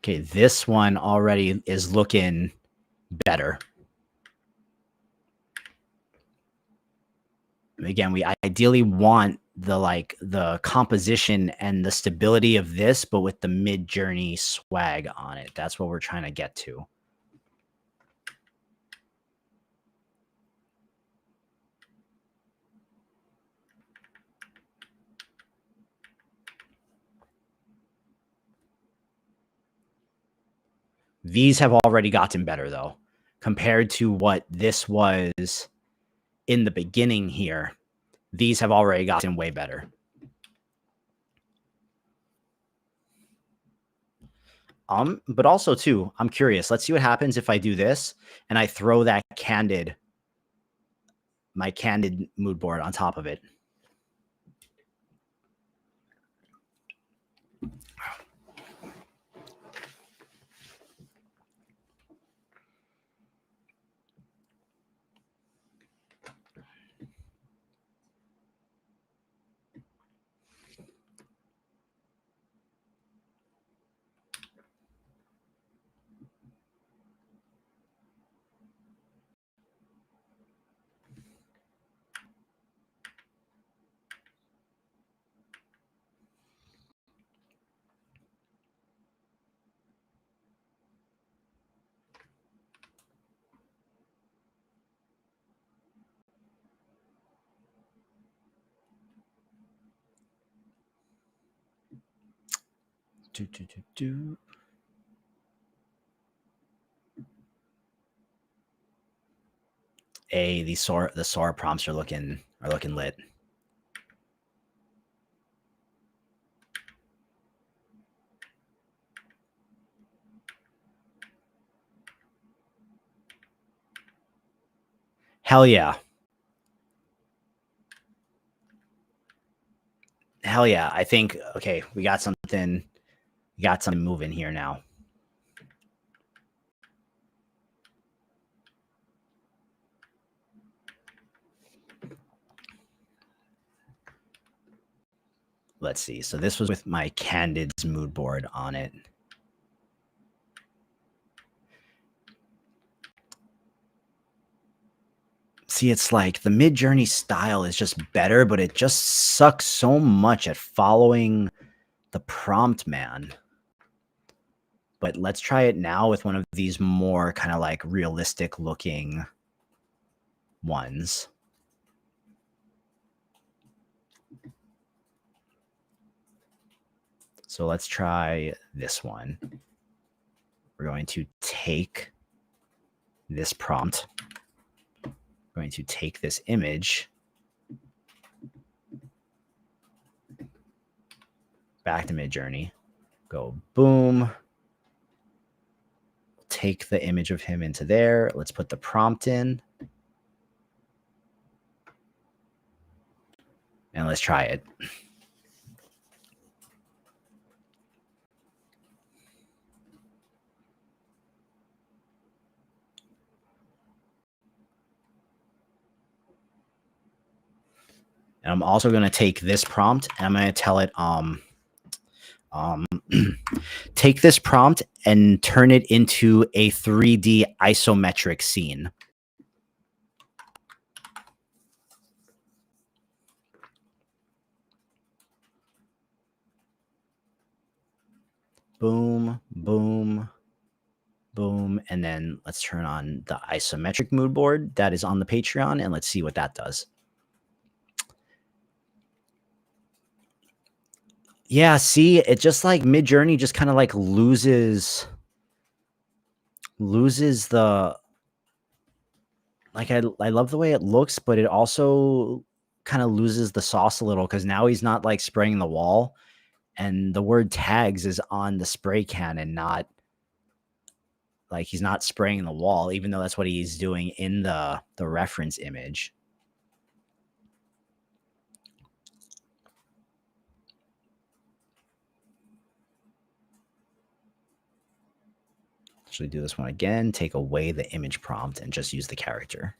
Okay, this one already is looking better. Again, we ideally want the composition and the stability of this, but with the mid-journey swag on it. That's what we're trying to get to. These have already gotten better though, compared to what this was in the beginning here. These have already gotten way better. But also too, I'm curious. Let's see what happens if I do this and I throw that my candid mood board on top of it. The Sora prompts are looking lit. Hell yeah. Hell yeah. I think, okay, we got something moving here now. Let's see. So this was with my Candid's mood board on it. See, it's like the mid-journey style is just better, but it just sucks so much at following the prompt, man. But let's try it now with one of these more kind of like realistic looking ones. So let's try this one. We're going to take this prompt. We're going to take this image. Back to Midjourney. Go boom. Take the image of him into there. Let's put the prompt in. And let's try it. And I'm also going to take this prompt and I'm going to tell it, take this prompt and turn it into a 3D isometric scene. Boom, boom, boom. And then let's turn on the isometric mood board that is on the Patreon and let's see what that does. Yeah, see, it just like Midjourney just kind of like loses the, like, I love the way it looks, but it also kind of loses the sauce a little because now he's not like spraying the wall. And the word tags is on the spray can and not like he's not spraying the wall, even though that's what he's doing in the reference image. Actually do this one again, take away the image prompt and just use the character.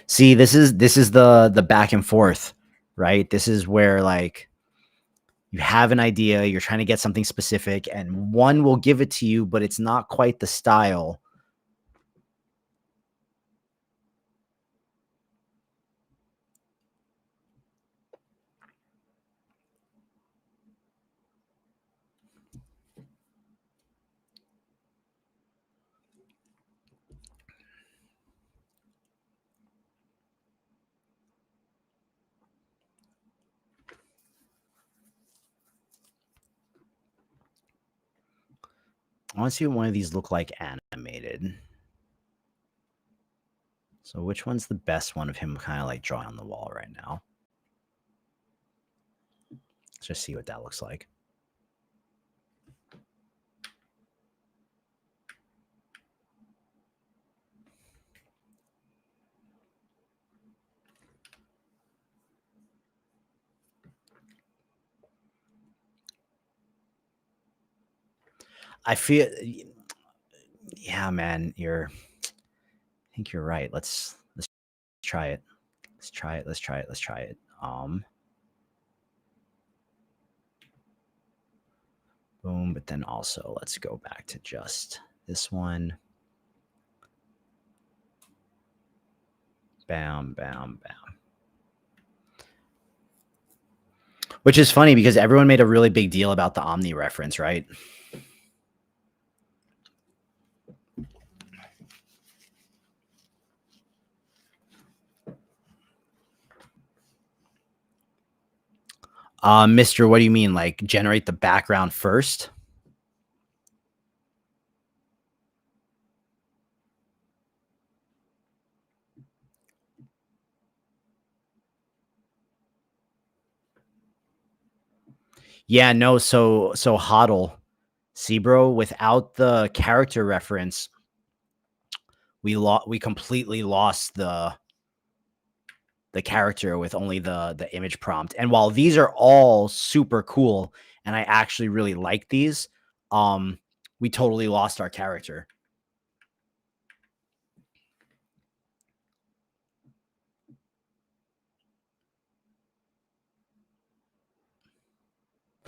See, this is the back and forth, right? This is where like you have an idea, you're trying to get something specific, and one will give it to you, but it's not quite the style. I want to see what one of these look like animated. So which one's the best one of him kind of like drawing on the wall right now? Let's just see what that looks like. I feel yeah, man, I think you're right. Let's try it. Let's try it. Let's try it. Let's try it. Boom, but then also let's go back to just this one. Bam, bam, bam. Which is funny because everyone made a really big deal about the Omni reference, right? Mister, what do you mean? Like generate the background first? Yeah, no. So Hodl, see, bro, without the character reference, we completely lost the character with only the image prompt. And while these are all super cool, and I actually really like these, we totally lost our character.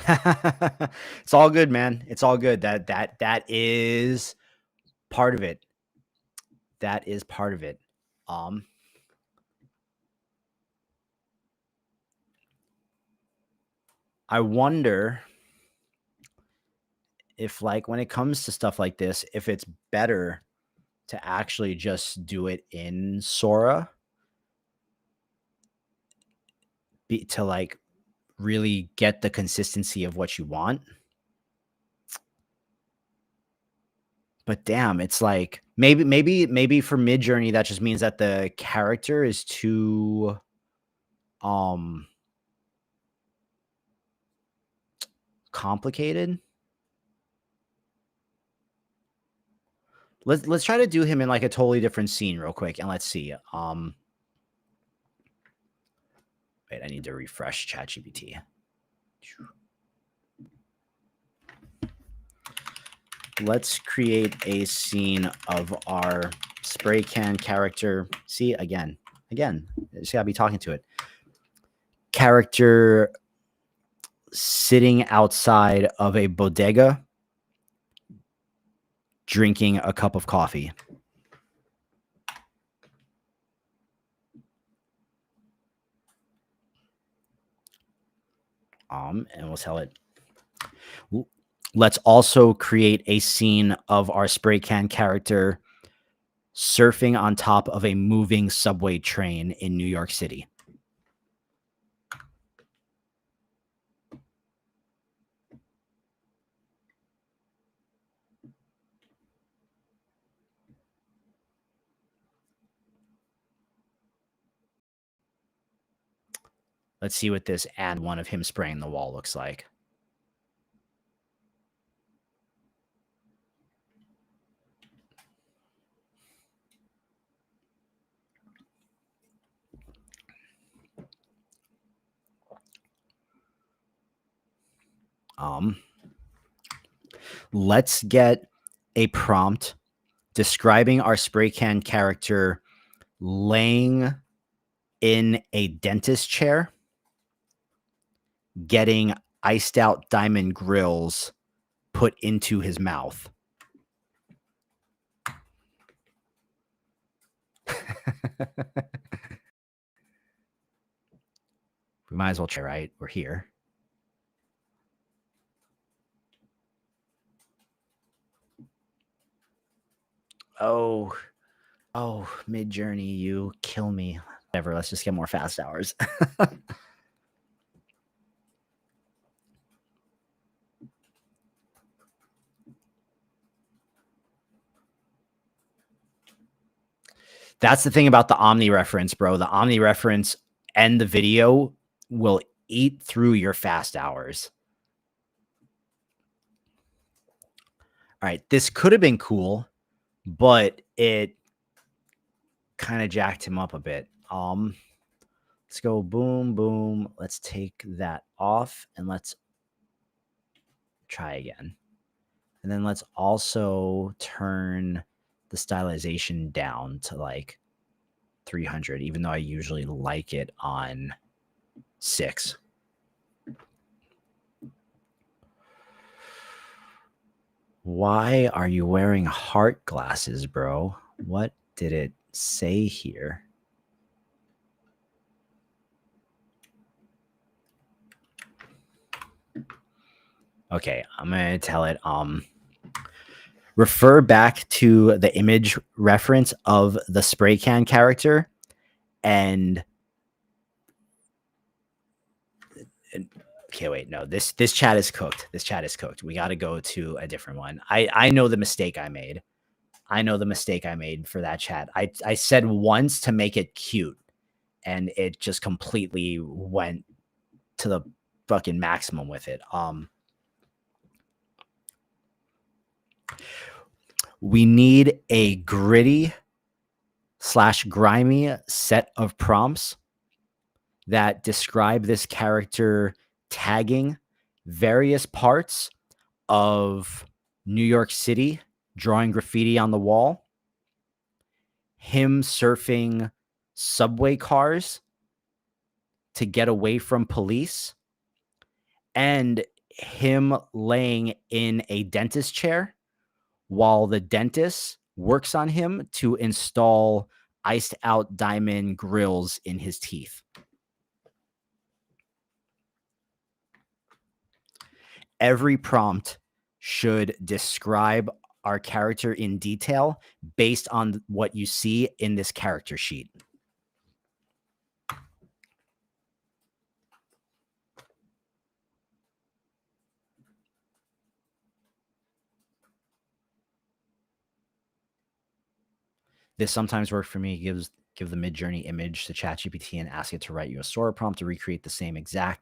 It's all good, man. It's all good. That is part of it. That is part of it. Um, I wonder if, like, when it comes to stuff like this, if it's better to actually just do it in Sora to like really get the consistency of what you want. But damn, it's like maybe for Mid Journey that just means that the character is too um complicated. Let's try to do him in like a totally different scene real quick and let's see. Wait, I need to refresh ChatGPT. Let's create a scene of our spray can character. See, again, just gotta be talking to it. Character sitting outside of a bodega drinking a cup of coffee. And we'll tell it. Let's also create a scene of our spray can character surfing on top of a moving subway train in New York City. Let's see what this and one of him spraying the wall looks like. Let's get a prompt describing our spray can character laying in a dentist chair, getting iced out diamond grills put into his mouth. We might as well try, right? We're here. Oh, Mid-Journey, you kill me. Whatever, let's just get more fast hours. That's the thing about the Omni reference, bro. The Omni reference and the video will eat through your fast hours. All right, this could have been cool, but it kind of jacked him up a bit. Let's go boom, boom. Let's take that off and let's try again. And then let's also turn the stylization down to like 300, even though I usually like it on 6. Why are you wearing heart glasses, bro? What did it say here? Okay, I'm going to tell it refer back to the image reference of the spray can character and okay, wait, no, this chat is cooked. This chat is cooked. We got to go to a different one. I know the mistake I made. I know the mistake I made for that chat. I said once to make it cute, and it just completely went to the fucking maximum with it. We need a gritty / grimy set of prompts that describe this character tagging various parts of New York City, drawing graffiti on the wall, him surfing subway cars to get away from police, and him laying in a dentist chair while the dentist works on him to install iced out diamond grills in his teeth. Every prompt should describe our character in detail based on what you see in this character sheet. This sometimes works for me. Give the Mid-Journey image to ChatGPT and ask it to write you a Sora prompt to recreate the same exact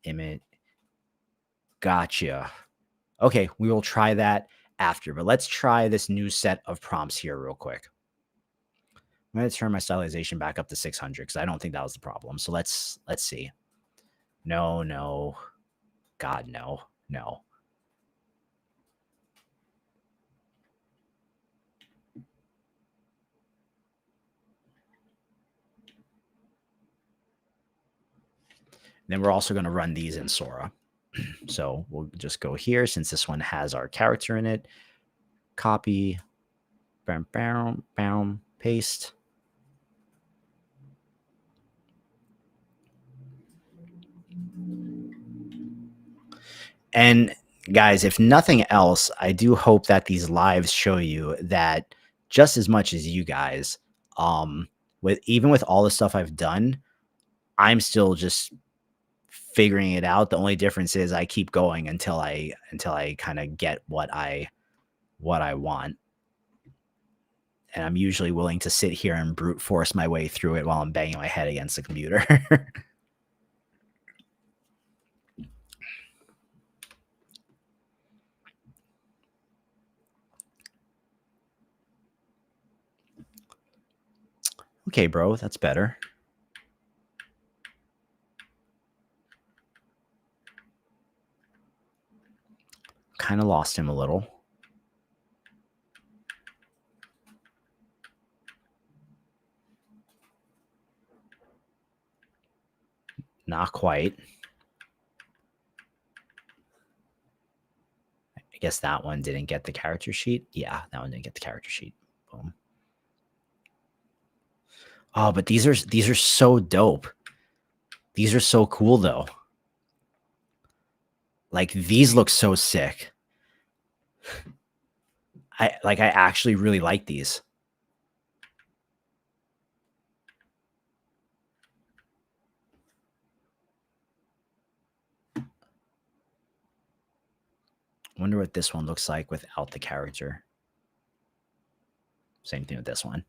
image. Gotcha. Okay, we will try that after, but let's try this new set of prompts here real quick. I'm going to turn my stylization back up to 600 because I don't think that was the problem. So let's see. No. God, no. Then we're also going to run these in Sora. So we'll just go here since this one has our character in it. Copy, bam, paste. And guys, if nothing else, I do hope that these lives show you that just as much as you guys, with all the stuff I've done, I'm still just figuring it out. The only difference is I keep going until I kind of get what I want. And I'm usually willing to sit here and brute force my way through it while I'm banging my head against the computer. Okay, bro, that's better. Kind of lost him a little. Not quite. I guess that one didn't get the character sheet. Yeah, that one didn't get the character sheet. Boom. Oh, but these are so dope. These are so cool though. Like these look so sick. I actually really like these. Wonder what this one looks like without the character. Same thing with this one.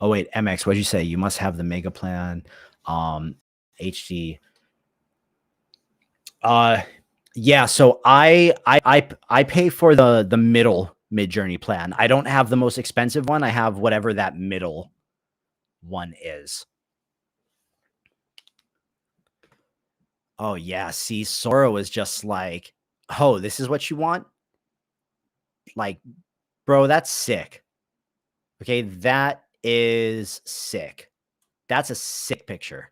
Oh wait, MX, what'd you say? You must have the mega plan. HD. Yeah, so I pay for the middle mid-journey plan. I don't have the most expensive one. I have whatever that middle one is. Oh yeah, see, Sora was just like, oh, this is what you want? Like, bro, that's sick. Okay, that is sick. That's a sick picture.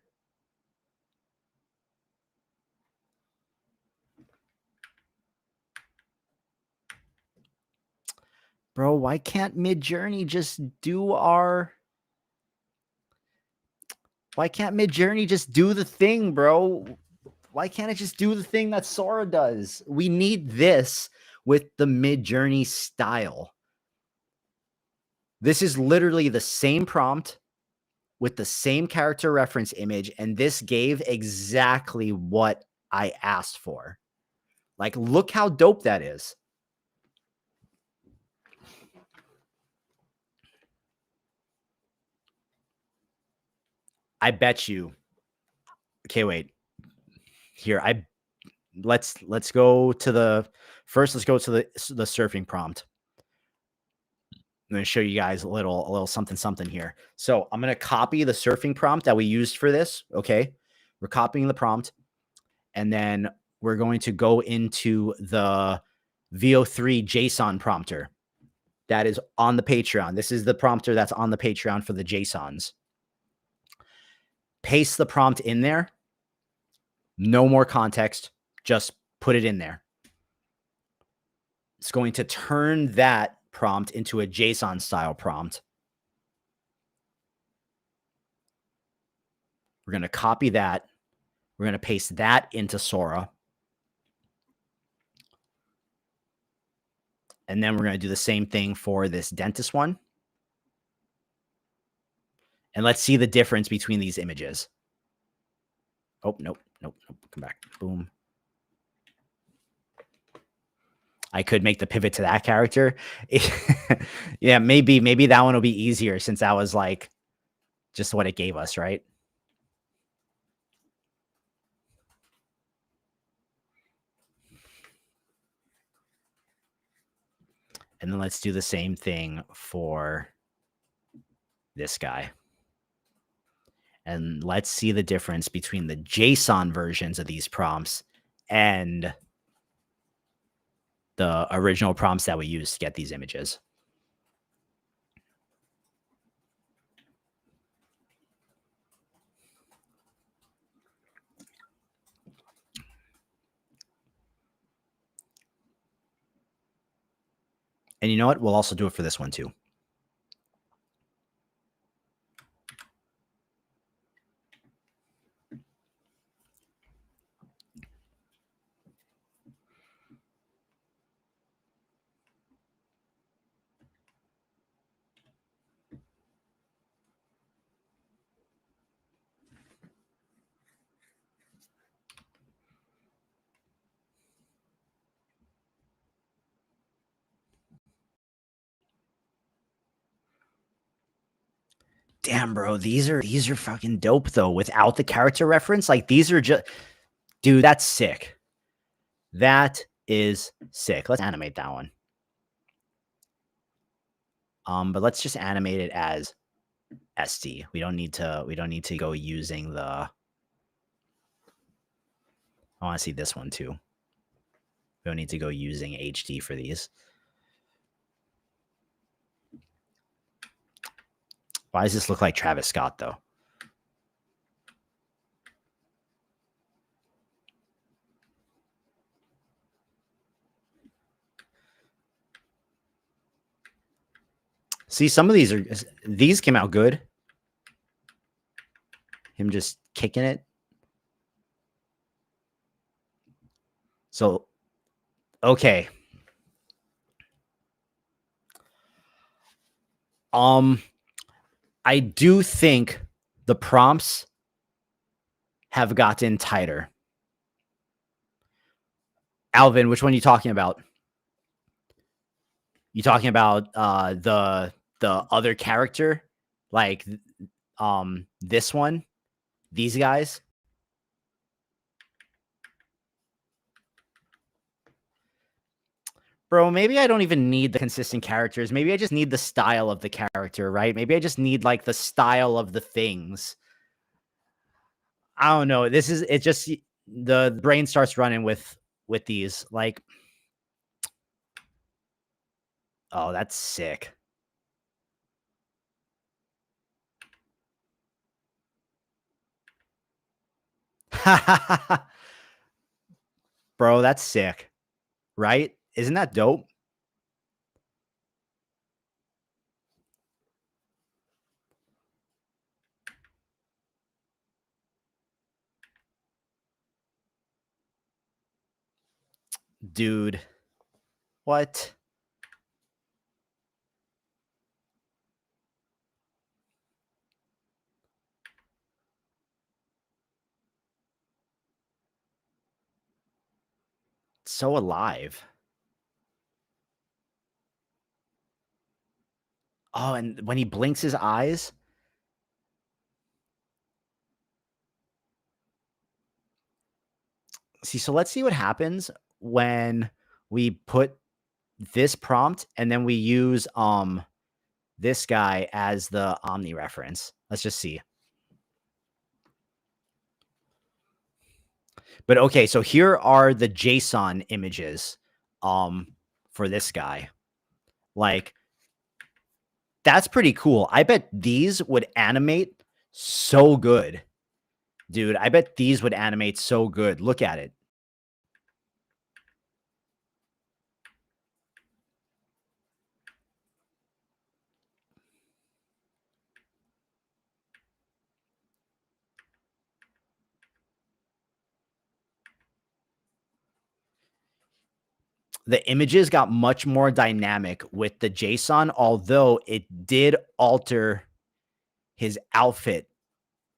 Bro, why can't Midjourney just do our... Why can't Midjourney just do the thing, bro? Why can't it just do the thing that Sora does? We need this with the Midjourney style. This is literally the same prompt with the same character reference image, and this gave exactly what I asked for. Like, look how dope that is. I bet you. Okay, wait. Here, let's go to the first. Let's go to the surfing prompt. I'm going to show you guys a little something here. So I'm going to copy the surfing prompt that we used for this. Okay, we're copying the prompt, and then we're going to go into the VO3 JSON prompter that is on the Patreon. This is the prompter that's on the Patreon for the JSONs. Paste the prompt in there. No more context. Just put it in there. It's going to turn that prompt into a JSON style prompt. We're going to copy that. We're going to paste that into Sora. And then we're going to do the same thing for this dentist one. And let's see the difference between these images. Oh, nope. Come back. Boom. I could make the pivot to that character. Yeah, maybe that one will be easier since that was like just what it gave us, right? And then let's do the same thing for this guy. And let's see the difference between the JSON versions of these prompts and the original prompts that we used to get these images. And you know what? We'll also do it for this one too. Damn, bro, these are fucking dope though. Without the character reference, like these are just, dude, that's sick. That is sick. Let's animate that one. But let's just animate it as SD. We don't need to go using the I want to see this one too. We don't need to go using HD for these. Why does this look like Travis Scott though? See, some of these came out good. Him just kicking it. So, okay. I do think the prompts have gotten tighter. Alvin, which one are you talking about? You talking about the other character? Like this one? These guys? Bro, maybe I don't even need the consistent characters. Maybe I just need the style of the character, right? Maybe I just need like the style of the things. I don't know. It just the brain starts running with these. Like, oh, that's sick. Bro, that's sick. Right? Isn't that dope? Dude. What? So alive. Oh, and when he blinks his eyes. See, so let's see what happens when we put this prompt and then we use this guy as the Omni reference. Let's just see. But okay, so here are the JSON images for this guy. Like, that's pretty cool. I bet these would animate so good. Dude, I bet these would animate so good. Look at it. The images got much more dynamic with the JSON, although it did alter his outfit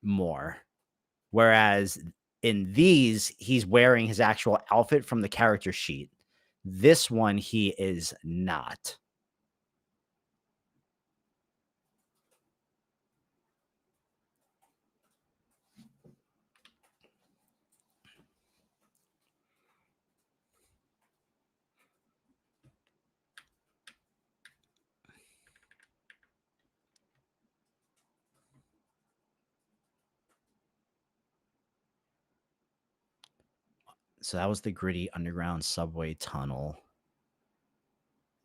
more. Whereas in these, he's wearing his actual outfit from the character sheet. This one, he is not. So that was the gritty underground subway tunnel.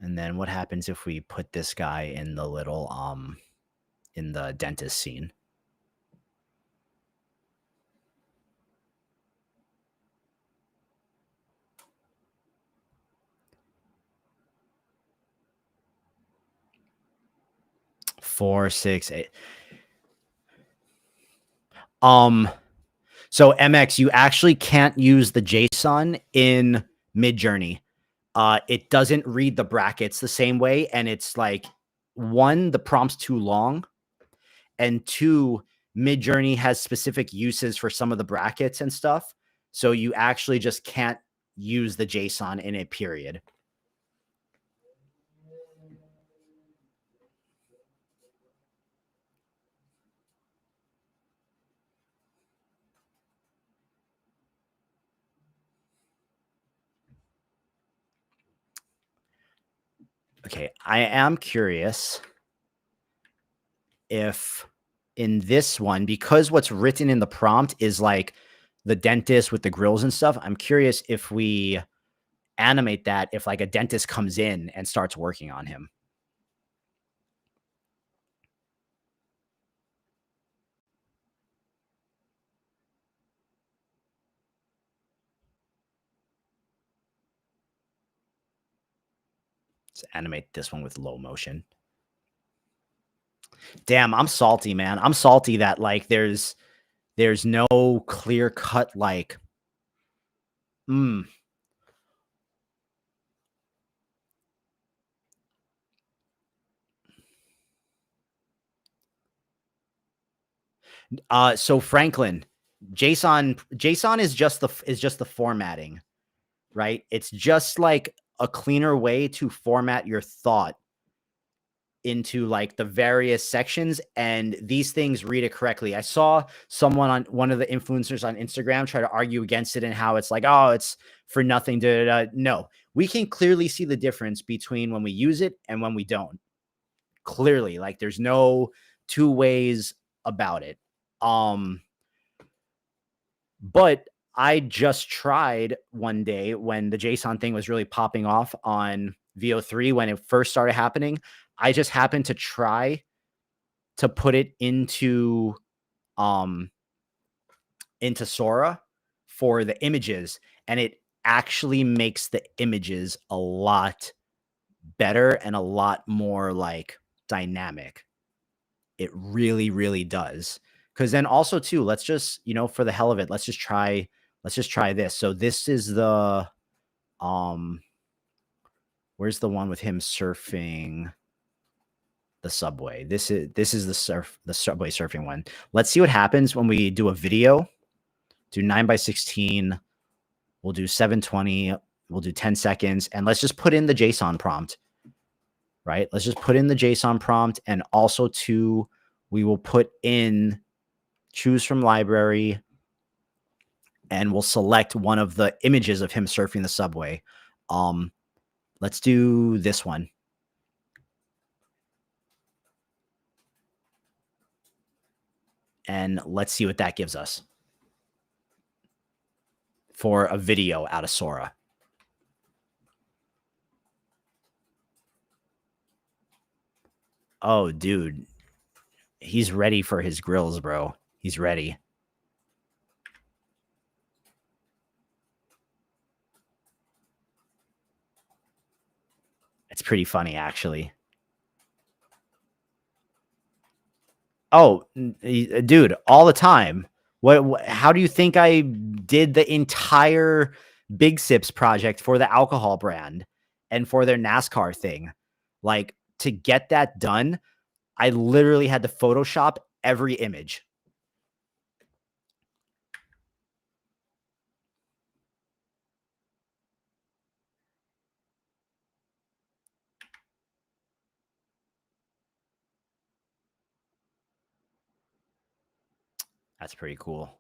And then what happens if we put this guy in the little in the dentist scene? Four, six, eight. So MX, you actually can't use the JSON in Midjourney. It doesn't read the brackets the same way, and it's like one, the prompt's too long, and two, Midjourney has specific uses for some of the brackets and stuff. So you actually just can't use the JSON in it, period. Okay, I am curious if in this one, because what's written in the prompt is like the dentist with the grills and stuff, I'm curious if we animate that if like a dentist comes in and starts working on him. Let's animate this one with low motion. Damn, I'm salty, man. I'm salty that like there's no clear cut like mm. So Franklin, JSON is just the formatting, right? It's just like a cleaner way to format your thought into like the various sections, and these things read it correctly. I saw someone on one of the influencers on Instagram try to argue against it and how it's like, oh, it's for nothing. Da, da, da. No, we can clearly see the difference between when we use it and when we don't. Clearly, like there's no two ways about it. Um, but I just tried one day when the JSON thing was really popping off on VO3 when it first started happening. I just happened to try to put it um into Sora for the images, and it actually makes the images a lot better and a lot more like dynamic. It really, really does. Because then also too, let's just, for the hell of it, let's just try this. So this is the um where's the one with him surfing the subway? This is the subway surfing one. Let's see what happens when we do a video. Do 9 by 16. We'll do 720. We'll do 10 seconds. And let's just put in the JSON prompt, right? Let's just put in the JSON prompt. And also too, we will put in choose from library, and we'll select one of the images of him surfing the subway. Let's do this one. And let's see what that gives us for a video out of Sora. Oh, dude. He's ready for his grills, bro. He's ready. It's pretty funny, actually. Oh, dude, all the time. How do you think I did the entire Big Sips project for the alcohol brand and for their NASCAR thing? Like, to get that done, I literally had to Photoshop every image. That's pretty cool.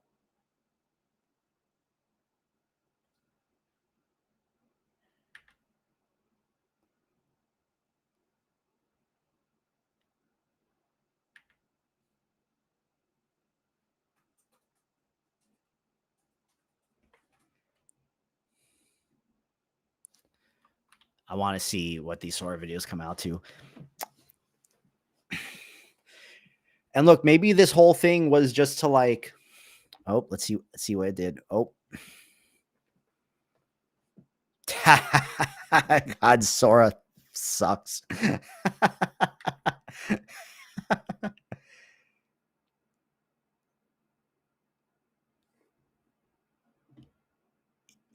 I want to see what these sort of videos come out to. And look, maybe this whole thing was just to like, oh, let's see what it did. Oh, God, Sora sucks.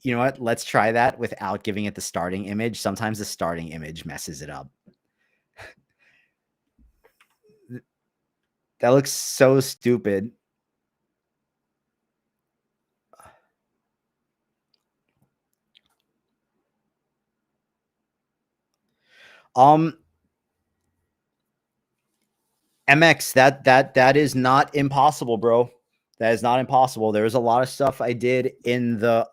You know what? Let's try that without giving it the starting image. Sometimes the starting image messes it up. That looks so stupid. Um, MX, that is not impossible, bro. That is not impossible. There was a lot of stuff I did in the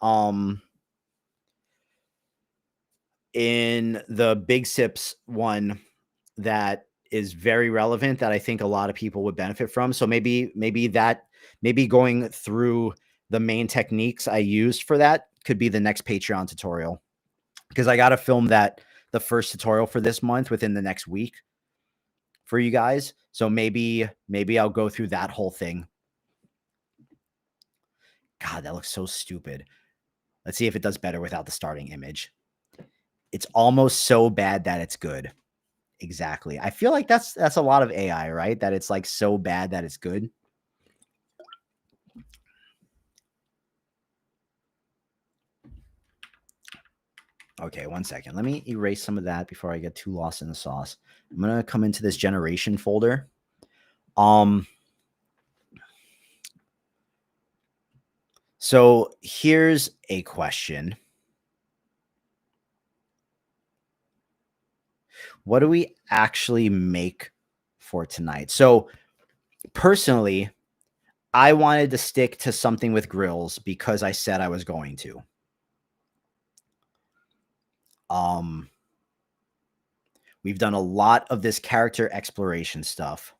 in the Big Sips one that is very relevant that I think a lot of people would benefit from. So maybe going through the main techniques I used for that could be the next Patreon tutorial, because I got to film the first tutorial for this month within the next week for you guys. So maybe I'll go through that whole thing. God, that looks so stupid. Let's see if it does better without the starting image. It's almost so bad that it's good. Exactly. I feel like that's a lot of AI, right? That it's like so bad that it's good. Okay, one second. Let me erase some of that before I get too lost in the sauce. I'm going to come into this generation folder. So here's a question. What do we actually make for tonight? So personally, I wanted to stick to something with grills because I said I was going to. We've done a lot of this character exploration stuff.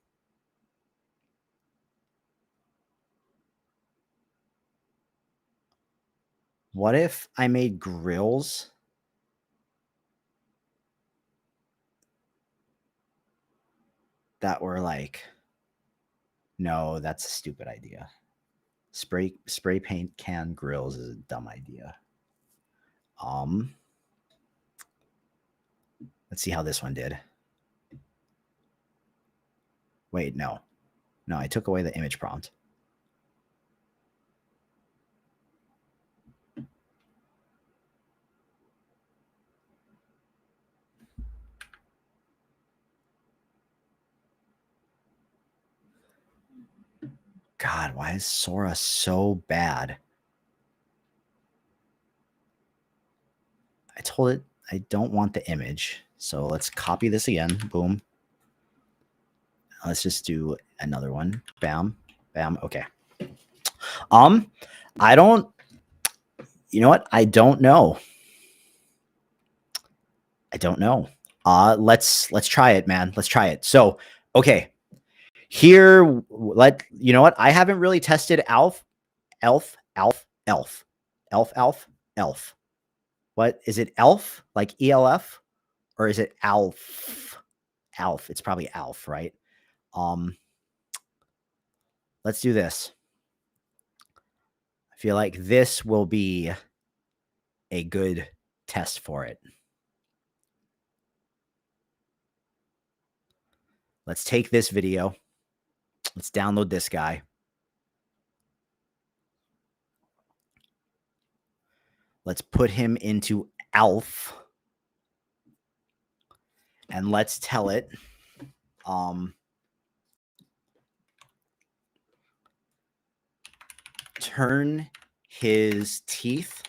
What if I made grills that were like, no, that's a stupid idea. Spray paint can grills is a dumb idea. Let's see how this one did. Wait, no, I took away the image prompt. God, why is Sora so bad? I told it I don't want the image. So let's copy this again. Boom. Let's just do another one. Bam. Bam. Okay. I don't, you know what? I don't know. Let's try it, man. Let's try it. So, okay. Here, you know what? I haven't really tested elf. What is it? Elf, like ELF, or is it Alf? Alf. It's probably Alf, right? Let's do this. I feel like this will be a good test for it. Let's take this video. Let's download this guy. Let's put him into Alf. And let's tell it, turn his teeth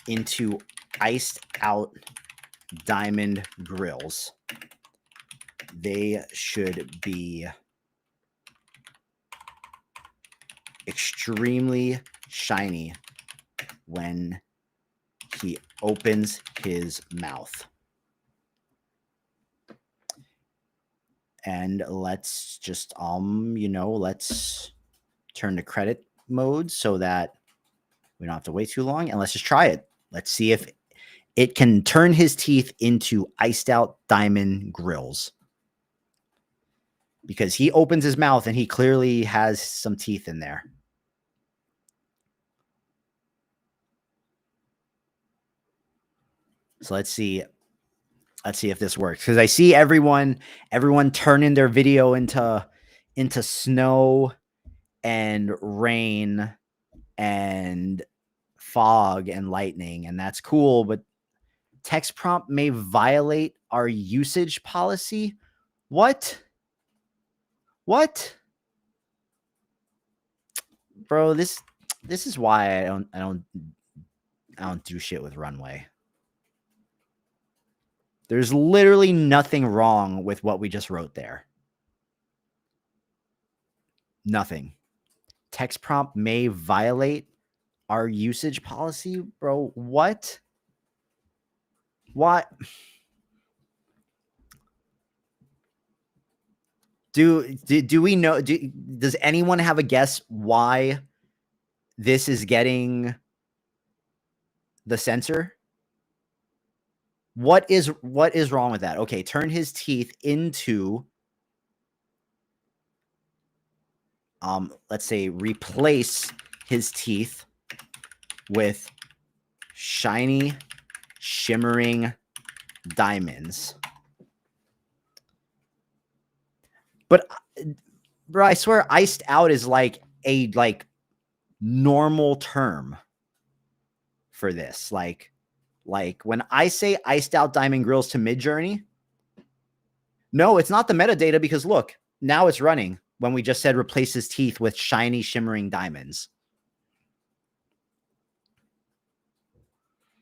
into iced out diamond grills. They should be extremely shiny when he opens his mouth. And let's just, let's turn to credit mode so that we don't have to wait too long. And let's just try it. Let's see if it can turn his teeth into iced out diamond grills. Because he opens his mouth and he clearly has some teeth in there. So let's see if this works. Because I see everyone turning their video into snow and rain and fog and lightning, and that's cool, but text prompt may violate our usage policy. What? Bro, this is why I don't do shit with Runway. There's literally nothing wrong with what we just wrote there. Nothing. Text prompt may violate our usage policy, bro. What? Why do we know? Does anyone have a guess why this is getting the censor? What is wrong with that? Okay, turn his teeth into let's say replace his teeth with shiny shimmering diamonds. But bro, I swear iced out is like a normal term for this. Like when I say iced out diamond grills to Midjourney, no, it's not the metadata because look, now it's running when we just said replace his teeth with shiny shimmering diamonds.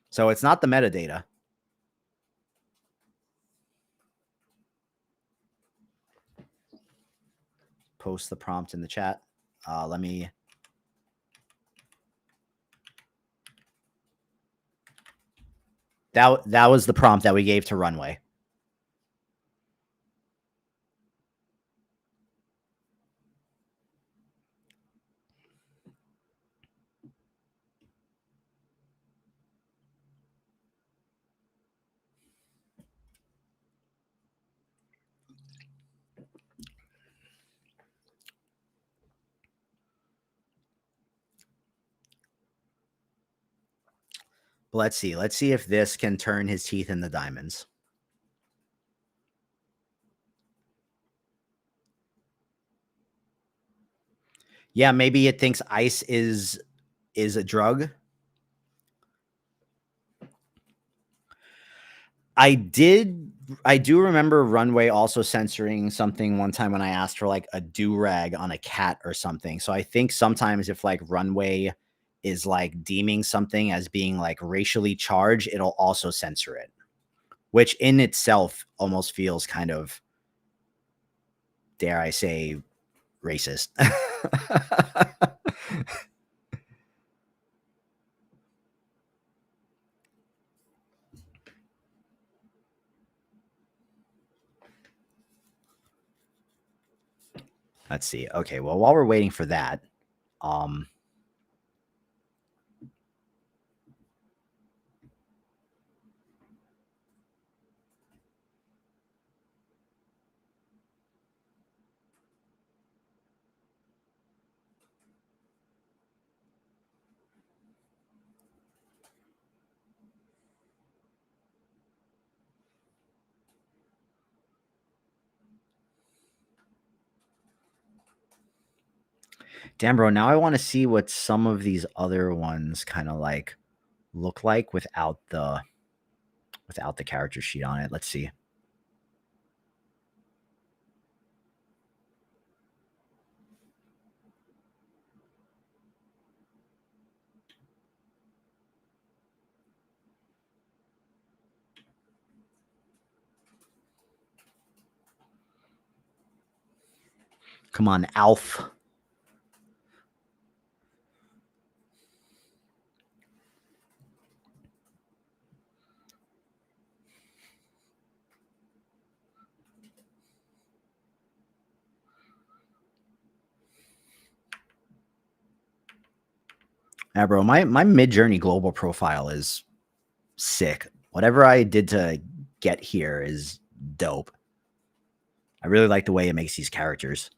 So it's not the metadata. Post the prompt in the chat. Let me. That was the prompt that we gave to Runway. Let's see. Let's see if this can turn his teeth into diamonds. Yeah, maybe it thinks ice is a drug. I do remember Runway also censoring something one time when I asked for like a do-rag on a cat or something. So I think sometimes if like Runway is like deeming something as being like racially charged, it'll also censor it, which in itself almost feels kind of, dare I say, racist. Let's see. Okay, well, while we're waiting for that, um, damn, bro, now I want to see what some of these other ones kind of like look like without the character sheet on it. Let's see. Come on, Alf. Yeah, bro, my Mid-Journey global profile is sick. Whatever I did to get here is dope. I really like the way it makes these characters.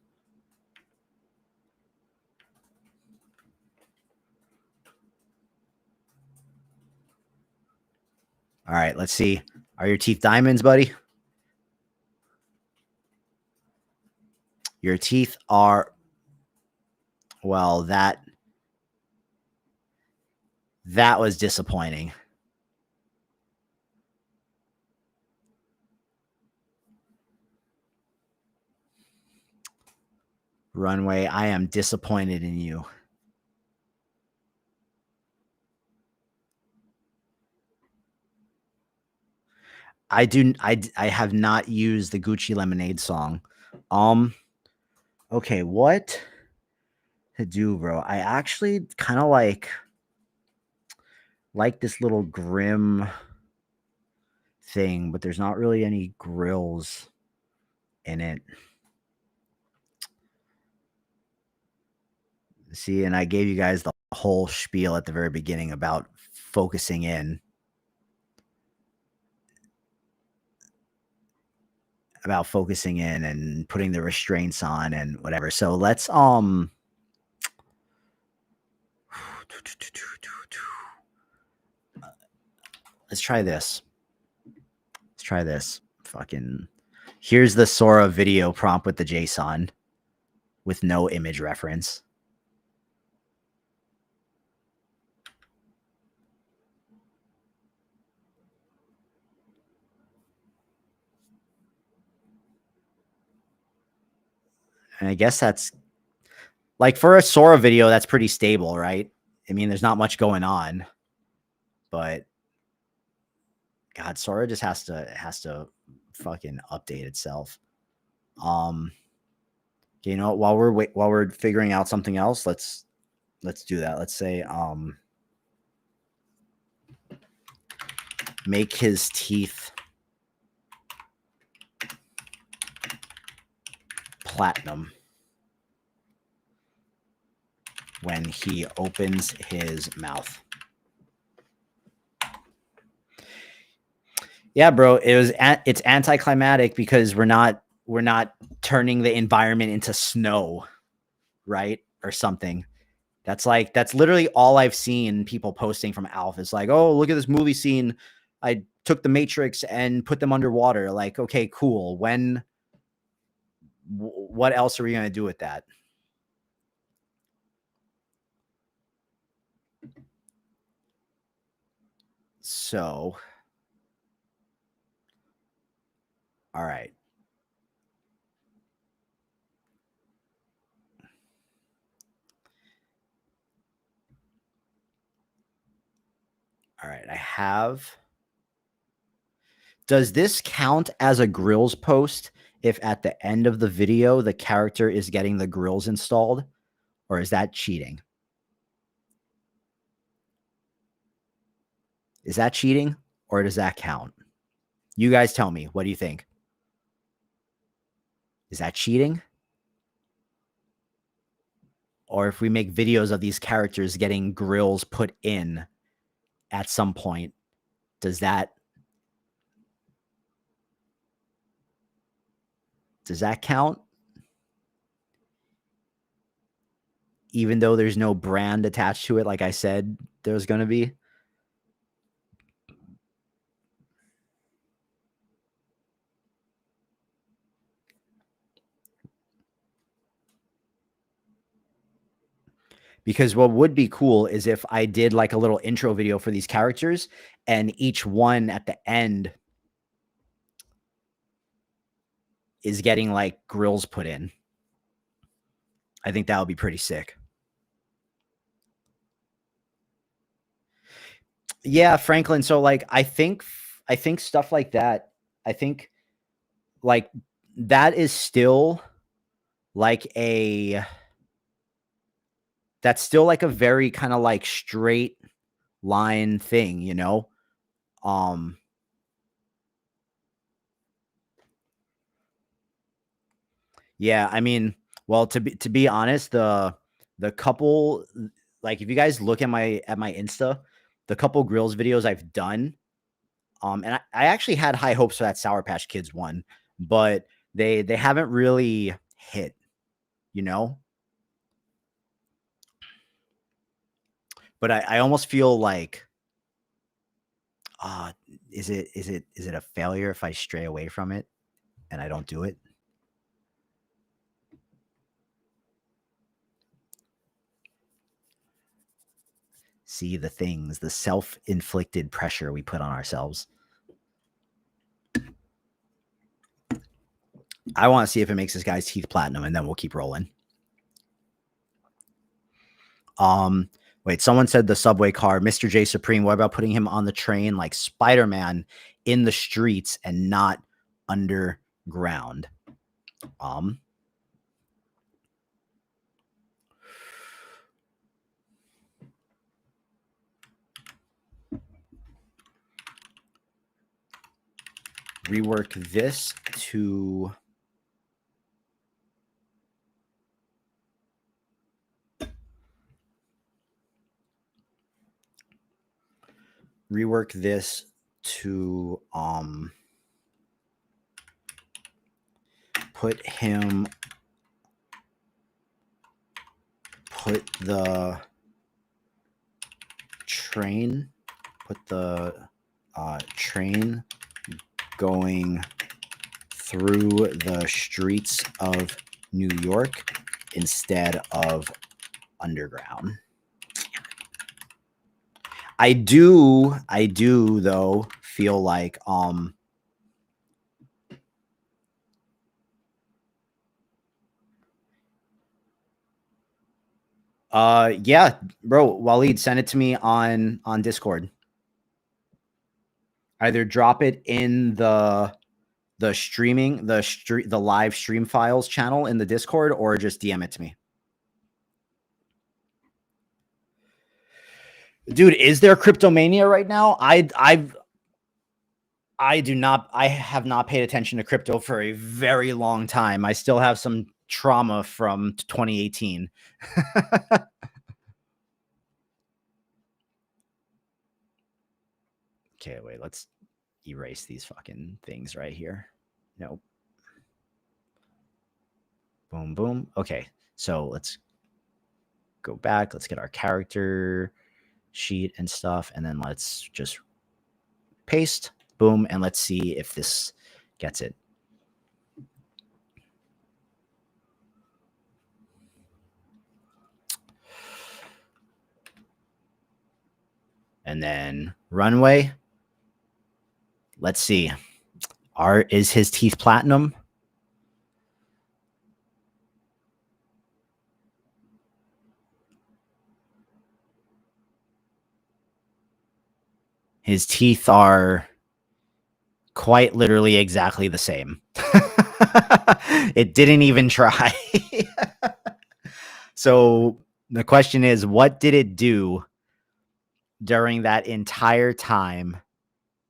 All right, let's see. Are your teeth diamonds, buddy? Your teeth are, well, that was disappointing. Runway, I am disappointed in you. I have not used the Gucci Lemonade song. Okay, what to do, bro? I actually kind of like this little grim thing, but there's not really any grills in it. See, and I gave you guys the whole spiel at the very beginning about focusing in. About focusing in and putting the restraints on and whatever. So let's let's try this. Let's try this. Fucking here's the Sora video prompt with the JSON with no image reference. And I guess that's like for a Sora video, that's pretty stable, right? I mean, there's not much going on, but God, Sora just has to fucking update itself. You know, while we're figuring out something else, let's do that. Let's say make his teeth platinum when he opens his mouth. Yeah, bro, it's anticlimactic because we're not turning the environment into snow, right? Or something. That's literally all I've seen people posting from Alf is like, "Oh, look at this movie scene. I took the Matrix and put them underwater." Like, okay, cool. What else are we going to do with that? So, all right. All right, I have. Does this count as a grills post if at the end of the video the character is getting the grills installed, or is that cheating? Is that cheating, or does that count? You guys tell me. What do you think? Is that cheating? Or if we make videos of these characters getting grills put in at some point, does that count? Even though there's no brand attached to it, like I said, there's going to be. Because what would be cool is if I did like a little intro video for these characters and each one at the end is getting like grills put in. I think that would be pretty sick. Yeah, Franklin. So like I think stuff like that, I think like that is still like that's still like a very kind of like straight line thing, you know? Yeah, I mean, well, to be honest, the couple like if you guys look at my Insta, the couple grills videos I've done, and I actually had high hopes for that Sour Patch Kids one, but they haven't really hit, you know? But I almost feel like uh is it a failure if I stray away from it and I don't do it? See the things, the self-inflicted pressure we put on ourselves. I want to see if it makes this guy's teeth platinum, and then we'll keep rolling. Wait, someone said the subway car, Mr. J Supreme. What about putting him on the train like Spider-Man in the streets and not underground? rework this to put the train going through the streets of New York instead of underground. I do though feel like yeah, bro, Waleed, send it to me on Discord. Either drop it in the live stream files channel in the Discord, or just DM it to me. Dude, is there cryptomania right now? I have not paid attention to crypto for a very long time. I still have some trauma from 2018. Okay, wait, let's erase these fucking things right here. Nope. Boom, boom. Okay, so let's go back. Let's get our character sheet and stuff, and then let's just paste. Boom, and let's see if this gets it. And then runway. Let's see. Is his teeth platinum? His teeth are quite literally exactly the same. It didn't even try. So the question is, what did it do during that entire time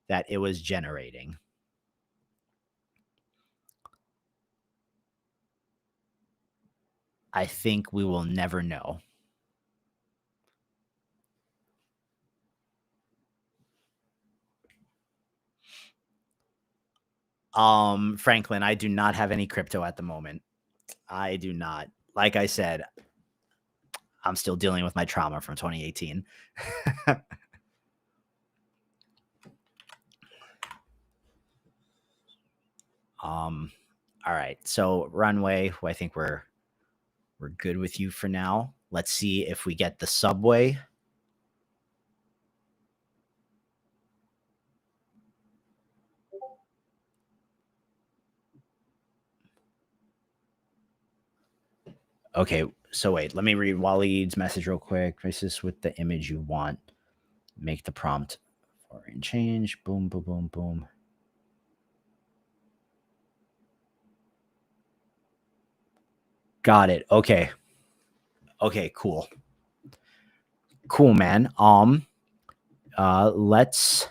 that it was generating? I think we will never know. Franklin, I do not have any crypto at the moment. I do not. Like I said, I'm still dealing with my trauma from 2018. All right. So runway, I think we're good with you for now. Let's see if we get the subway. Okay, so wait, let me read Waleed's message real quick. This is with the image you want. Make the prompt foreign change. Boom, boom, boom, boom. Got it. Okay. Okay, cool. Cool, man. Let's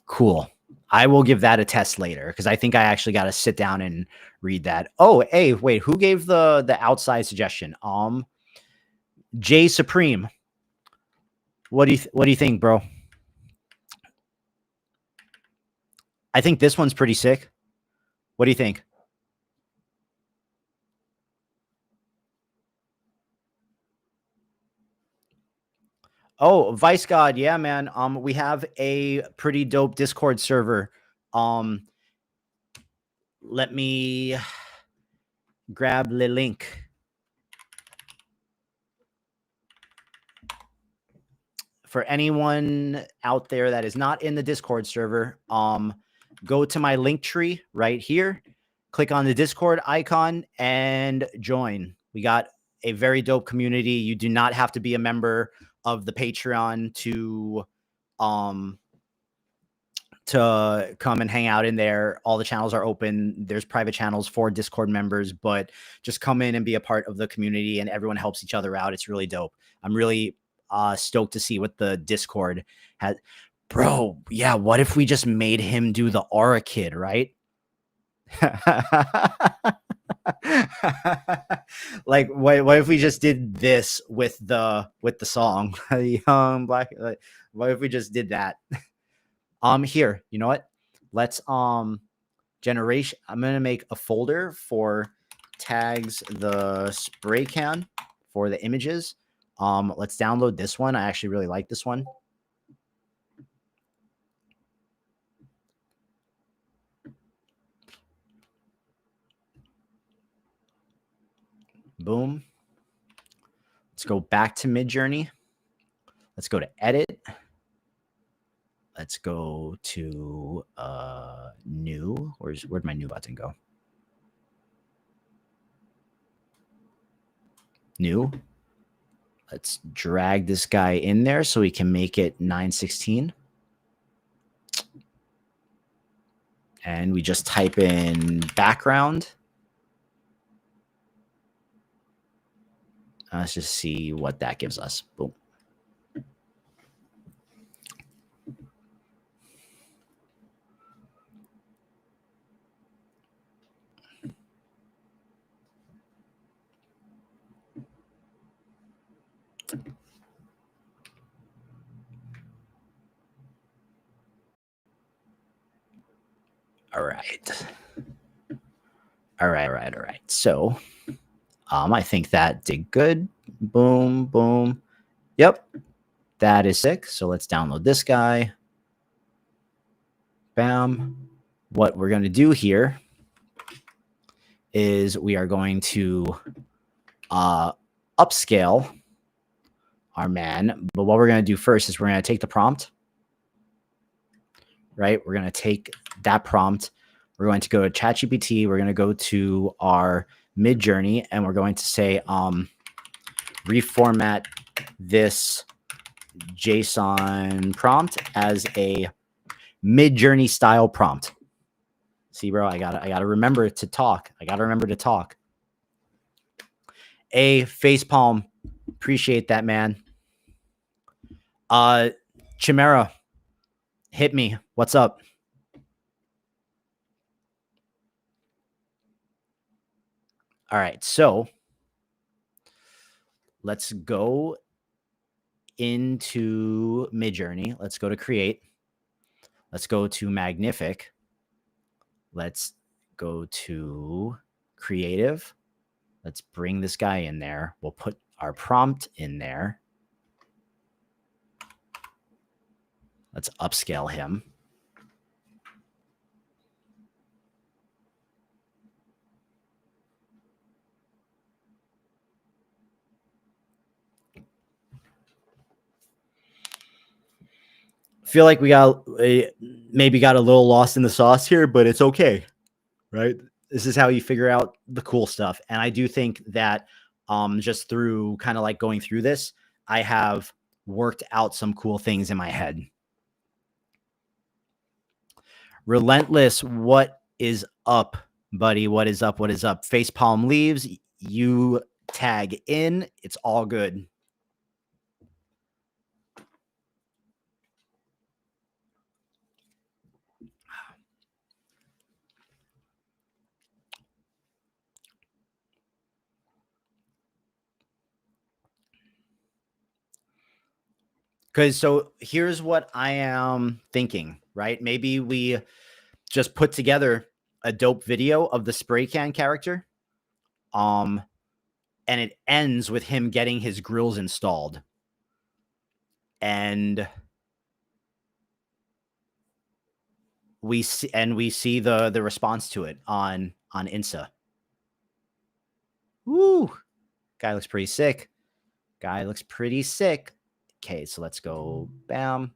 cool. I will give that a test later because I think I actually got to sit down and read that. Oh, hey, wait, who gave the outside suggestion? J Supreme. What do you think, bro? I think this one's pretty sick. What do you think? Oh, Vice God, yeah, man. We have a pretty dope Discord server. Let me grab the link. For anyone out there that is not in the Discord server, go to my link tree right here, click on the Discord icon, and join. We got a very dope community. You do not have to be a member of the Patreon to come and hang out in there. All the channels are open. There's private channels for Discord members, but just come in and be a part of the community, and everyone helps each other out. It's really dope. I'm really stoked to see what the Discord has. Bro, yeah, what if we just made him do the Aura Kid, right? Like what if we just did this with the song Young Black, like, what if we just did that? Here, you know what, let's generation, I'm gonna make a folder for tags the spray can for the images. Let's download this one. I actually really like this one. Boom. Let's go back to Midjourney. Let's go to edit. Let's go to new. Where'd my new button go? New. Let's drag this guy in there so we can make it 916. And we just type in background. Let's just see what that gives us. Boom. All right. All right. So, I think that did good. Boom, boom. Yep, that is sick. So let's download this guy. Bam. What we're going to do here is we are going to upscale our man. But what we're going to do first is we're going to take the prompt, right? We're going to take that prompt. We're going to go to ChatGPT. We're going to go to our Midjourney, and we're going to say, reformat this JSON prompt as a Midjourney style prompt. See, bro, I gotta remember to talk. A facepalm. Appreciate that, man. Chimera, hit me. What's up? All right, so let's go into Midjourney. Let's go to create. Let's go to Magnific. Let's go to creative. Let's bring this guy in there. We'll put our prompt in there. Let's upscale him. Feel like we maybe got a little lost in the sauce here, but it's okay, right? This is how you figure out the cool stuff. And I do think that just through kind of like going through this, I have worked out some cool things in my head. Relentless, what is up, buddy? What is up? Facepalm leaves. You tag in. It's all good. Because so here's what I am thinking, right? Maybe we just put together a dope video of the spray can character. And it ends with him getting his grills installed. And we see the response to it on Insta. Woo! Guy looks pretty sick. Okay, so let's go. Bam.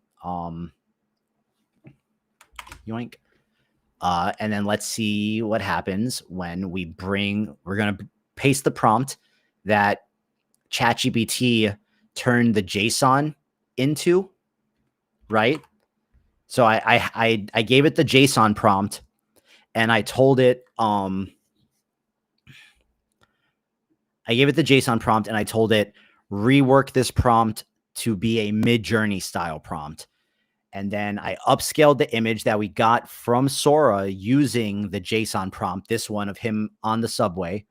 Yoink. And then let's see what happens when we're going to paste the prompt that ChatGPT turn the JSON into, right? So I gave it the JSON prompt, and I told it I gave it the JSON prompt, and I told it rework this prompt to be a Mid-Journey style prompt. And then I upscaled the image that we got from Sora using the JSON prompt, this one of him on the subway.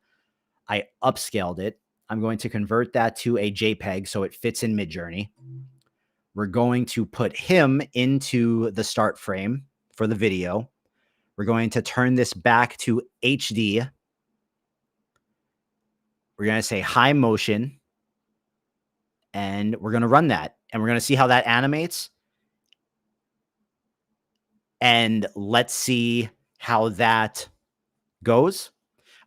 I upscaled it. I'm going to convert that to a JPEG so it fits in Midjourney. We're going to put him into the start frame for the video. We're going to turn this back to HD. We're going to say high motion, and we're going to run that. And we're going to see how that animates. And let's see how that goes.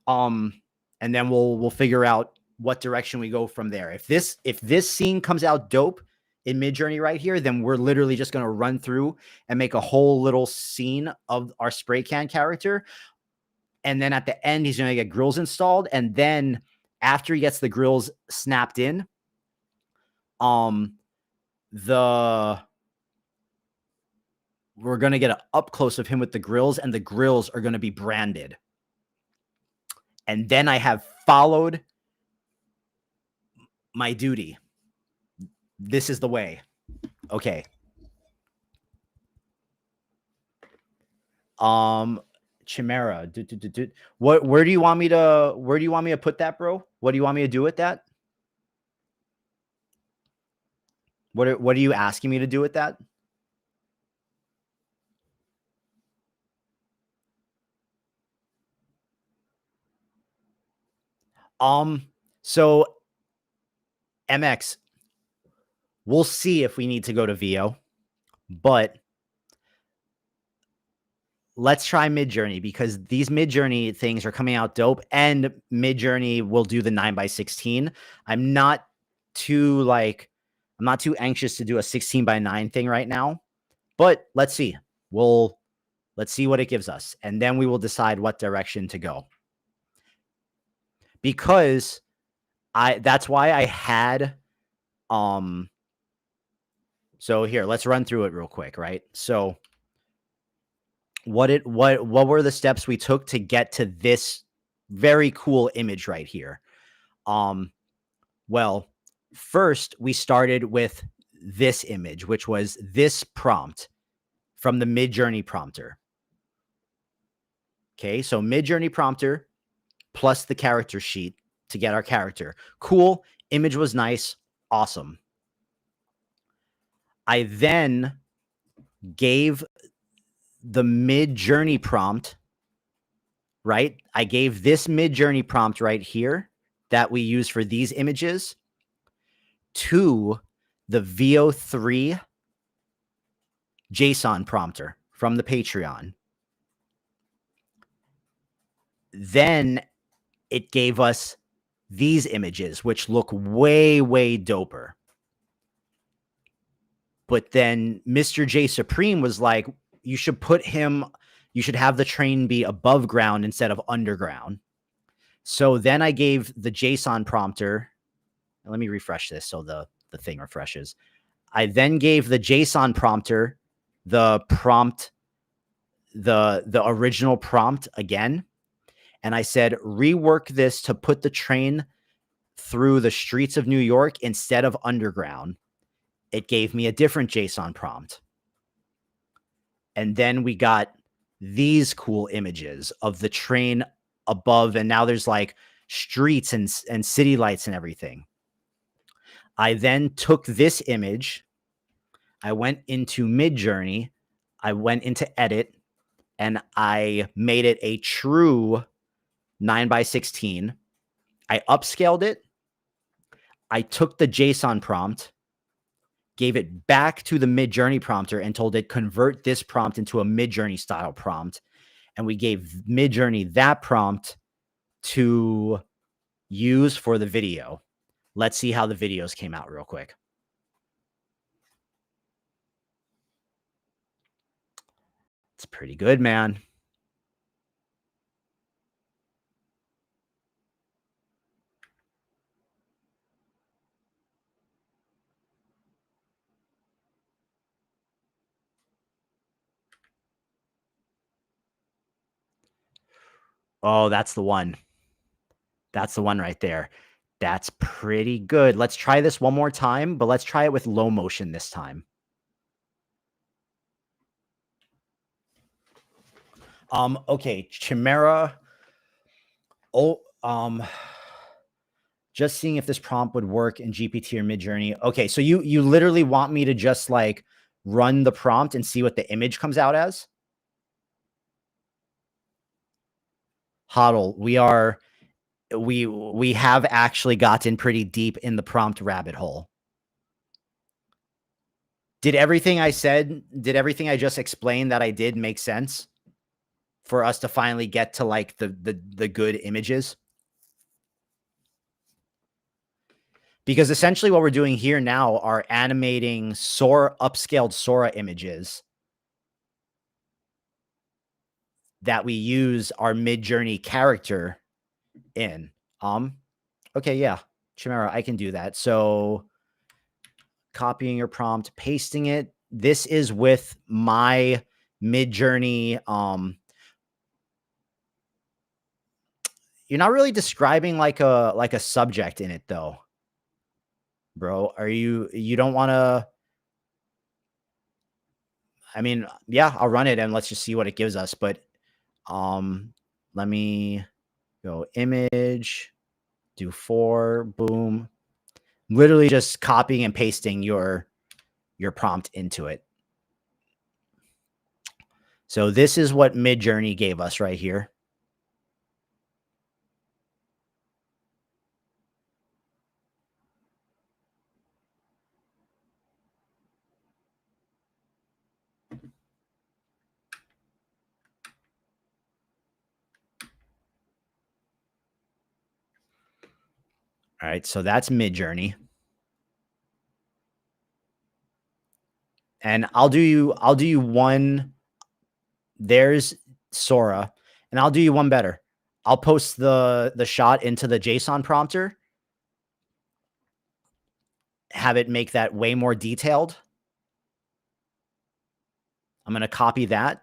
And then we'll figure out what direction we go from there. If this scene comes out dope in Midjourney right here, then we're literally just going to run through and make a whole little scene of our spray can character. And then at the end, he's going to get grills installed. And then after he gets the grills snapped in, we're going to get an up close of him with the grills, and the grills are going to be branded. And then I have followed my duty. This is the way. Okay. Chimera. Where do you want me to put that, bro? What do you want me to do with that? What are you asking me to do with that? So MX, we'll see if we need to go to VO, but let's try Midjourney, because these Midjourney things are coming out dope, and Midjourney will do the 9x16. I'm not too anxious to do a 16x9 thing right now, but let's see. Let's see what it gives us, and then we will decide what direction to go. Because that's why I had so here, let's run through it real quick, right? So what were the steps we took to get to this very cool image right here? Well, first we started with this image, which was this prompt from the Midjourney prompter. Okay, so Midjourney prompter plus the character sheet to get our character. Cool. Image was nice. Awesome. I then gave the Midjourney prompt, right? I gave this Midjourney prompt right here that we use for these images to the VO3 JSON prompter from the Patreon. Then it gave us these images, which look way, way doper. But then Mr. J Supreme was like, you should have the train be above ground instead of underground. So then I gave the JSON prompter. Let me refresh this so the thing refreshes. I then gave the JSON prompter the original prompt again. And I said, rework this to put the train through the streets of New York instead of underground. It gave me a different JSON prompt. And then we got these cool images of the train above, and now there's like streets and city lights and everything. I then took this image, I went into Midjourney, I went into edit, and I made it a true 9x16. I upscaled it. I took the JSON prompt, gave it back to the Midjourney prompter, and told it convert this prompt into a Midjourney style prompt. And we gave Midjourney that prompt to use for the video. Let's see how the videos came out real quick. It's pretty good, man. Oh, that's the one. That's the one right there. That's pretty good. Let's try this one more time, but let's try it with low motion this time. Okay, Chimera. Oh, just seeing if this prompt would work in GPT or Midjourney. Okay, so you literally want me to just like run the prompt and see what the image comes out as? Hodl, we have actually gotten pretty deep in the prompt rabbit hole. Did everything I said, did everything I just explained that I did make sense for us to finally get to like the good images? Because essentially what we're doing here now are animating Sora upscaled Sora images that we use our Mid-Journey character in. Okay, yeah, Chimera, I can do that. So copying your prompt, pasting it. This is with my Mid-Journey. You're not really describing like a subject in it though, bro. You don't want to? I mean, yeah, I'll run it and let's just see what it gives us. But let me go image, do 4, boom. Literally just copying and pasting your prompt into it. So this is what Midjourney gave us right here. All right, so that's Midjourney. And I'll do you one. There's Sora, and I'll do you one better. I'll post the shot into the JSON prompter, have it make that way more detailed. I'm going to copy that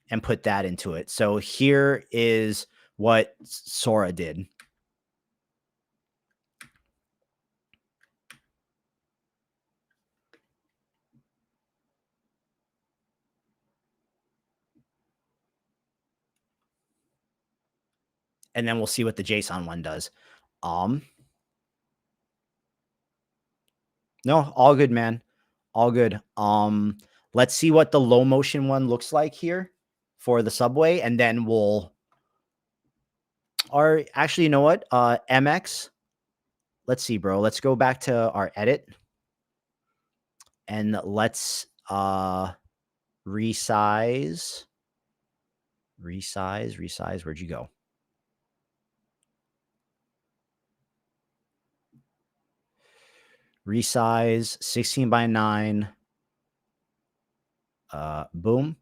and put that into it. So here is what Sora did. And then we'll see what the JSON one does. No, all good, man. All good. Let's see what the low motion one looks like here for the subway, and then we'll or actually, you know what? MX. Let's see, bro. Let's go back to our edit and let's resize. Resize. Where'd you go? Resize 16 by 9. Boom.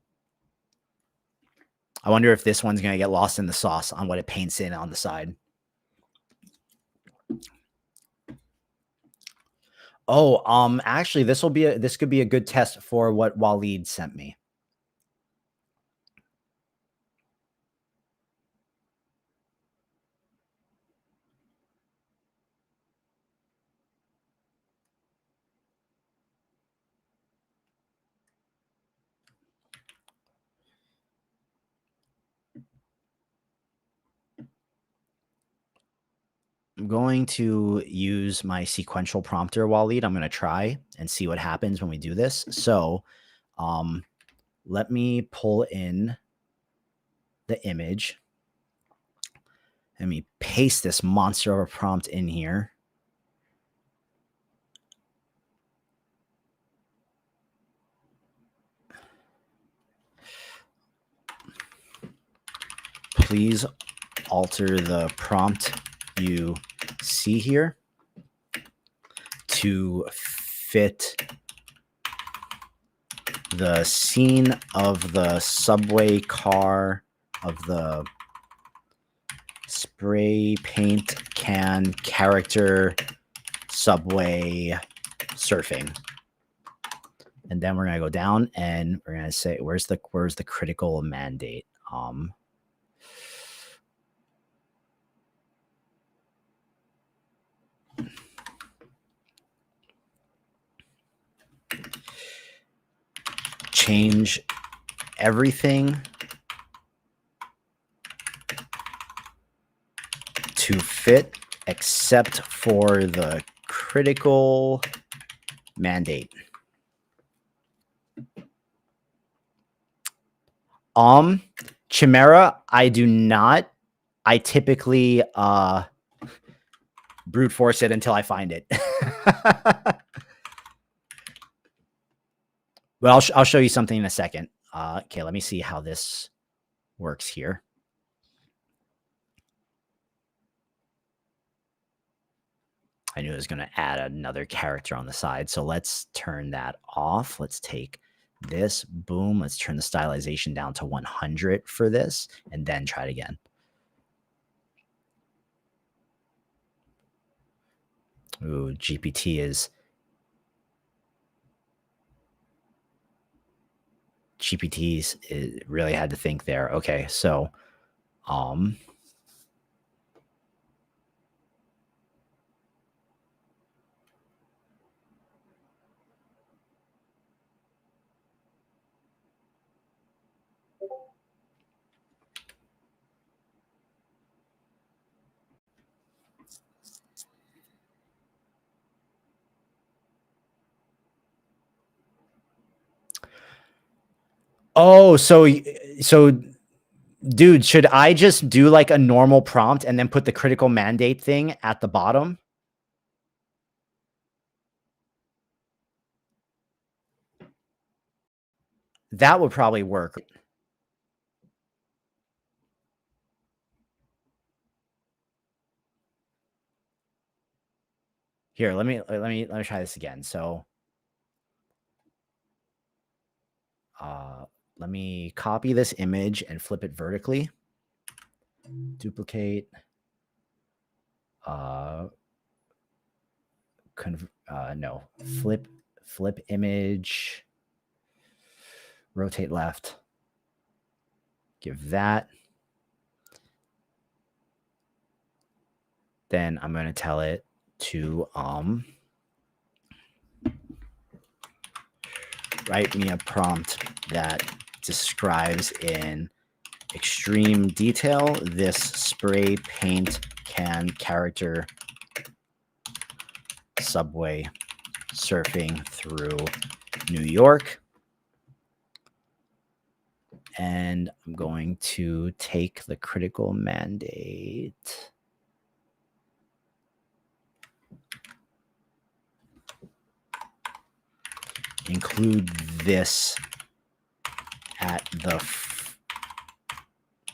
I wonder if this one's going to get lost in the sauce on what it paints in on the side. Oh, actually, this could be a good test for what Waleed sent me. I'm going to use my sequential prompter, Waleed. I'm going to try and see what happens when we do this. So, let me pull in the image. Let me paste this monster of a prompt in here. Please alter the prompt you see here to fit the scene of the subway car of the spray paint can character subway surfing. And then we're going to go down and we're going to say, where's the critical mandate? change everything to fit except for the critical mandate. Chimera, I do not. I typically brute force it until I find it. But I'll show you something in a second. Okay, let me see how this works here. I knew it was going to add another character on the side. So let's turn that off. Let's take this. Boom. Let's turn the stylization down to 100 for this and then try it again. Ooh, GPT is GPT's it really had to think there. Okay, so oh, so dude, should I just do like a normal prompt and then put the critical mandate thing at the bottom? That would probably work. Here, let me try this again. So let me copy this image and flip it vertically. Duplicate. No, flip image. Rotate left. Give that. Then I'm going to tell it to write me a prompt that describes in extreme detail this spray paint can character subway surfing through New York. And I'm going to take the critical mandate. Include this at the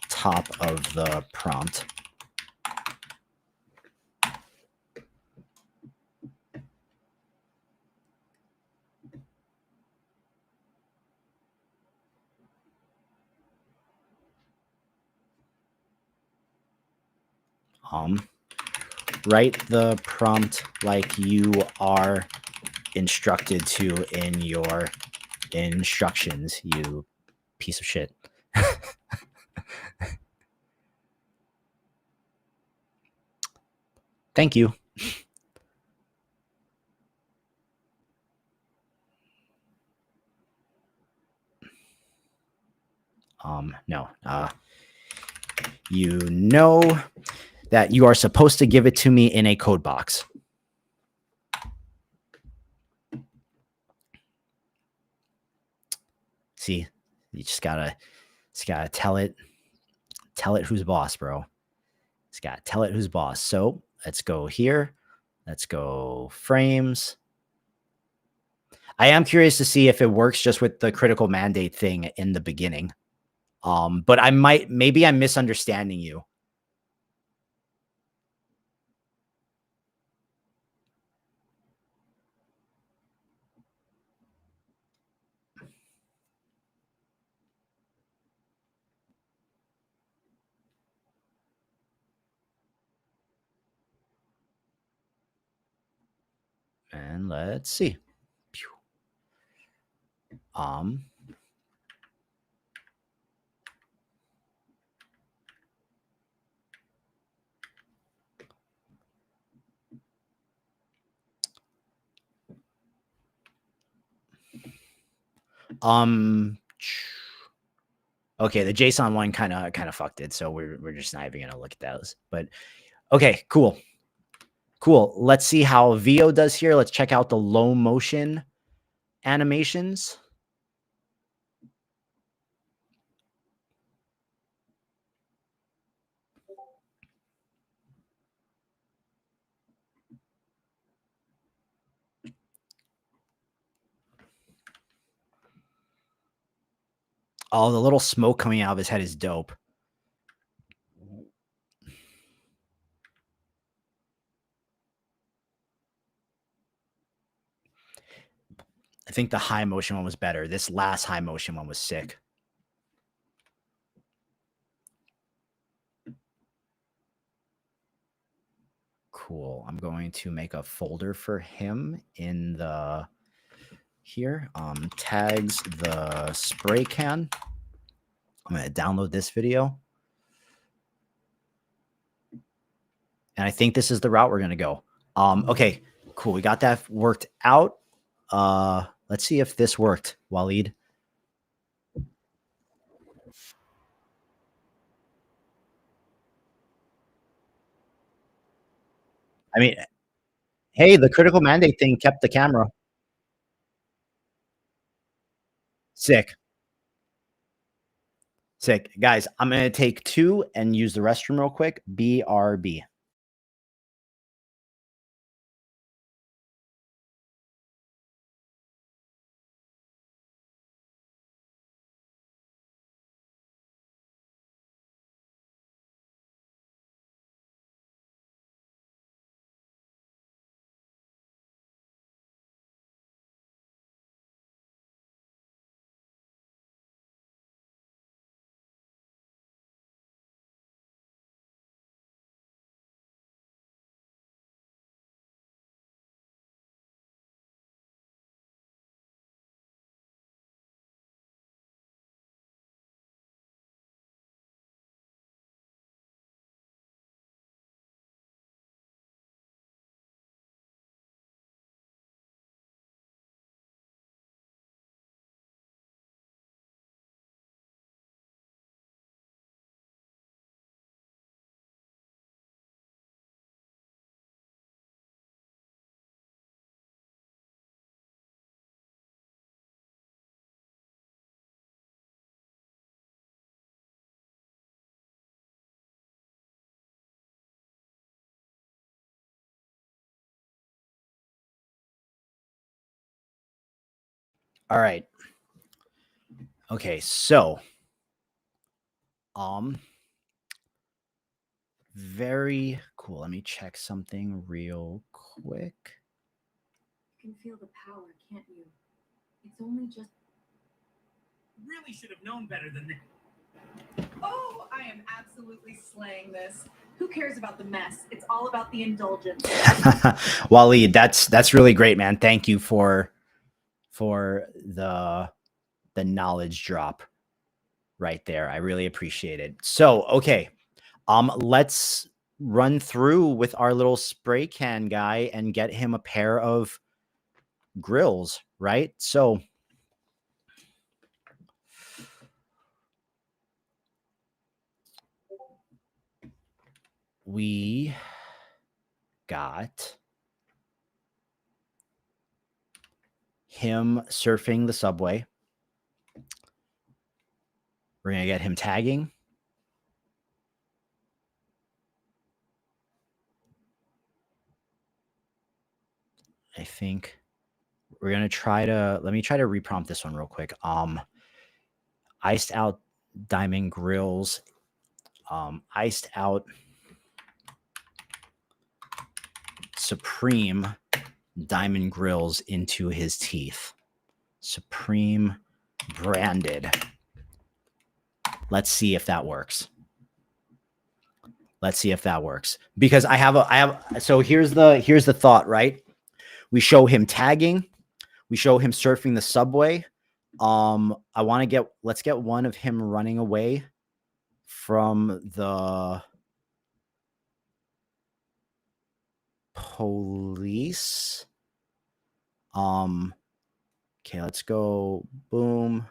top of the prompt. Write the prompt like you are instructed to in your instructions, you piece of shit. Thank you. No. You know that you are supposed to give it to me in a code box. See, you just gotta tell it who's boss, bro. It's gotta tell it who's boss. So let's go here. Let's go frames. I am curious to see if it works just with the critical mandate thing in the beginning. But maybe I'm misunderstanding you. And let's see. Um, okay, the JSON one kind of fucked it, so we're just not even gonna look at those. But okay, cool, cool. Let's see how VO does here. Let's check out the low motion animations. Oh, the little smoke coming out of his head is dope. I think the high motion one was better. This last high motion one was sick. Cool. I'm going to make a folder for him in the here. Tags the spray can. I'm going to download this video. And I think this is the route we're going to go. Okay, cool. We got that worked out. Let's see if this worked, Waleed. I mean, hey, the critical mandate thing kept the camera. Sick. Sick. Guys, I'm going to take 2 and use the restroom real quick. BRB. All right. Okay, so very cool. Let me check something real quick. You can feel the power, can't you? It's only just Really should have known better than that. Oh, I am absolutely slaying this. Who cares about the mess? It's all about the indulgence. Waleed, that's really great, man. Thank you for the knowledge drop right there. I really appreciate it. So, okay. Let's run through with our little spray can guy and get him a pair of grills, right? So we got him surfing the subway. We're going to get him tagging. I think we're going to let me try to reprompt this one real quick. Iced out diamond grills, iced out Supreme diamond grills into his teeth. Supreme branded. Let's see if that works. Let's see if that works. Because I have so here's the thought, right? We show him tagging, we show him surfing the subway. Let's get one of him running away from the police. Okay, let's go. Boom.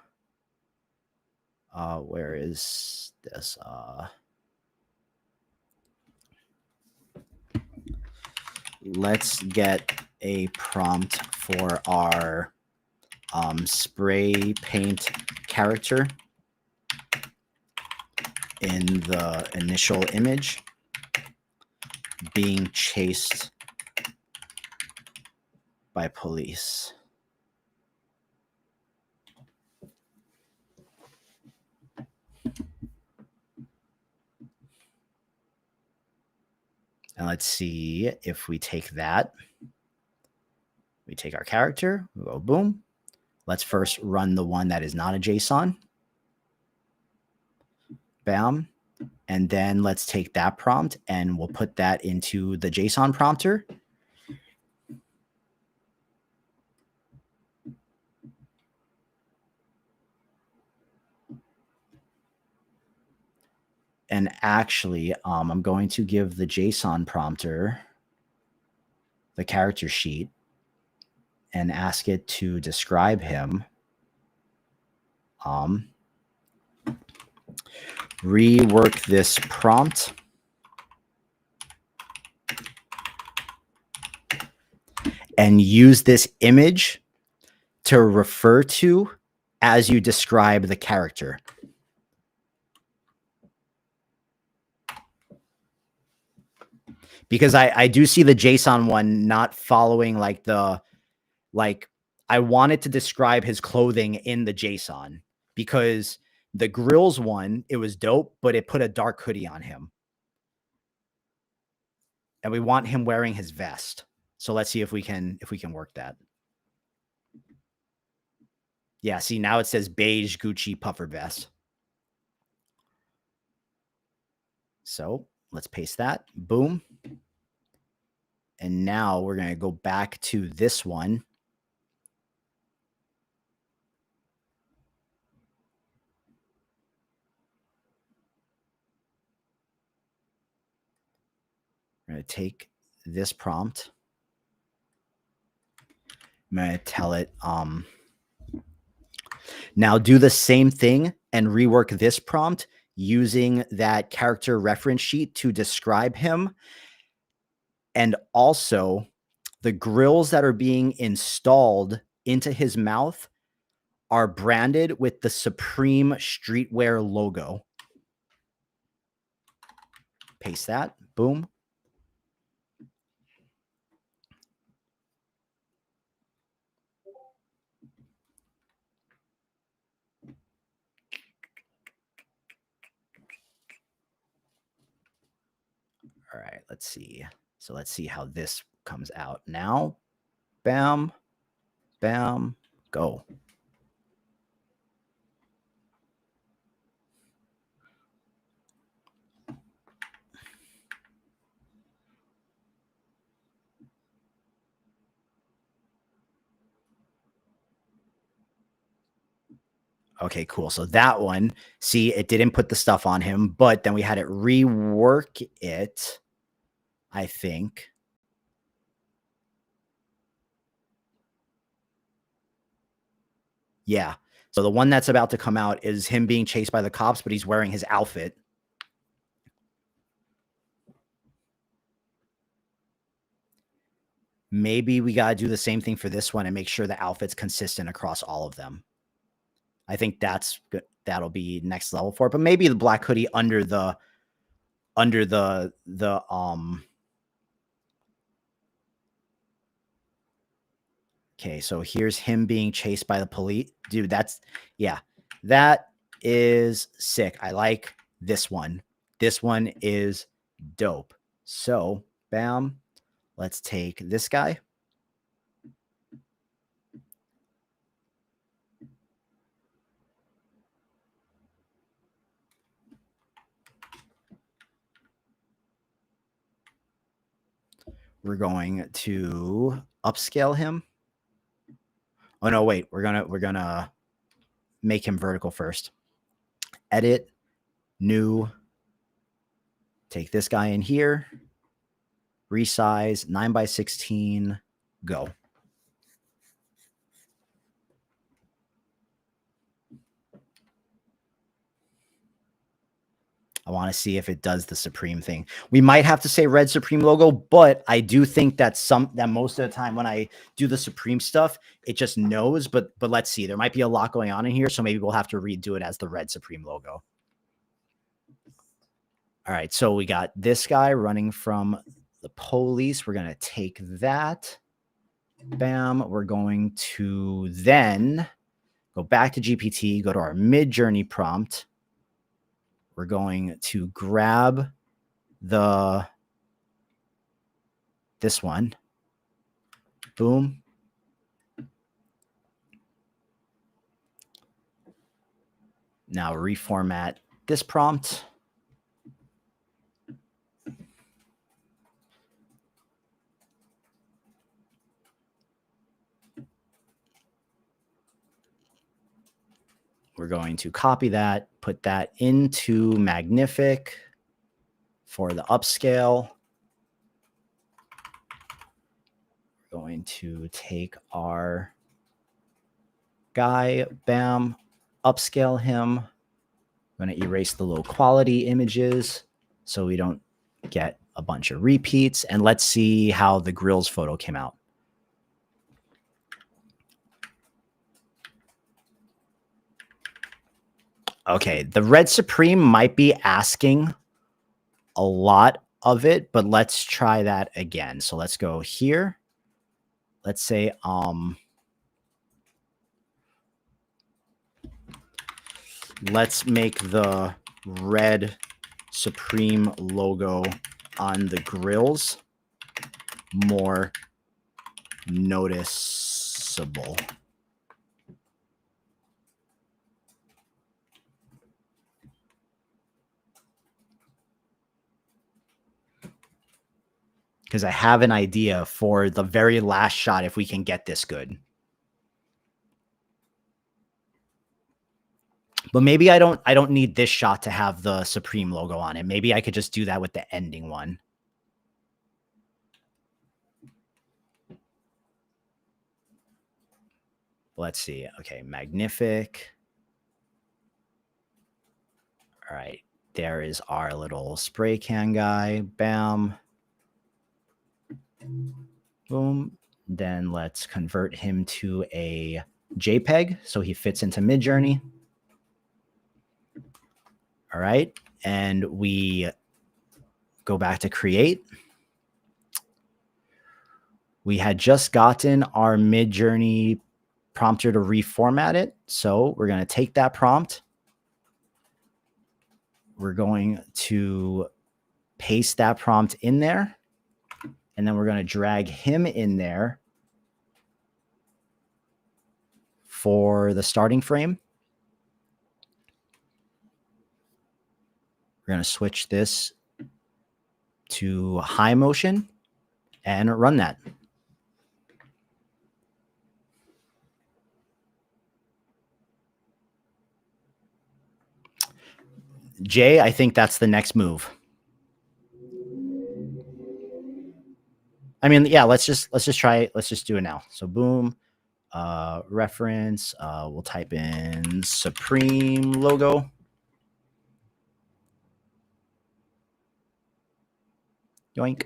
Where is this? Let's get a prompt for our spray paint character in the initial image being chased by police. And let's see if we take that. We take our character, we go boom. Let's first run the one that is not a JSON. Bam. And then let's take that prompt and we'll put that into the JSON prompter. And actually, I'm going to give the JSON prompter the character sheet and ask it to describe him. Rework this prompt and use this image to refer to as you describe the character. Because I do see the JSON one not following like I wanted to describe his clothing in the JSON, because the grills one, it was dope, but it put a dark hoodie on him. And we want him wearing his vest. So let's see if we can work that. Yeah, see, now it says beige Gucci puffer vest. So let's paste that. Boom. And now we're going to go back to this one. We're going to take this prompt. I'm going to tell it, now do the same thing and rework this prompt using that character reference sheet to describe him. And also the grills that are being installed into his mouth are branded with the Supreme Streetwear logo. Paste that. Boom. All right, let's see. So let's see how this comes out now. Bam, bam, go. Okay, cool. So that one, see, it didn't put the stuff on him, but then we had it rework it, I think. Yeah. So the one that's about to come out is him being chased by the cops, but he's wearing his outfit. Maybe we got to do the same thing for this one and make sure the outfit's consistent across all of them. I think that's good. That'll be next level for it. But maybe the black hoodie under the okay, so here's him being chased by the police. Dude, that's, yeah, that is sick. I like this one. This one is dope. So, bam, let's take this guy. We're going to upscale him. Oh no, wait, we're gonna make him vertical first. Edit, new, take this guy in here, resize 9 by 16, go. I want to see if it does the Supreme thing. We might have to say red Supreme logo, but I do think that most of the time when I do the Supreme stuff, it just knows. But let's see. There might be a lot going on in here, so maybe we'll have to redo it as the red Supreme logo. All right, so we got this guy running from the police. We're going to take that. Bam. We're going to then go back to GPT, go to our mid-journey prompt. We're going to grab this one. Boom. Now reformat this prompt. We're going to copy that, put that into Magnific for the upscale. We're going to take our guy, bam, upscale him. I'm going to erase the low quality images so we don't get a bunch of repeats. And let's see how the grills photo came out. Okay, the red Supreme might be asking a lot of it, but let's try that again. So let's go here. Let's say, let's make the red Supreme logo on the grills more noticeable. Because I have an idea for the very last shot if we can get this good. But maybe I don't need this shot to have the Supreme logo on it. Maybe I could just do that with the ending one. Let's see. Okay, Magnific. All right, there is our little spray can guy. Bam. Boom. Then let's convert him to a JPEG so he fits into Midjourney. All right. And we go back to create. We had just gotten our Midjourney prompter to reformat it. So we're going to take that prompt. We're going to paste that prompt in there. And then we're going to drag him in there for the starting frame. We're going to switch this to high motion and run that. Jay, I think that's the next move. I mean, yeah, let's just try it. Let's just do it now. So boom, reference, we'll type in Supreme logo. Yoink.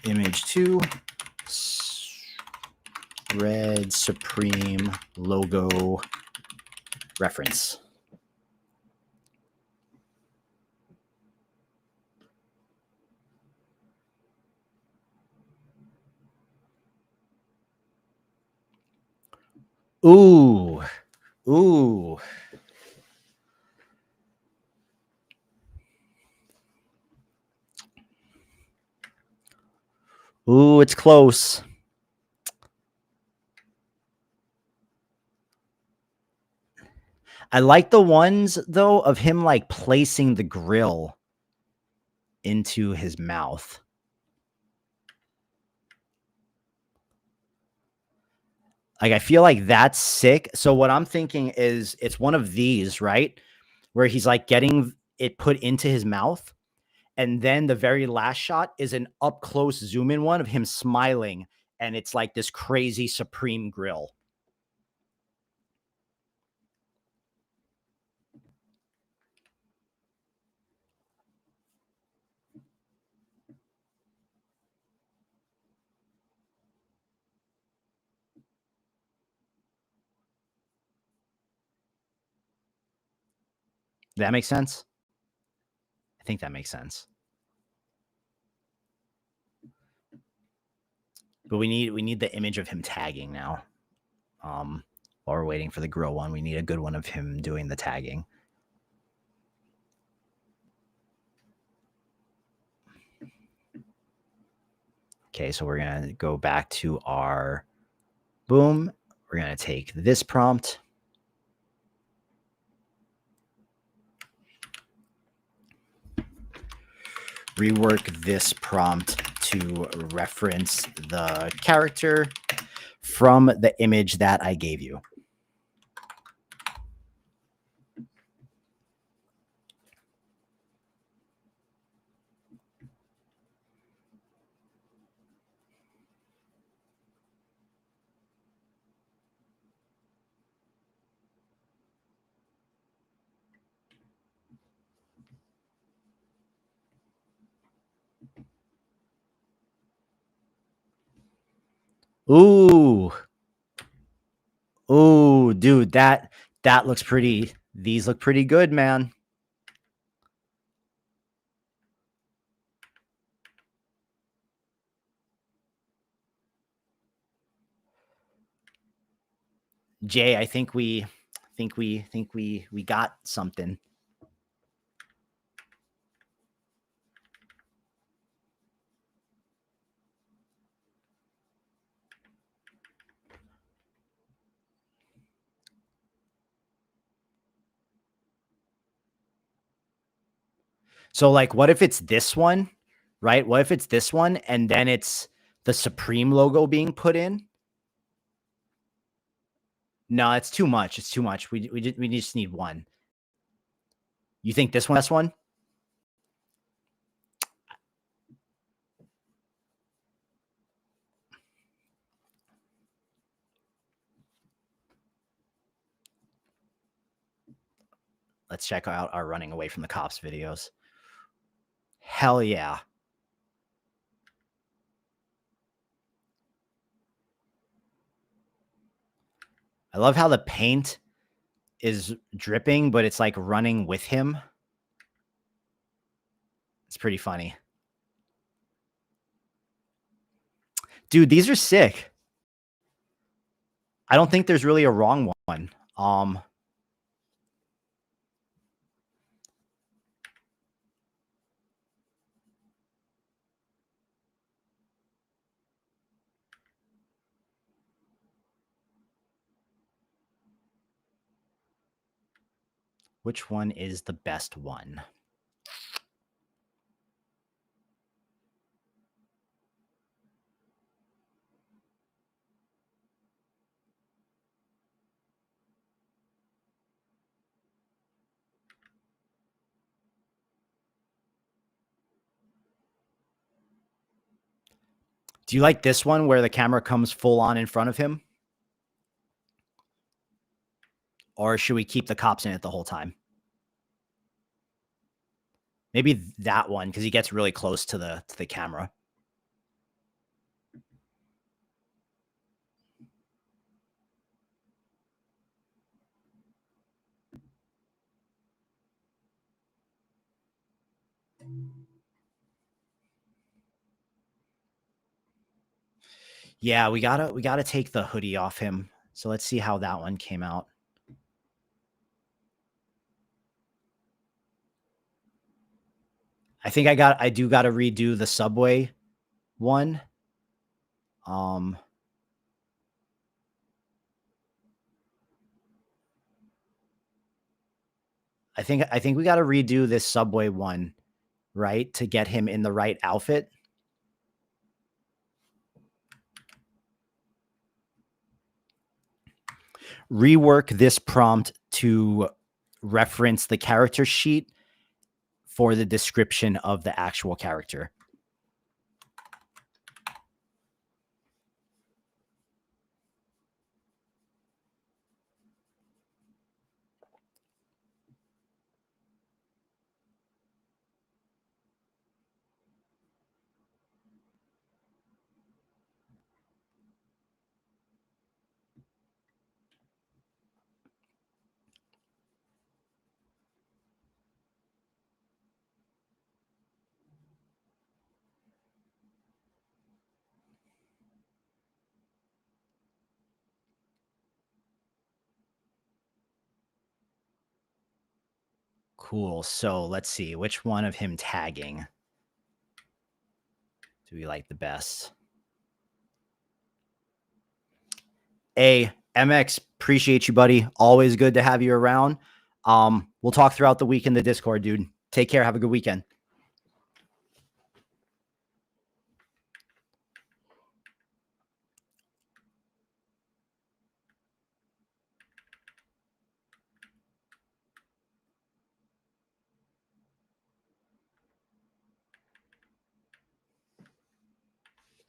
Image 2, red Supreme logo reference. Ooh, ooh. Ooh, it's close. I like the ones, though, of him, like, placing the grill into his mouth. Like, I feel like that's sick. So what I'm thinking is it's one of these, right? Where he's like getting it put into his mouth. And then the very last shot is an up close zoom in one of him smiling. And it's like this crazy supreme grill. That makes sense. I think that makes sense. But we need the image of him tagging now. While we're waiting for the grill one, we need a good one of him doing the tagging. Okay, so we're gonna go back to our boom. We're gonna take this prompt. Rework this prompt to reference the character from the image that I gave you. Ooh. Ooh, dude, that looks pretty. These look pretty good, man. Jay, I think we got something. So like, what if it's this one, right? What if it's this one and then it's the Supreme logo being put in? No, it's too much. It's too much. We just need one. You think this one? Let's check out our running away from the cops videos. Hell yeah. I love how the paint is dripping, but it's like running with him. It's pretty funny. Dude, these are sick. I don't think there's really a wrong one. Which one is the best one? Do you like this one where the camera comes full on in front of him? Or should we keep the cops in it the whole time? Maybe that one, because he gets really close to the camera. Yeah, we gotta take the hoodie off him. So let's see how that one came out. I think I do gotta redo the subway one. I think we gotta redo this subway one, right? To get him in the right outfit. rework this prompt to reference the character sheet for the description of the actual character. Cool. So let's see, which one of him tagging do we like the best? MX, appreciate you, buddy. Always good to have you around. We'll talk throughout the week in the Discord, dude. Take care. Have a good weekend.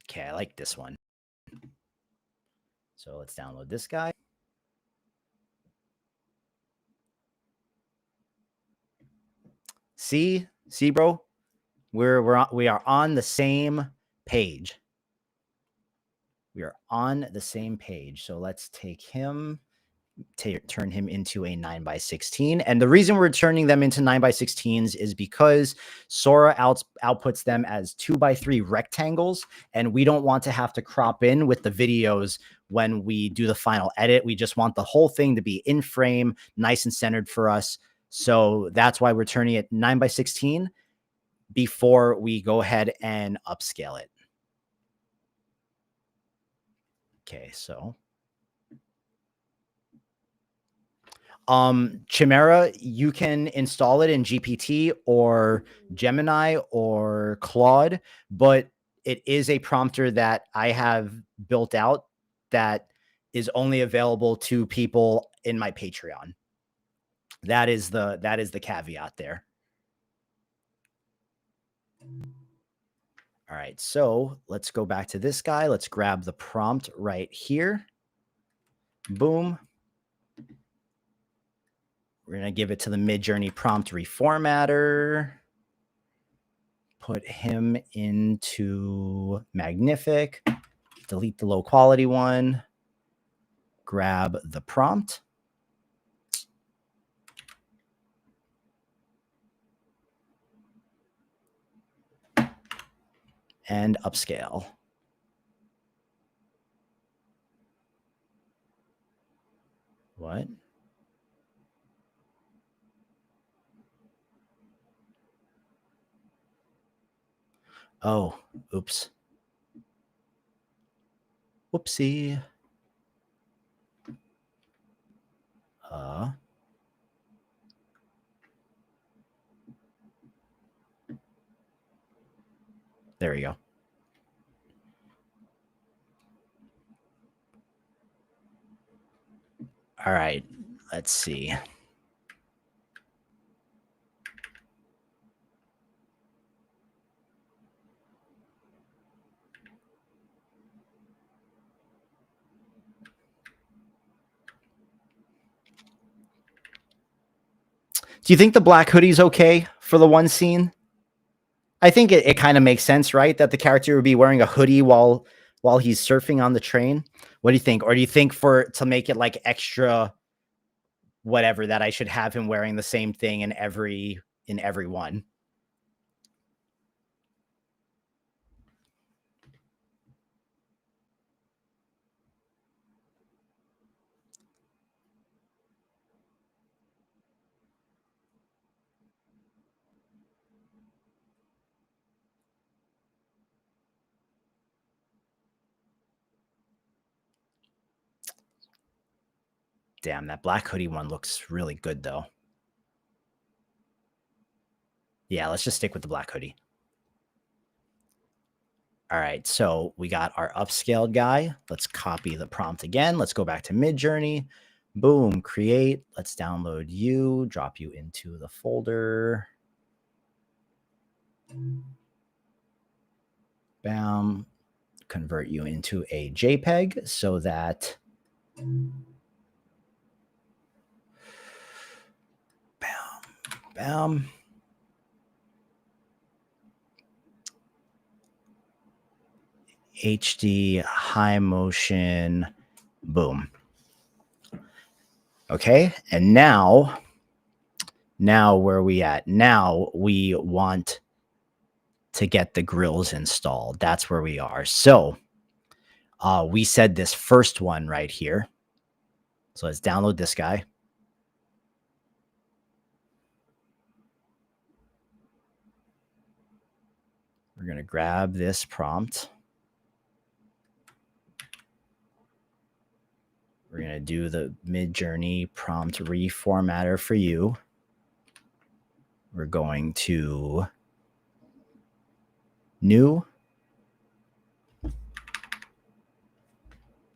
Okay, I like this one. So let's download this guy. See, bro, we are on the same page. We are on the same page. So let's take him, turn him into a 9x16. And the reason we're turning them into 9x16s is because Sora outputs them as 2x3 rectangles, and we don't want to have to crop in with the videos when we do the final edit. We just want the whole thing to be in frame, nice and centered for us. So that's why we're turning it 9x16 before we go ahead and upscale it. Okay, so Chimera, you can install it in GPT or Gemini or Claude, but it is a prompter that I have built out that is only available to people in my Patreon. That is the caveat there. All right, so let's go back to this guy. Let's grab the prompt right here. Boom. We're going to give it to the Midjourney prompt reformatter. Put him into Magnific. Delete the low quality one. Grab the prompt. And upscale. What? Oh, oops. Whoopsie. There we go. All right, let's see. Do you think the black hoodie's okay for the one scene? I think it kind of makes sense, right? That the character would be wearing a hoodie while he's surfing on the train. What do you think? Or do you think to make it like extra whatever, that I should have him wearing the same thing in every one? Damn, that black hoodie one looks really good though. Yeah, let's just stick with the black hoodie. All right, so we got our upscaled guy. Let's copy the prompt again. Let's go back to Midjourney. Boom, create. Let's download you, drop you into the folder. Bam. Convert you into a JPEG so that bam. HD, high motion, boom. Okay, and now where are we at? Now we want to get the grills installed. That's where we are. So we said this first one right here. So let's download this guy. We're going to grab this prompt. We're going to do the Midjourney prompt reformatter for you. We're going to new.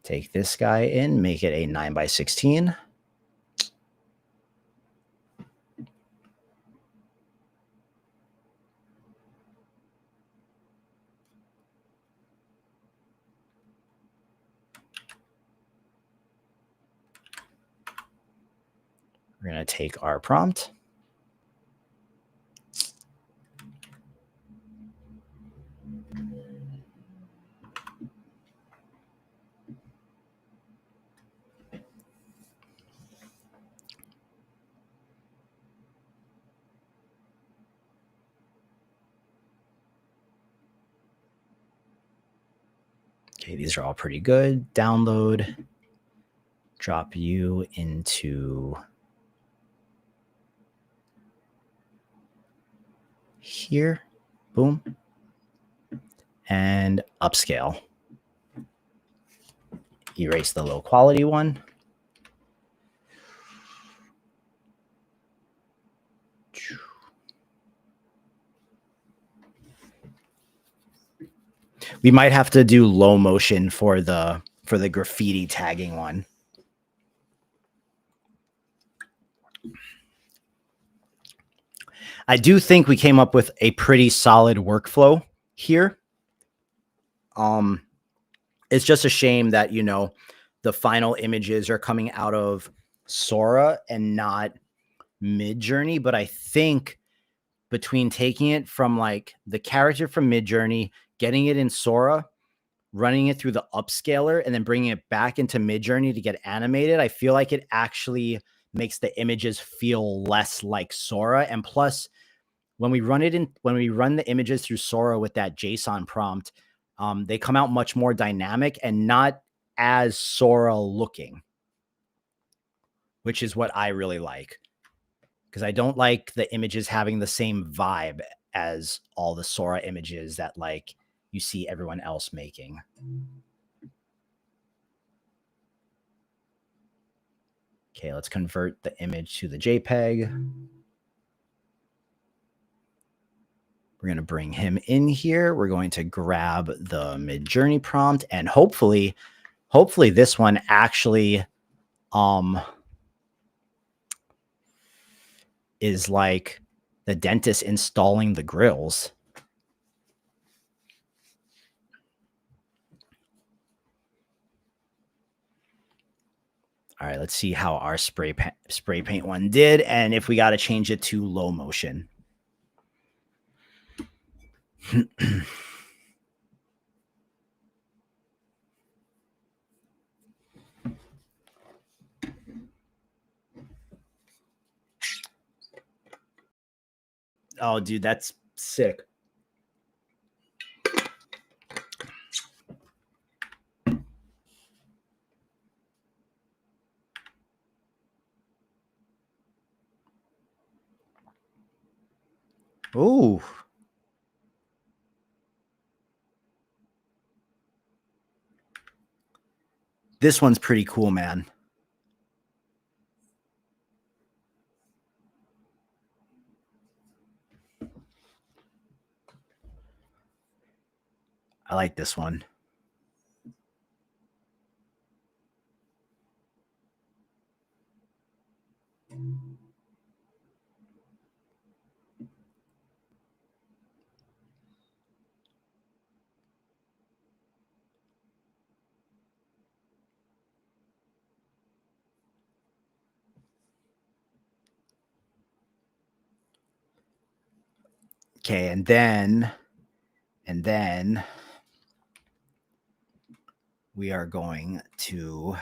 Take this guy in, make it a 9x16. We're going to take our prompt. Okay, these are all pretty good. Download, drop you into here. Boom. And upscale. Erase the low quality one. We might have to do low motion for the graffiti tagging one. I do think we came up with a pretty solid workflow here. It's just a shame that, you know, the final images are coming out of Sora and not Midjourney, but I think between taking it from like the character from Midjourney, getting it in Sora, running it through the upscaler, and then bringing it back into Midjourney to get animated, I feel like it actually makes the images feel less like Sora. And plus, when we run the images through Sora with that JSON prompt, they come out much more dynamic and not as Sora looking, which is what I really like. Because I don't like the images having the same vibe as all the Sora images that like you see everyone else making. Okay, let's convert the image to the JPEG. We're going to bring him in here. We're going to grab the Midjourney prompt, and hopefully this one actually is like the dentist installing the grills. All right, let's see how our spray paint one did, and if we got to change it to low motion. Oh, dude, that's sick. Ooh. This one's pretty cool, man. I like this one. Okay, and then we are going to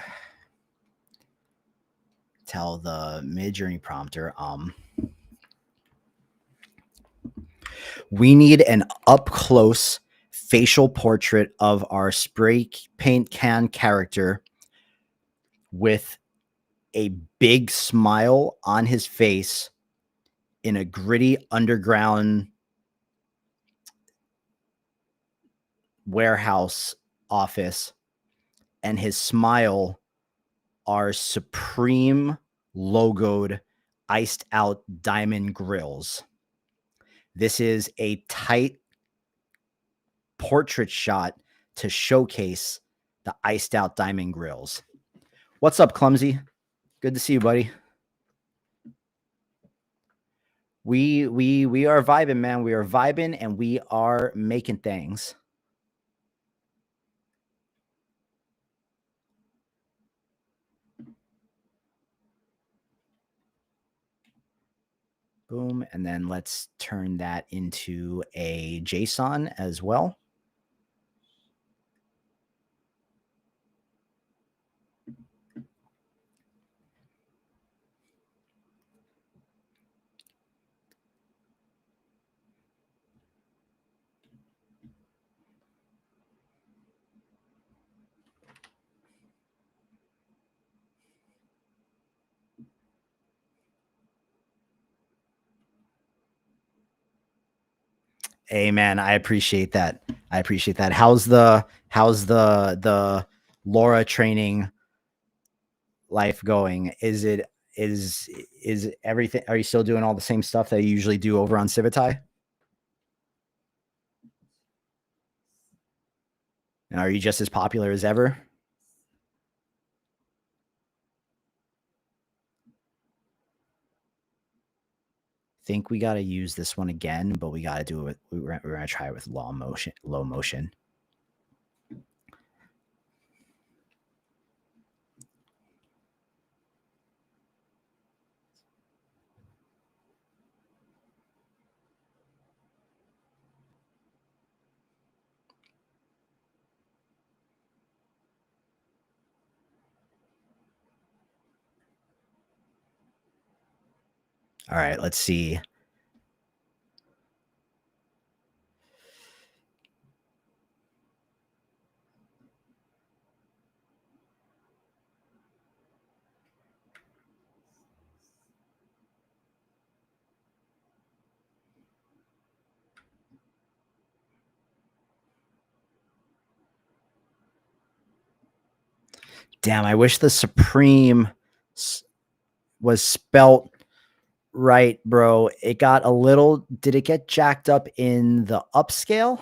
tell the mid-journey prompter, we need an up-close facial portrait of our spray paint can character with a big smile on his face in a gritty underground warehouse office, and his smile are supreme logoed iced out diamond grills. This is a tight portrait shot to showcase the iced out diamond grills. What's up, Clumsy? Good to see you, buddy. We are vibing, man. We are vibing and we are making things. Boom. And then let's turn that into a JSON as well. Hey man, I appreciate that. I appreciate that. How's the Laura training life going? Is everything, are you still doing all the same stuff that you usually do over on Civitai? And are you just as popular as ever? Think we got to use this one again, but we got to do it with, we're going to try it with low motion. All right, let's see. Damn, I wish the Supreme was spelt right, bro. It got a little, did it get jacked up in the upscale?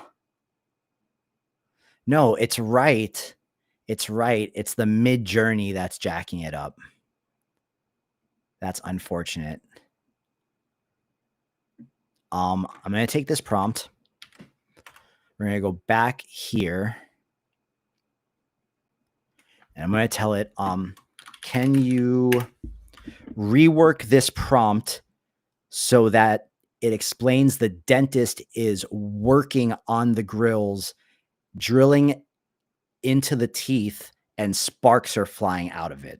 No, it's right. It's right. It's the mid journey that's jacking it up. That's unfortunate. I'm going to take this prompt. We're going to go back here. And I'm going to tell it, can you rework this prompt so that it explains the dentist is working on the grills, drilling into the teeth, and sparks are flying out of it.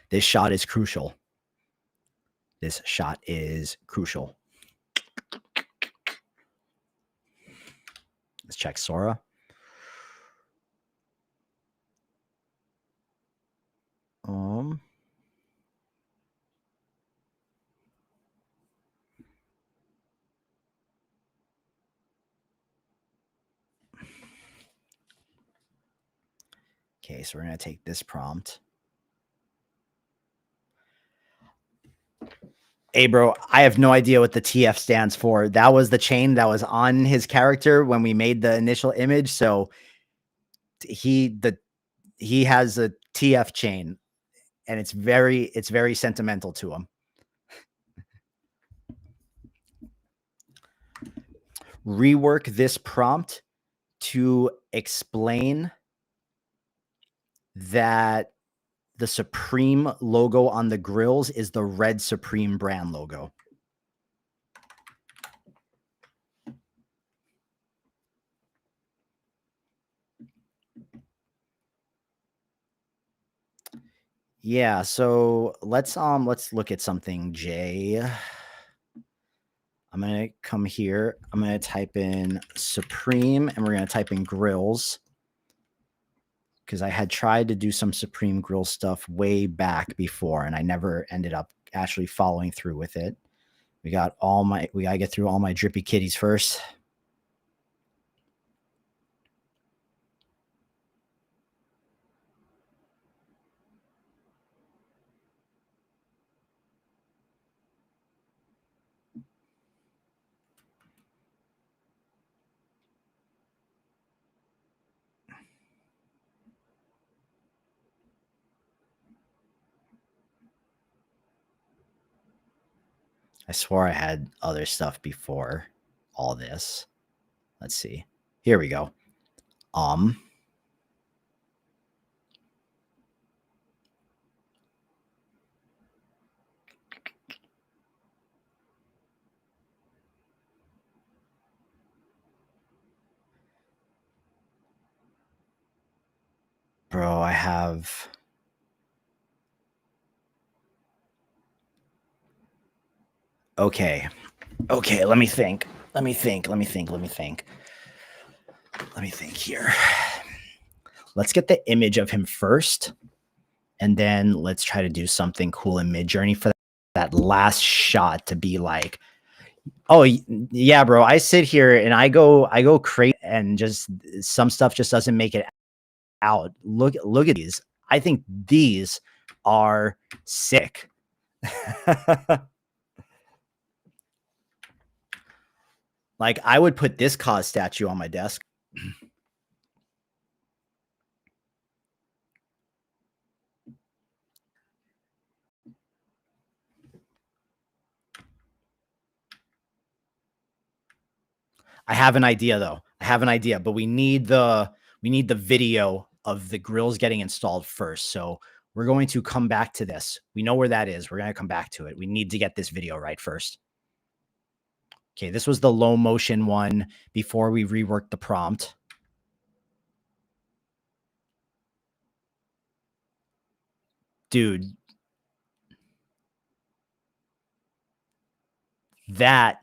This shot is crucial. This shot is crucial. Let's check Sora. Okay, so we're going to take this prompt. Hey, bro, I have no idea what the TF stands for. That was the chain that was on his character when we made the initial image. So he has a TF chain, and it's very sentimental to him. Rework this prompt to explain that the Supreme logo on the grills is the red Supreme brand logo. Yeah, so let's look at something, Jay. I'm going to come here. I'm going to type in Supreme, and we're going to type in grills, because I had tried to do some Supreme grill stuff way back before, and I never ended up actually following through with it. We got we got to get through all my drippy kitties first. I swore I had other stuff before all this. Let's see. Here we go. Bro, I have... Okay. Okay, let me think. Let me think here. Let's get the image of him first, and then let's try to do something cool in Midjourney for that last shot to be like, oh yeah, bro, I sit here and I go crazy, and just some stuff just doesn't make it out. Look at these. I think these are sick. Like, I would put this Cause statue on my desk. I have an idea though. But we need the video of the grills getting installed first. So we're going to come back to this. We know where that is. We're going to come back to it. We need to get this video right first. Okay, this was the low motion one before we reworked the prompt. Dude, that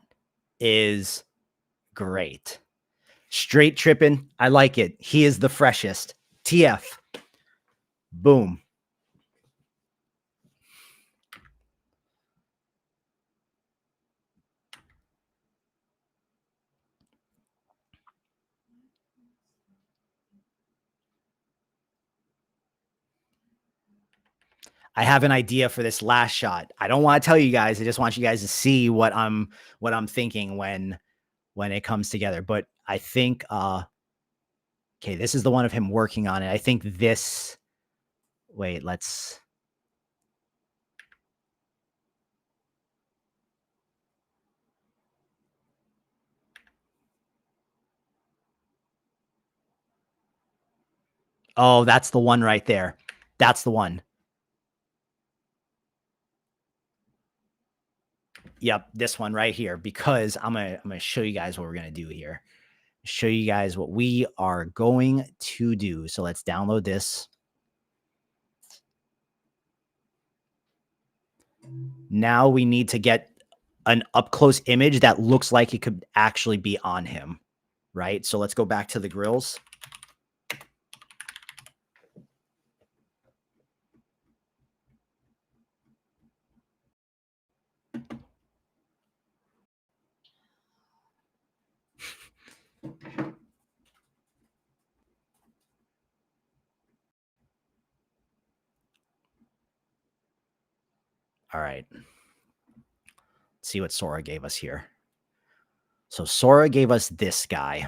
is great. Straight tripping. I like it. He is the freshest. TF. Boom. I have an idea for this last shot. I don't want to tell you guys. I just want you guys to see what I'm thinking when it comes together. But I think okay, this is the one of him working on it. I think this... Wait, let's... Oh, that's the one right there. That's the one. Yep, this one right here, because I'm gonna show you guys what we're gonna do here. Show you guys what we are going to do. So let's download this. Now we need to get an up close image that looks like it could actually be on him, right? So let's go back to the grills. All right. see what Sora gave us here. So Sora gave us this guy.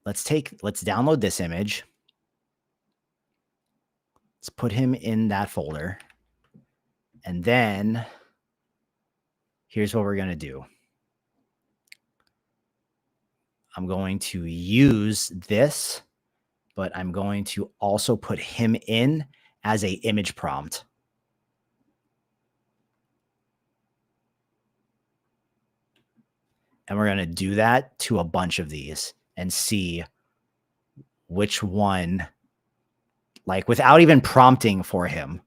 Let's download this image. Let's put him in that folder. And then here's what we're going to do. I'm going to use this, but I'm going to also put him in as an image prompt. And we're going to do that to a bunch of these and see which one, like without even prompting for him.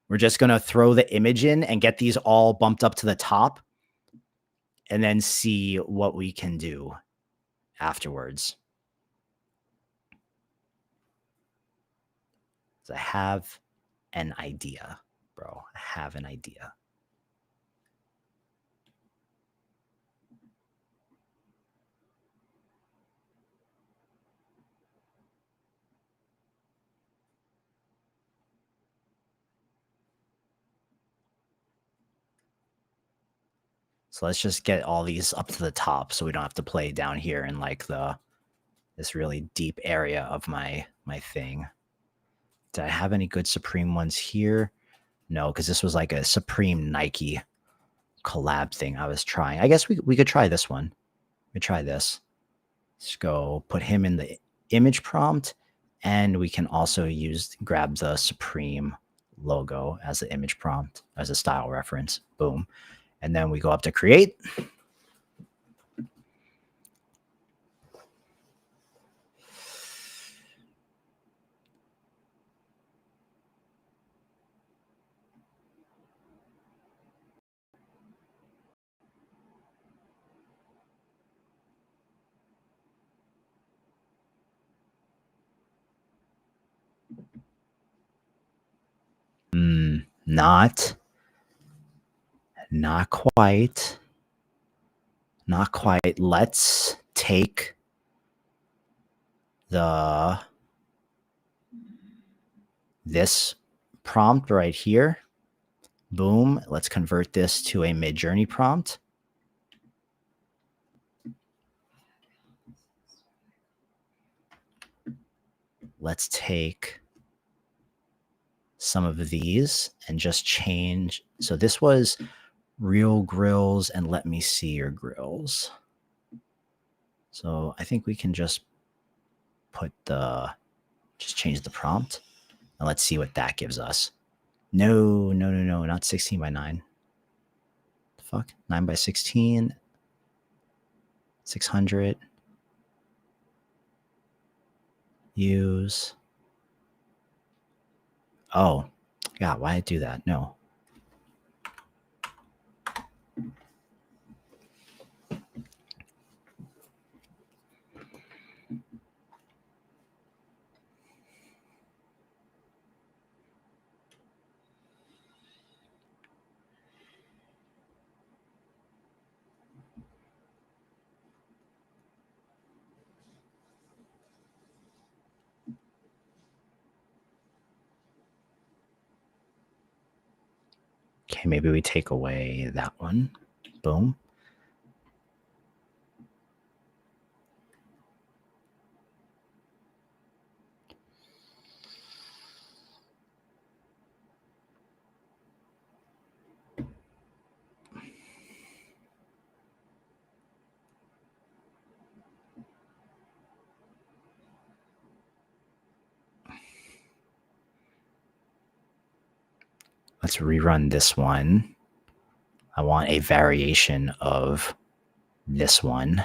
We're just going to throw the image in and get these all bumped up to the top and then see what we can do afterwards. So I have an idea, bro. I have an idea. So let's just get all these up to the top so we don't have to play down here in like this really deep area of my thing. Did I have any good Supreme ones here? No, because this was like a Supreme Nike collab thing I was trying. I guess we could try this one. We try this. Let's go put him in the image prompt, and we can also grab the Supreme logo as the image prompt as a style reference. Boom. And then we go up to create. Not quite. Not quite. Let's take this prompt right here. Boom. Let's convert this to a Midjourney prompt. Let's take some of these and just change. So this was real grills and let me see your grills. So I think we can just change the prompt and let's see what that gives us. No, not 16 by 9. The fuck? 9 by 16. 600. Use. Oh, God, why did I do that? No. Okay, maybe we take away that one. Boom. Let's rerun this one. I want a variation of this one.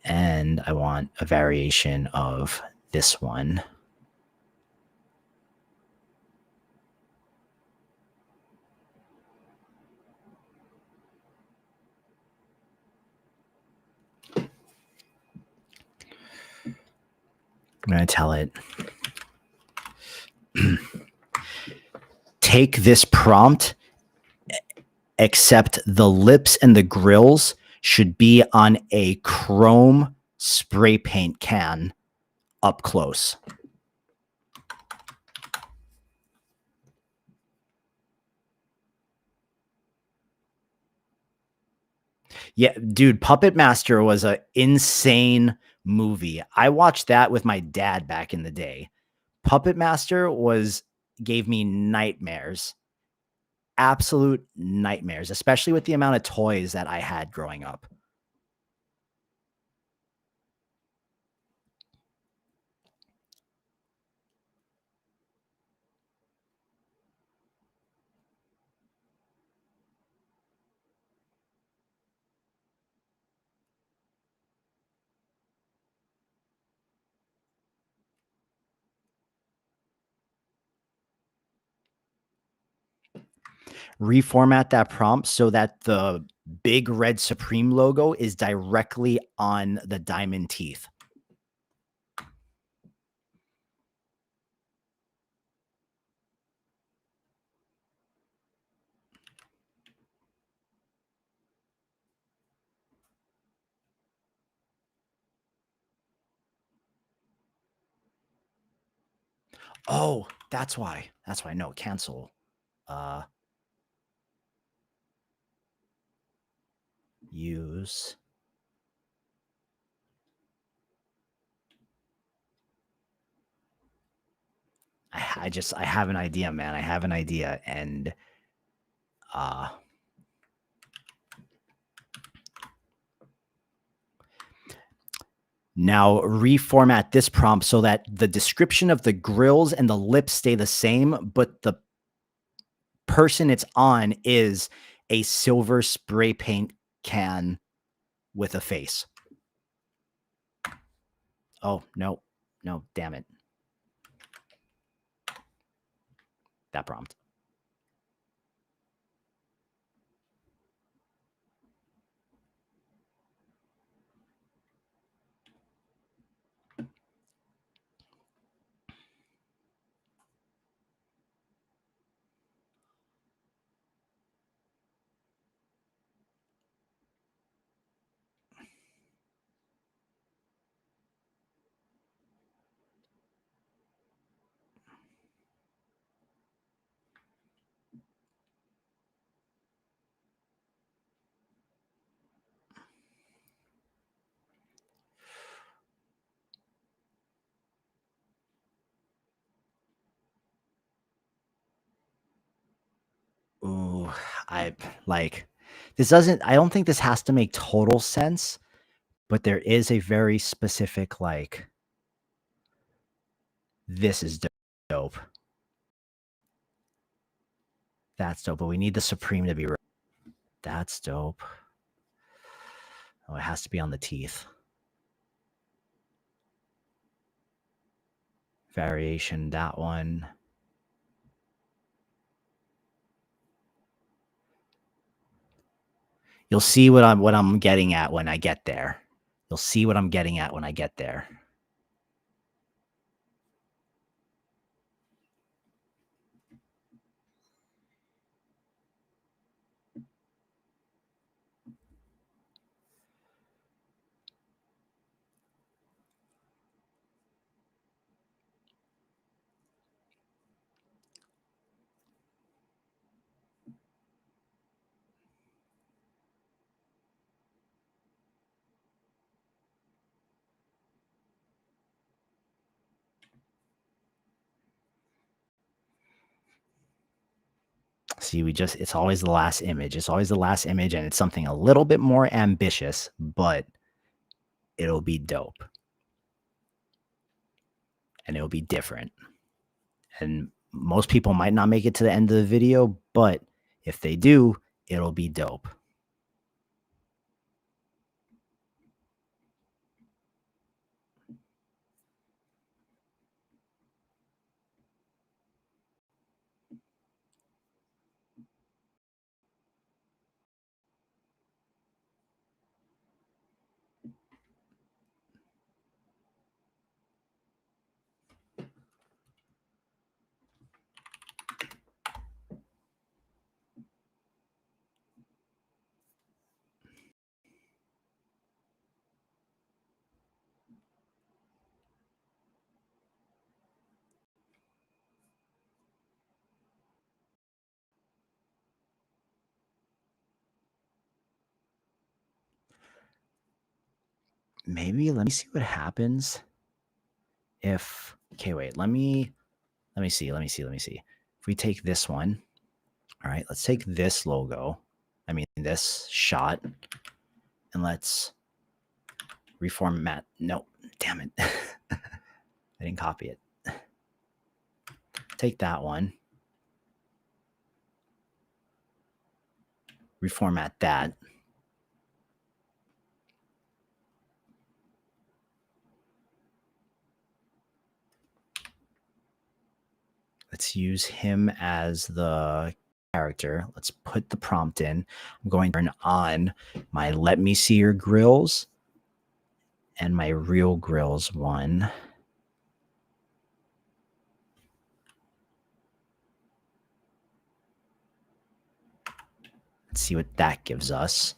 And I want a variation of this one. I'm going to tell it, take this prompt, except the lips and the grills should be on a chrome spray paint can up close. Yeah, dude, Puppet Master was a insane movie. I watched that with my dad back in the day. Puppet Master was gave me nightmares. Absolute nightmares, especially with the amount of toys that I had growing up. Reformat that prompt so that the big red Supreme logo is directly on the diamond teeth. Oh, that's why. That's why. No, cancel. Uh use. I have an idea, man. I have an idea. And uh now reformat this prompt so that the description of the grills and the lips stay the same, but the person it's on is a silver spray paint can with a face. Oh, no. No, damn it. That prompt. Ooh, I like this doesn't I don't think this has to make total sense, but there is a very specific like this is dope. That's dope, but we need the Supreme to be right. That's dope. Oh, it has to be on the teeth. Variation, that one. You'll see what I'm getting at when I get there. You'll see what I'm getting at when I get there. See, it's always the last image. It's always the last image, and it's something a little bit more ambitious, but it'll be dope. And it'll be different. And most people might not make it to the end of the video, but if they do, it'll be dope. maybe let me see what happens if, okay, wait, let me see. If we take this one, all right, let's take this logo, this shot, and let's reformat. No, damn it. I didn't copy it. Take that one, reformat that. Let's use him as the character. Let's put the prompt in. I'm going to turn on my let me see your grills and my real grills one. Let's see what that gives us.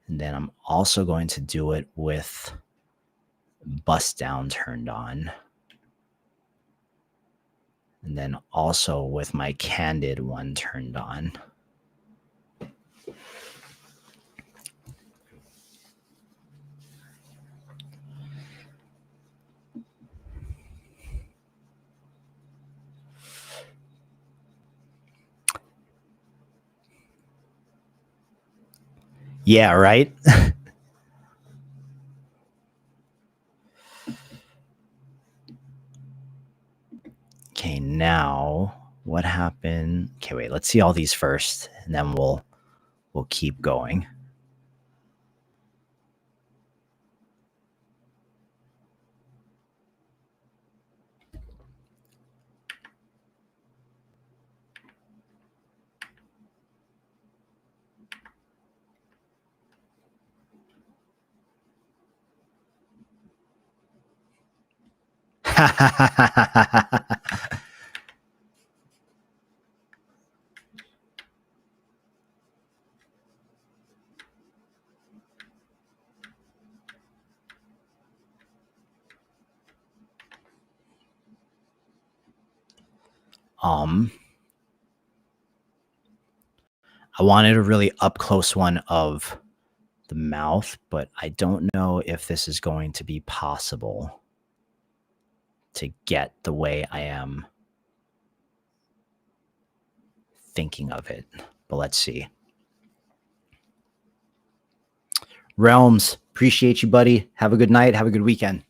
And then I'm also going to do it with bust down turned on. And then also with my candid one turned on. Yeah, right? Okay, now what happened? Okay, wait, let's see all these first, and then we'll keep going. I wanted a really up close one of the mouth, but I don't know if this is going to be possible to get the way I am thinking of it. But let's see. Realms, appreciate you, buddy. Have a good night. Have a good weekend.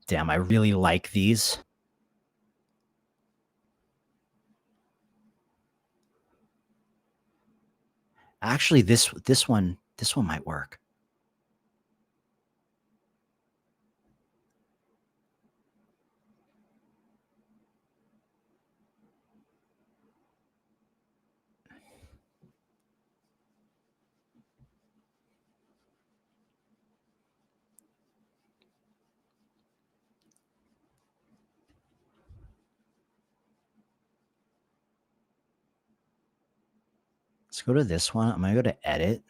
Damn, I really like these. Actually, this one might work. Let's go to this one. I'm going to go to edit.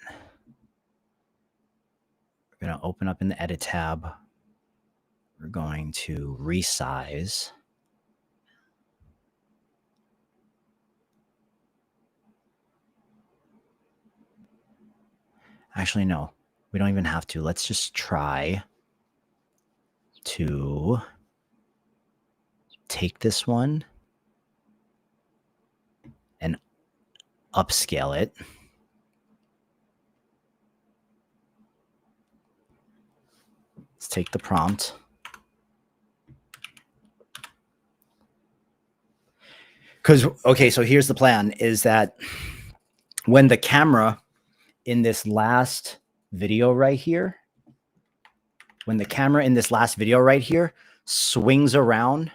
We're going to open up in the edit tab. We're going to resize. Actually, no, we don't even have to. Let's just try to take this one and upscale it. Let's take the prompt. Because, okay, so here's the plan, is that when the camera in this last video right here, swings around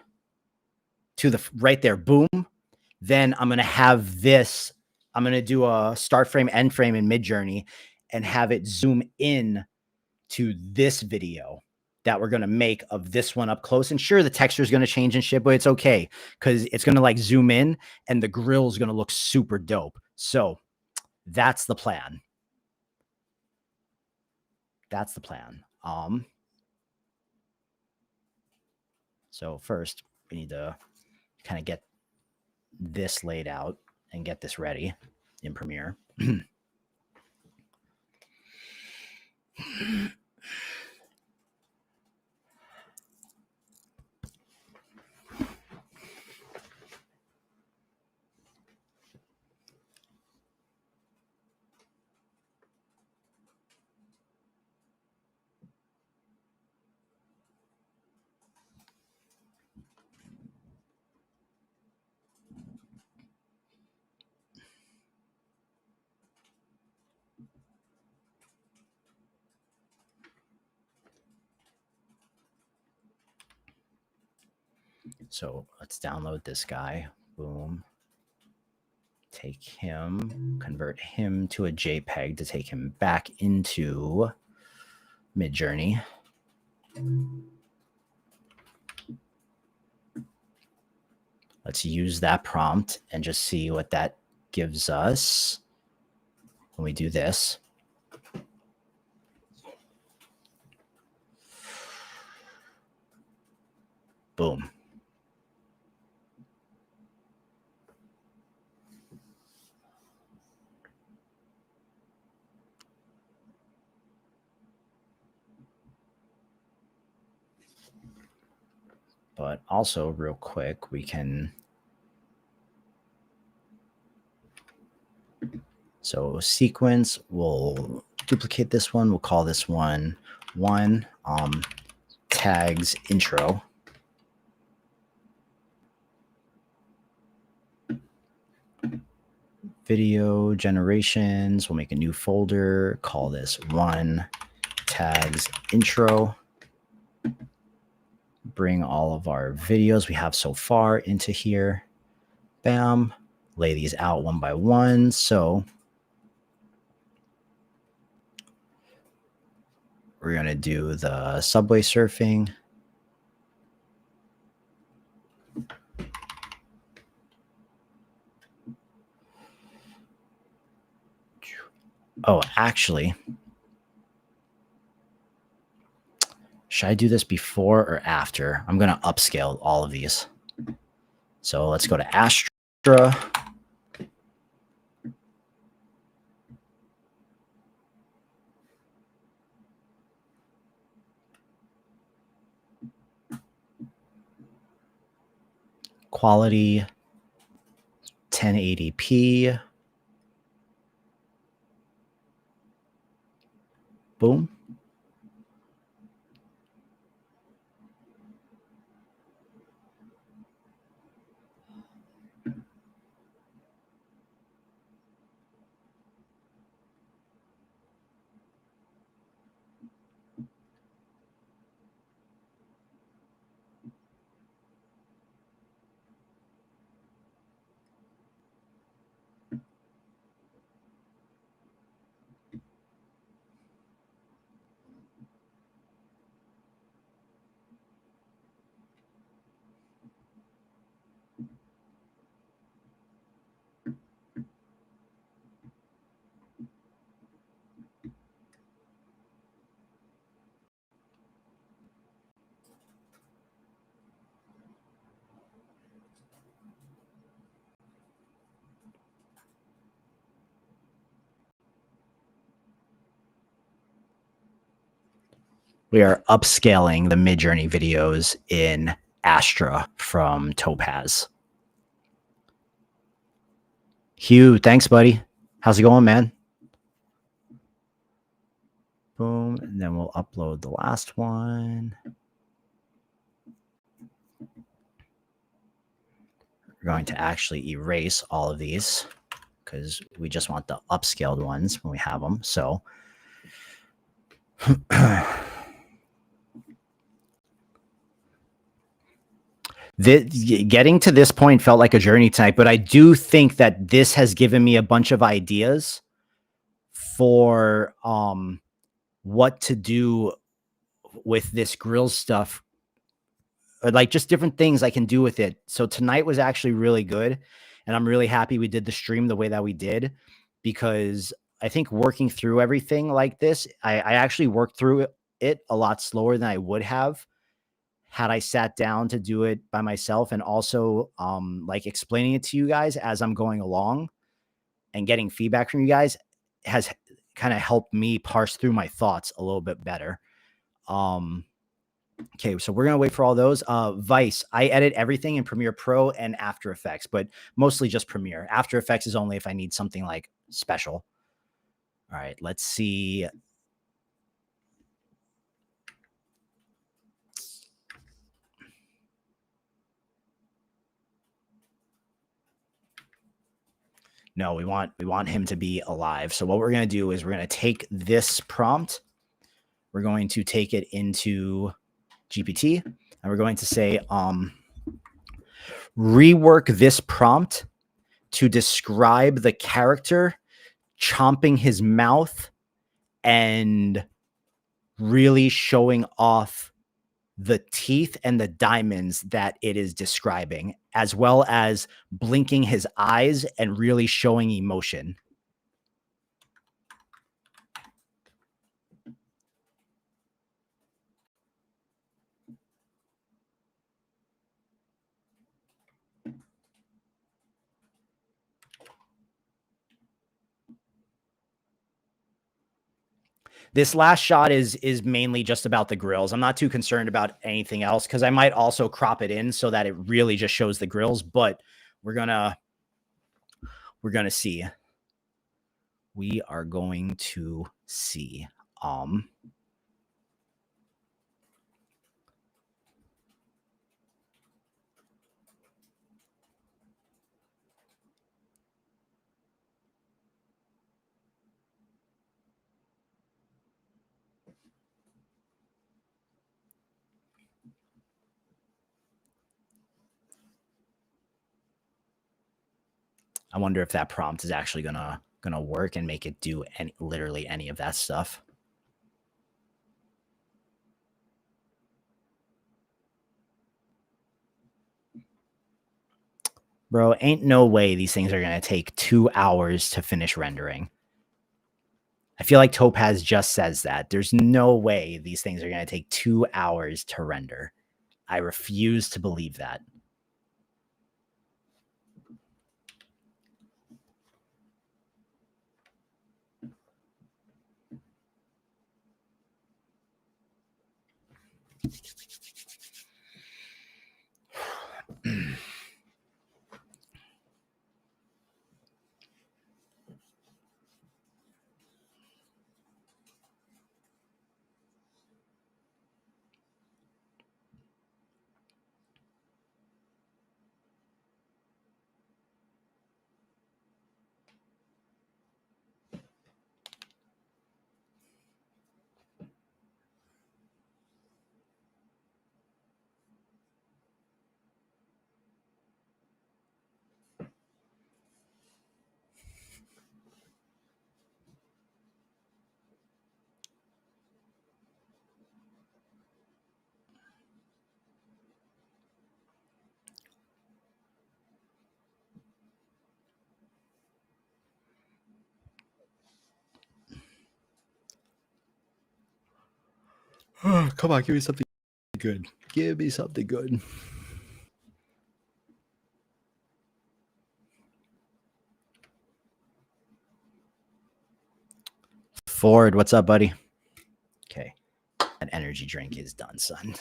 to the right there, boom, then I'm going to have this, I'm going to do a start frame, end frame in Midjourney and have it zoom in to this video that we're going to make of this one up close. And sure, the texture is going to change and shit, but it's okay because it's going to like zoom in and the grill is going to look super dope. So that's the plan. So first, we need to kind of get this laid out and get this ready in Premiere. So let's download this guy. Boom. Take him, convert him to a JPEG to take him back into Midjourney. Let's use that prompt and just see what that gives us when we do this. Boom. But also real quick, we can, so sequence, we'll duplicate this one. We'll call this one tags intro. Video generations, we'll make a new folder, call this one tags intro. Bring all of our videos we have so far into here. Bam. Lay these out one by one. So we're going to do the subway surfing. Oh, actually, should I do this before or after? I'm going to upscale all of these. So let's go to Astra. Quality 1080p. Boom. We are upscaling the Midjourney videos in Astra from Topaz. Hugh, thanks, buddy. How's it going, man? Boom. And then we'll upload the last one. We're going to actually erase all of these because we just want the upscaled ones when we have them. So getting to this point felt like a journey tonight, but I do think that this has given me a bunch of ideas for what to do with this grill stuff, or like just different things I can do with it. So tonight was actually really good, and I'm really happy we did the stream the way that we did, because I think working through everything like this, I actually worked through it a lot slower than I would have had I sat down to do it by myself, and also like explaining it to you guys as I'm going along and getting feedback from you guys has kind of helped me parse through my thoughts a little bit better. Okay, so we're gonna wait for all those. Vice, I edit everything in Premiere Pro and After Effects, but mostly just Premiere. After Effects is only if I need something like special. All right, let's see. No, we want him to be alive. So what we're gonna do is we're gonna take this prompt, we're going to take it into GPT, and we're going to say, rework this prompt to describe the character chomping his mouth and really showing off the teeth and the diamonds that it is describing, as well as blinking his eyes and really showing emotion. This last shot is mainly just about the grills. I'm not too concerned about anything else because I might also crop it in so that it really just shows the grills, but we're gonna see. We are going to see. I wonder if that prompt is actually gonna work and make it do literally any of that stuff. Bro, ain't no way these things are gonna take 2 hours to finish rendering. I feel like Topaz just says that. There's no way these things are gonna take 2 hours to render. I refuse to believe that. Come on, give me something good. Give me something good. Ford, what's up, buddy? Okay. That energy drink is done, son.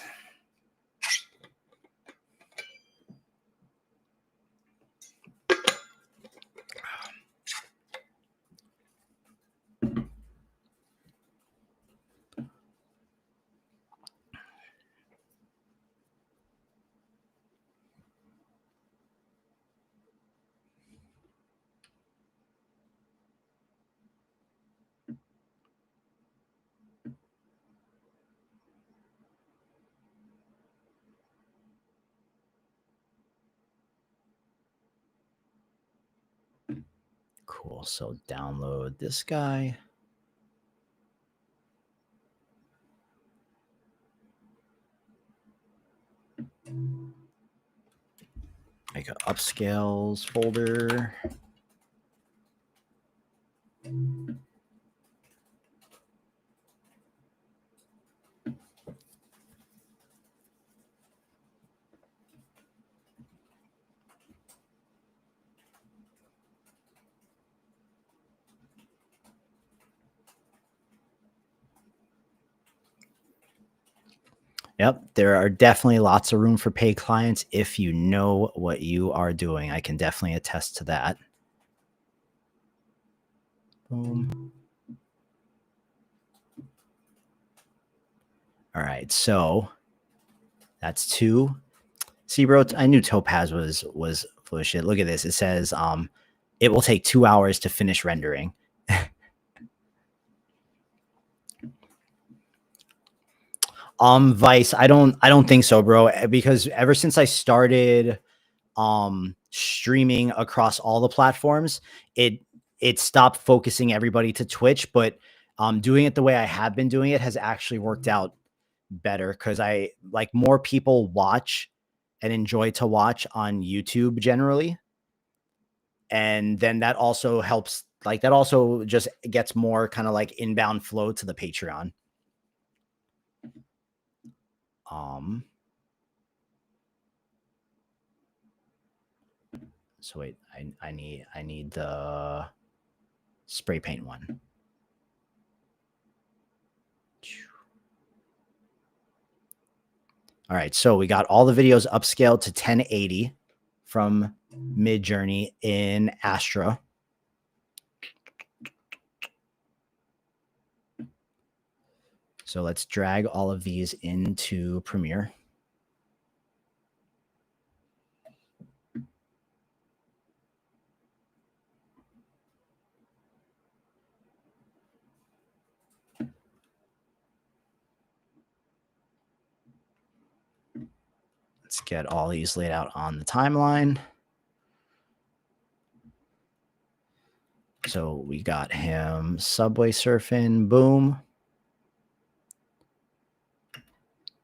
Cool. So download this guy. Make an upscales folder. Yep, there are definitely lots of room for paid clients if you know what you are doing. I can definitely attest to that. Boom. All right, so that's 2. See, bro, I knew Topaz was full of shit. Look at this. It says it will take 2 hours to finish rendering. Vice, I don't think so, bro, because ever since I started streaming across all the platforms, it stopped focusing everybody to Twitch, but doing it the way I have been doing it has actually worked out better because I like more people watch and enjoy to watch on YouTube generally. And then that also helps, like that also just gets more kind of like inbound flow to the Patreon. So wait, I need the spray paint one. All right, so we got all the videos upscaled to 1080 from Midjourney in Astra. So let's drag all of these into Premiere. Let's get all these laid out on the timeline. So we got him subway surfing, boom.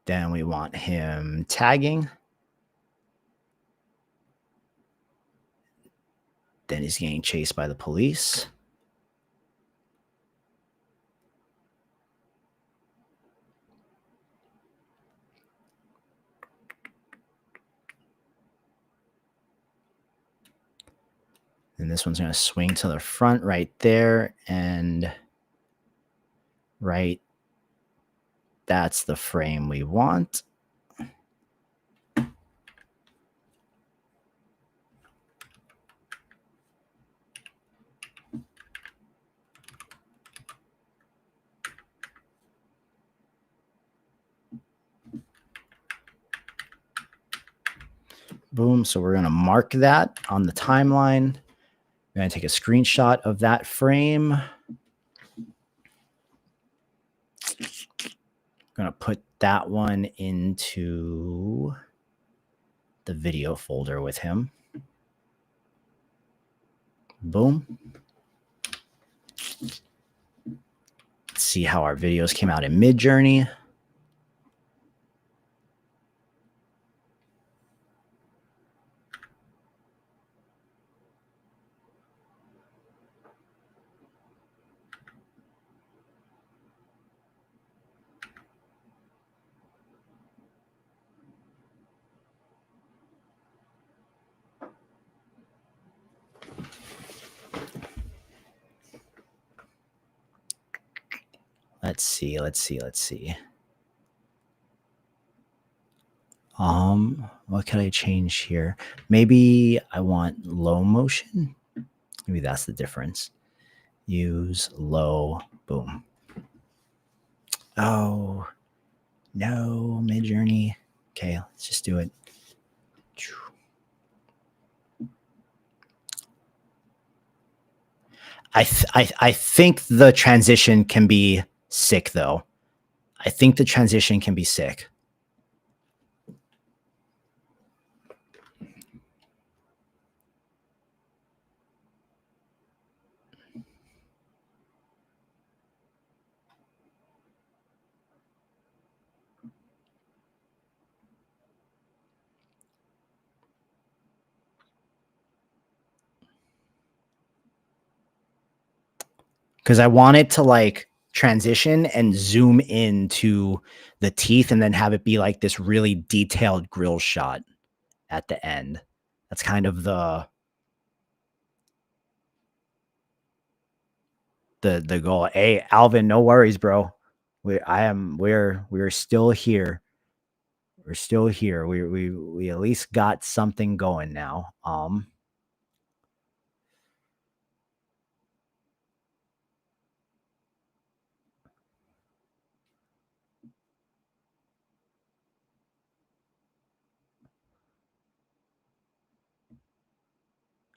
Then we want him tagging. Then he's getting chased by the police. And this one's going to swing to the front right there. And right, that's the frame we want. Boom. So we're going to mark that on the timeline. We're going to take a screenshot of that frame. Going to put that one into the video folder with him. Boom. Let's see how our videos came out in Midjourney. Let's see. What can I change here? Maybe I want low motion. Maybe that's the difference. Use low, boom. Oh, no, Midjourney. Okay, let's just do it. I think the transition can be sick, though. I think the transition can be sick. Because I want it to like transition and zoom into the teeth and then have it be like this really detailed grill shot at the end. That's kind of the goal. Hey, Alvin, no worries, bro. We're still here. We're still here. We at least got something going now.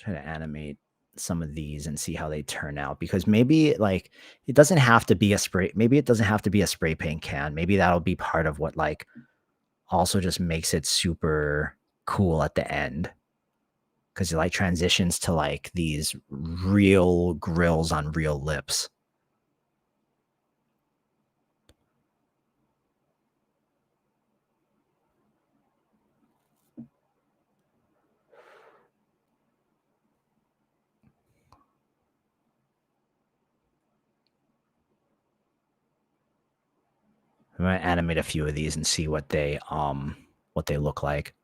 Try to animate some of these and see how they turn out, because maybe like it doesn't have to be a spray. Maybe it doesn't have to be a spray paint can. Maybe that'll be part of what like also just makes it super cool at the end, because it like transitions to like these real grills on real lips. I'm gonna animate a few of these and see what they look like.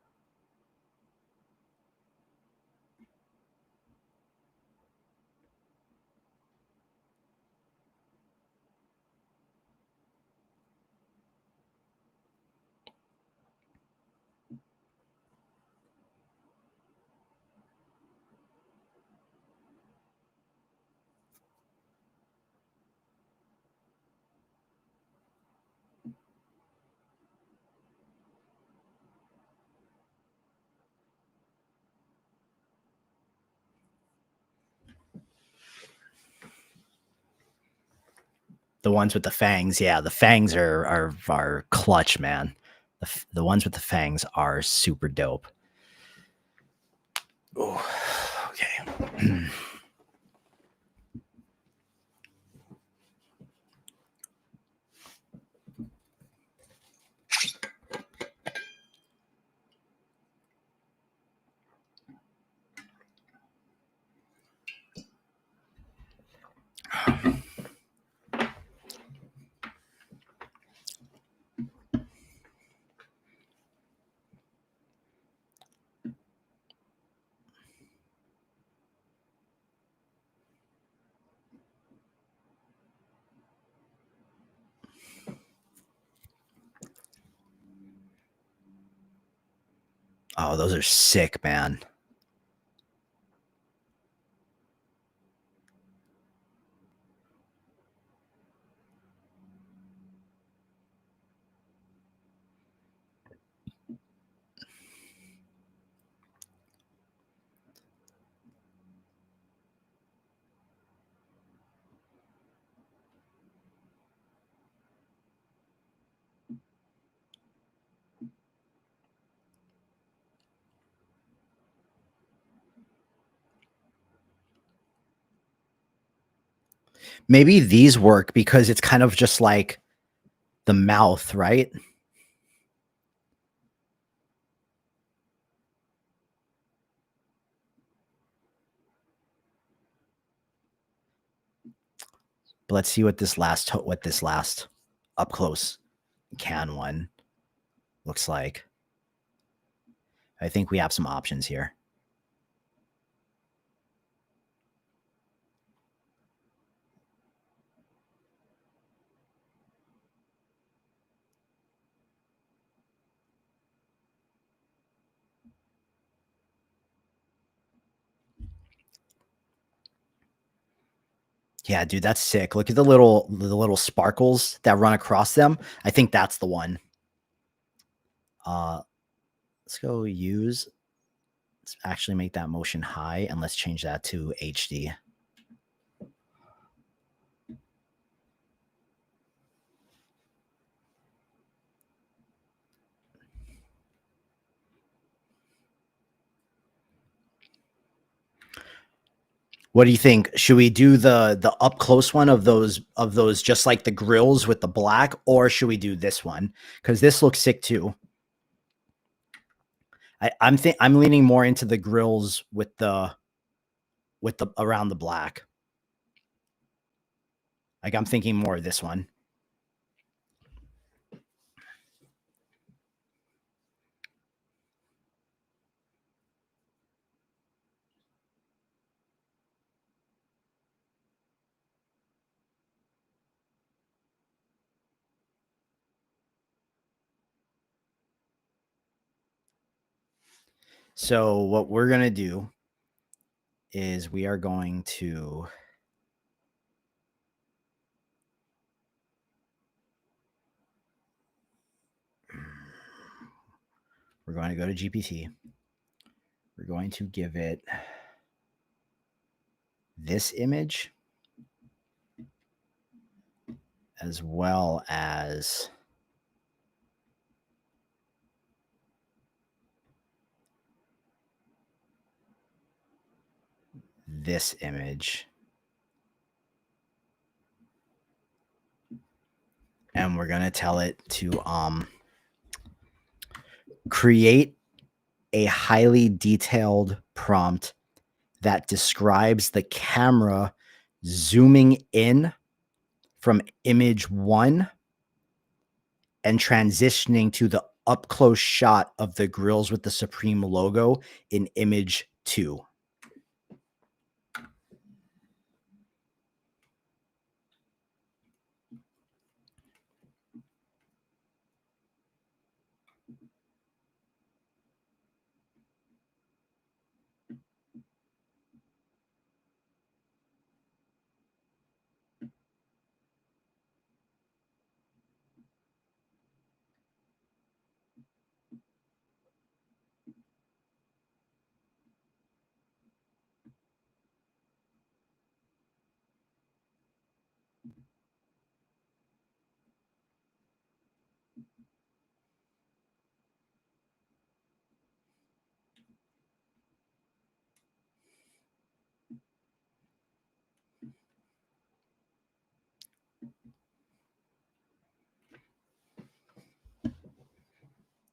The ones with the fangs, yeah, the fangs are clutch, man. The ones with the fangs are super dope. Oh, okay. Oh, those are sick, man. Maybe these work because it's kind of just like the mouth, right? But let's see what this last up close can one looks like. I think we have some options here. Yeah, dude, that's sick. Look at the little sparkles that run across them. I think that's the one. Let's go use. Let's actually make that motion high, and let's change that to HD. What do you think? Should we do the up close one of those just like the grills with the black, or should we do this one? Because this looks sick too. I'm leaning more into the grills with the around the black. Like I'm thinking more of this one. So what we're going to do is we are going to go to GPT. We're going to give it this image as well as this image. And we're going to tell it to create a highly detailed prompt that describes the camera zooming in from image 1 and transitioning to the up close shot of the grills with the Supreme logo in image 2.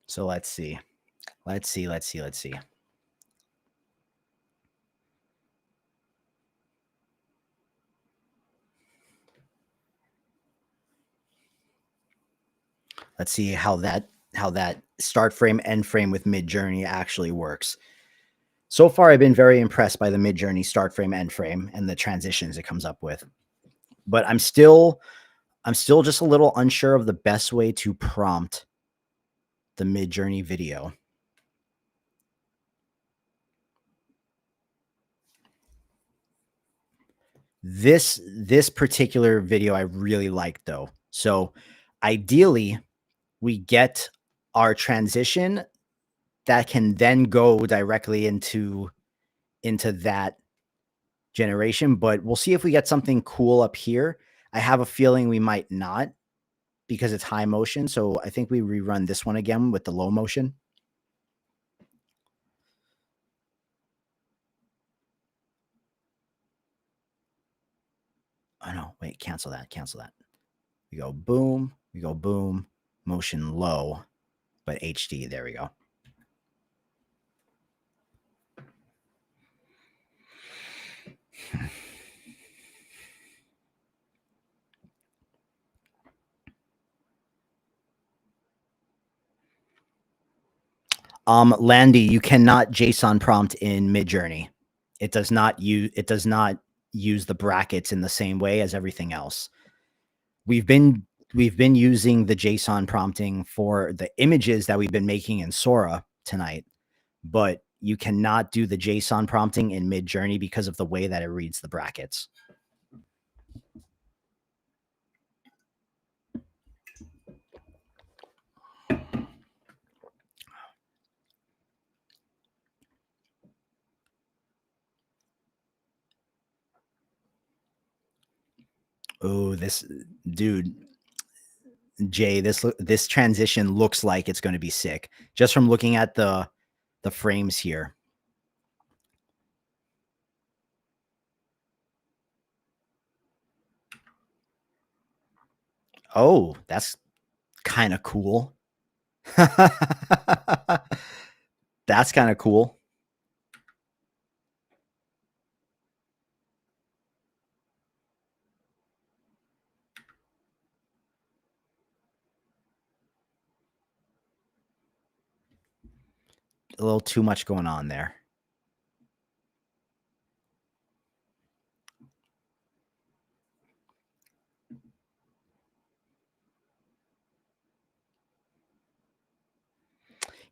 So let's see. Let's see. Let's see how that start frame end frame with Midjourney actually works. So far, I've been very impressed by the Midjourney start frame end frame and the transitions it comes up with. But I'm still just a little unsure of the best way to prompt the Midjourney video. This particular video I really like though. So ideally, we get our transition that can then go directly into that generation, but we'll see if we get something cool up here. I have a feeling we might not because it's high motion. So I think we rerun this one again with the low motion. Oh no, wait, cancel that. We go boom, motion low, but HD. There we go. Landy, you cannot JSON prompt in Midjourney. It does not use the brackets in the same way as everything else. We've been using the JSON prompting for the images that we've been making in Sora tonight, but you cannot do the JSON prompting in Midjourney because of the way that it reads the brackets. Oh, this dude, Jay, this transition looks like it's going to be sick just from looking at the frames here. Oh, that's kind of cool. That's kind of cool. A little too much going on there.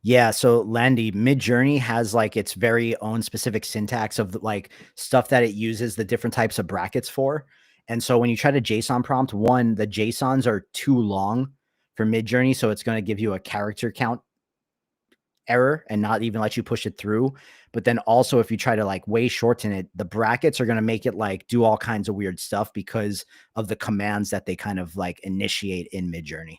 Yeah, so Landy, Midjourney has like its very own specific syntax of like stuff that it uses the different types of brackets for. And so when you try to JSON prompt, one, the JSONs are too long for Midjourney, so it's going to give you a character count error and not even let you push it through. But then also if you try to like way shorten it, the brackets are going to make it like do all kinds of weird stuff because of the commands that they kind of like initiate in Midjourney.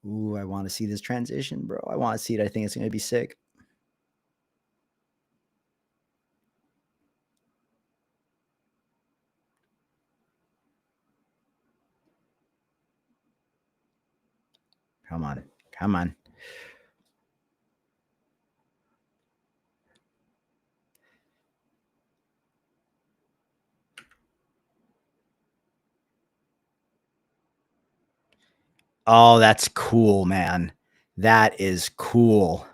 Ooh, I want to see this transition, bro. I want to see it. I think it's going to be sick. Come on. Come on. Oh, that's cool, man. That is cool.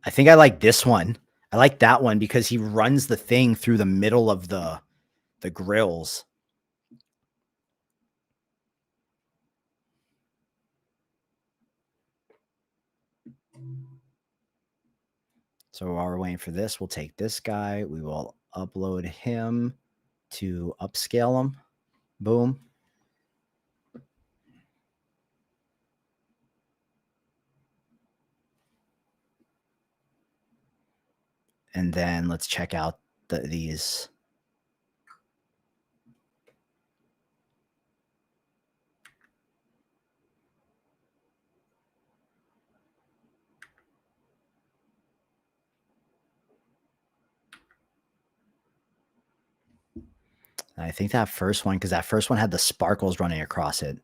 I think I like this one. I like that one because he runs the thing through the middle of the grills. So while we're waiting for this, we'll take this guy. We will upload him to upscale him. Boom. And then let's check out these. I think that first one, because that first one had the sparkles running across it.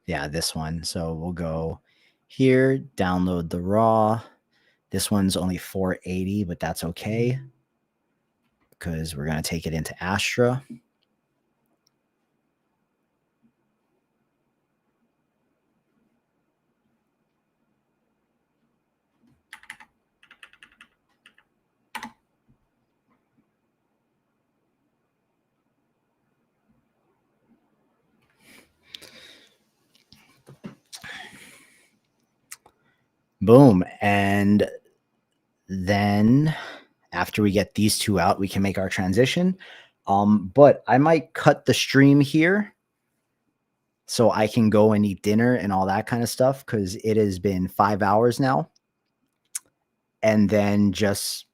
Yeah, this one. So we'll go here, download the raw. This one's only 480, but that's okay because we're going to take it into Astra. Boom. And then after we get these two out, we can make our transition. But I might cut the stream here so I can go and eat dinner and all that kind of stuff because it has been 5 hours now. And then just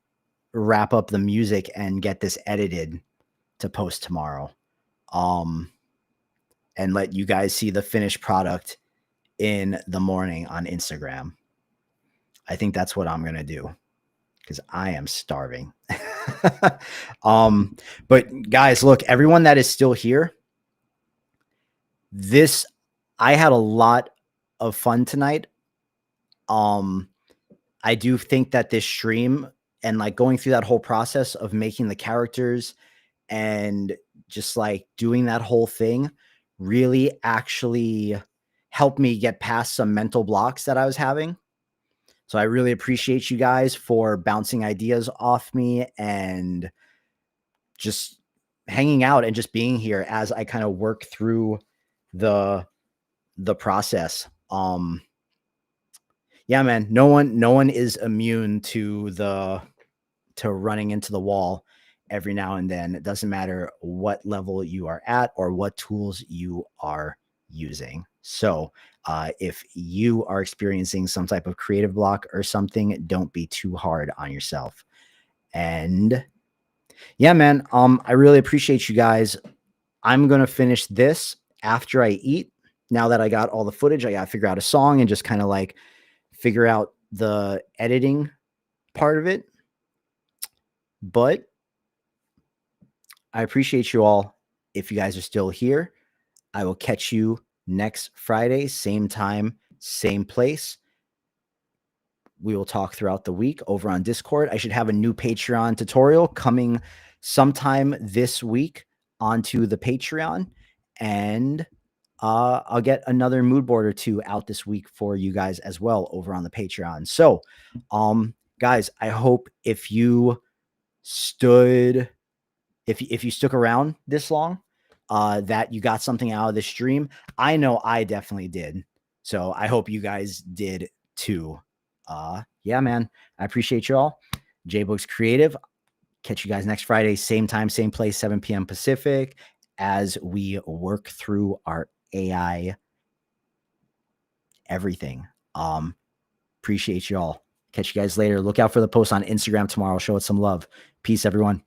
wrap up the music and get this edited to post tomorrow. And let you guys see the finished product in the morning on Instagram. I think that's what I'm going to do because I am starving. But guys, look, everyone that is still here, I had a lot of fun tonight. I do think that this stream and like going through that whole process of making the characters and just like doing that whole thing really actually helped me get past some mental blocks that I was having. So I really appreciate you guys for bouncing ideas off me and just hanging out and just being here as I kind of work through the process. Yeah, man, no one is immune to running into the wall every now and then. It doesn't matter what level you are at or what tools you are using. So if you are experiencing some type of creative block or something, don't be too hard on yourself. And yeah, man, I really appreciate you guys. I'm going to finish this after I eat. Now that I got all the footage, I got to figure out a song and just kind of like figure out the editing part of it. But I appreciate you all. If you guys are still here, I will catch you next Friday, same time, same place. We will talk throughout the week over on Discord. I should have a new Patreon tutorial coming sometime this week onto the Patreon, and I'll get another mood board or two out this week for you guys as well over on the Patreon. So, guys, I hope if you stood, if you stuck around this long, that you got something out of this stream. I know I definitely did. So I hope you guys did too. Yeah, man, I appreciate you all. jboogxcreative. Catch you guys next Friday, same time, same place, 7 p.m. Pacific, as we work through our AI everything. Appreciate you all. Catch you guys later. Look out for the post on Instagram tomorrow. Show it some love. Peace, everyone.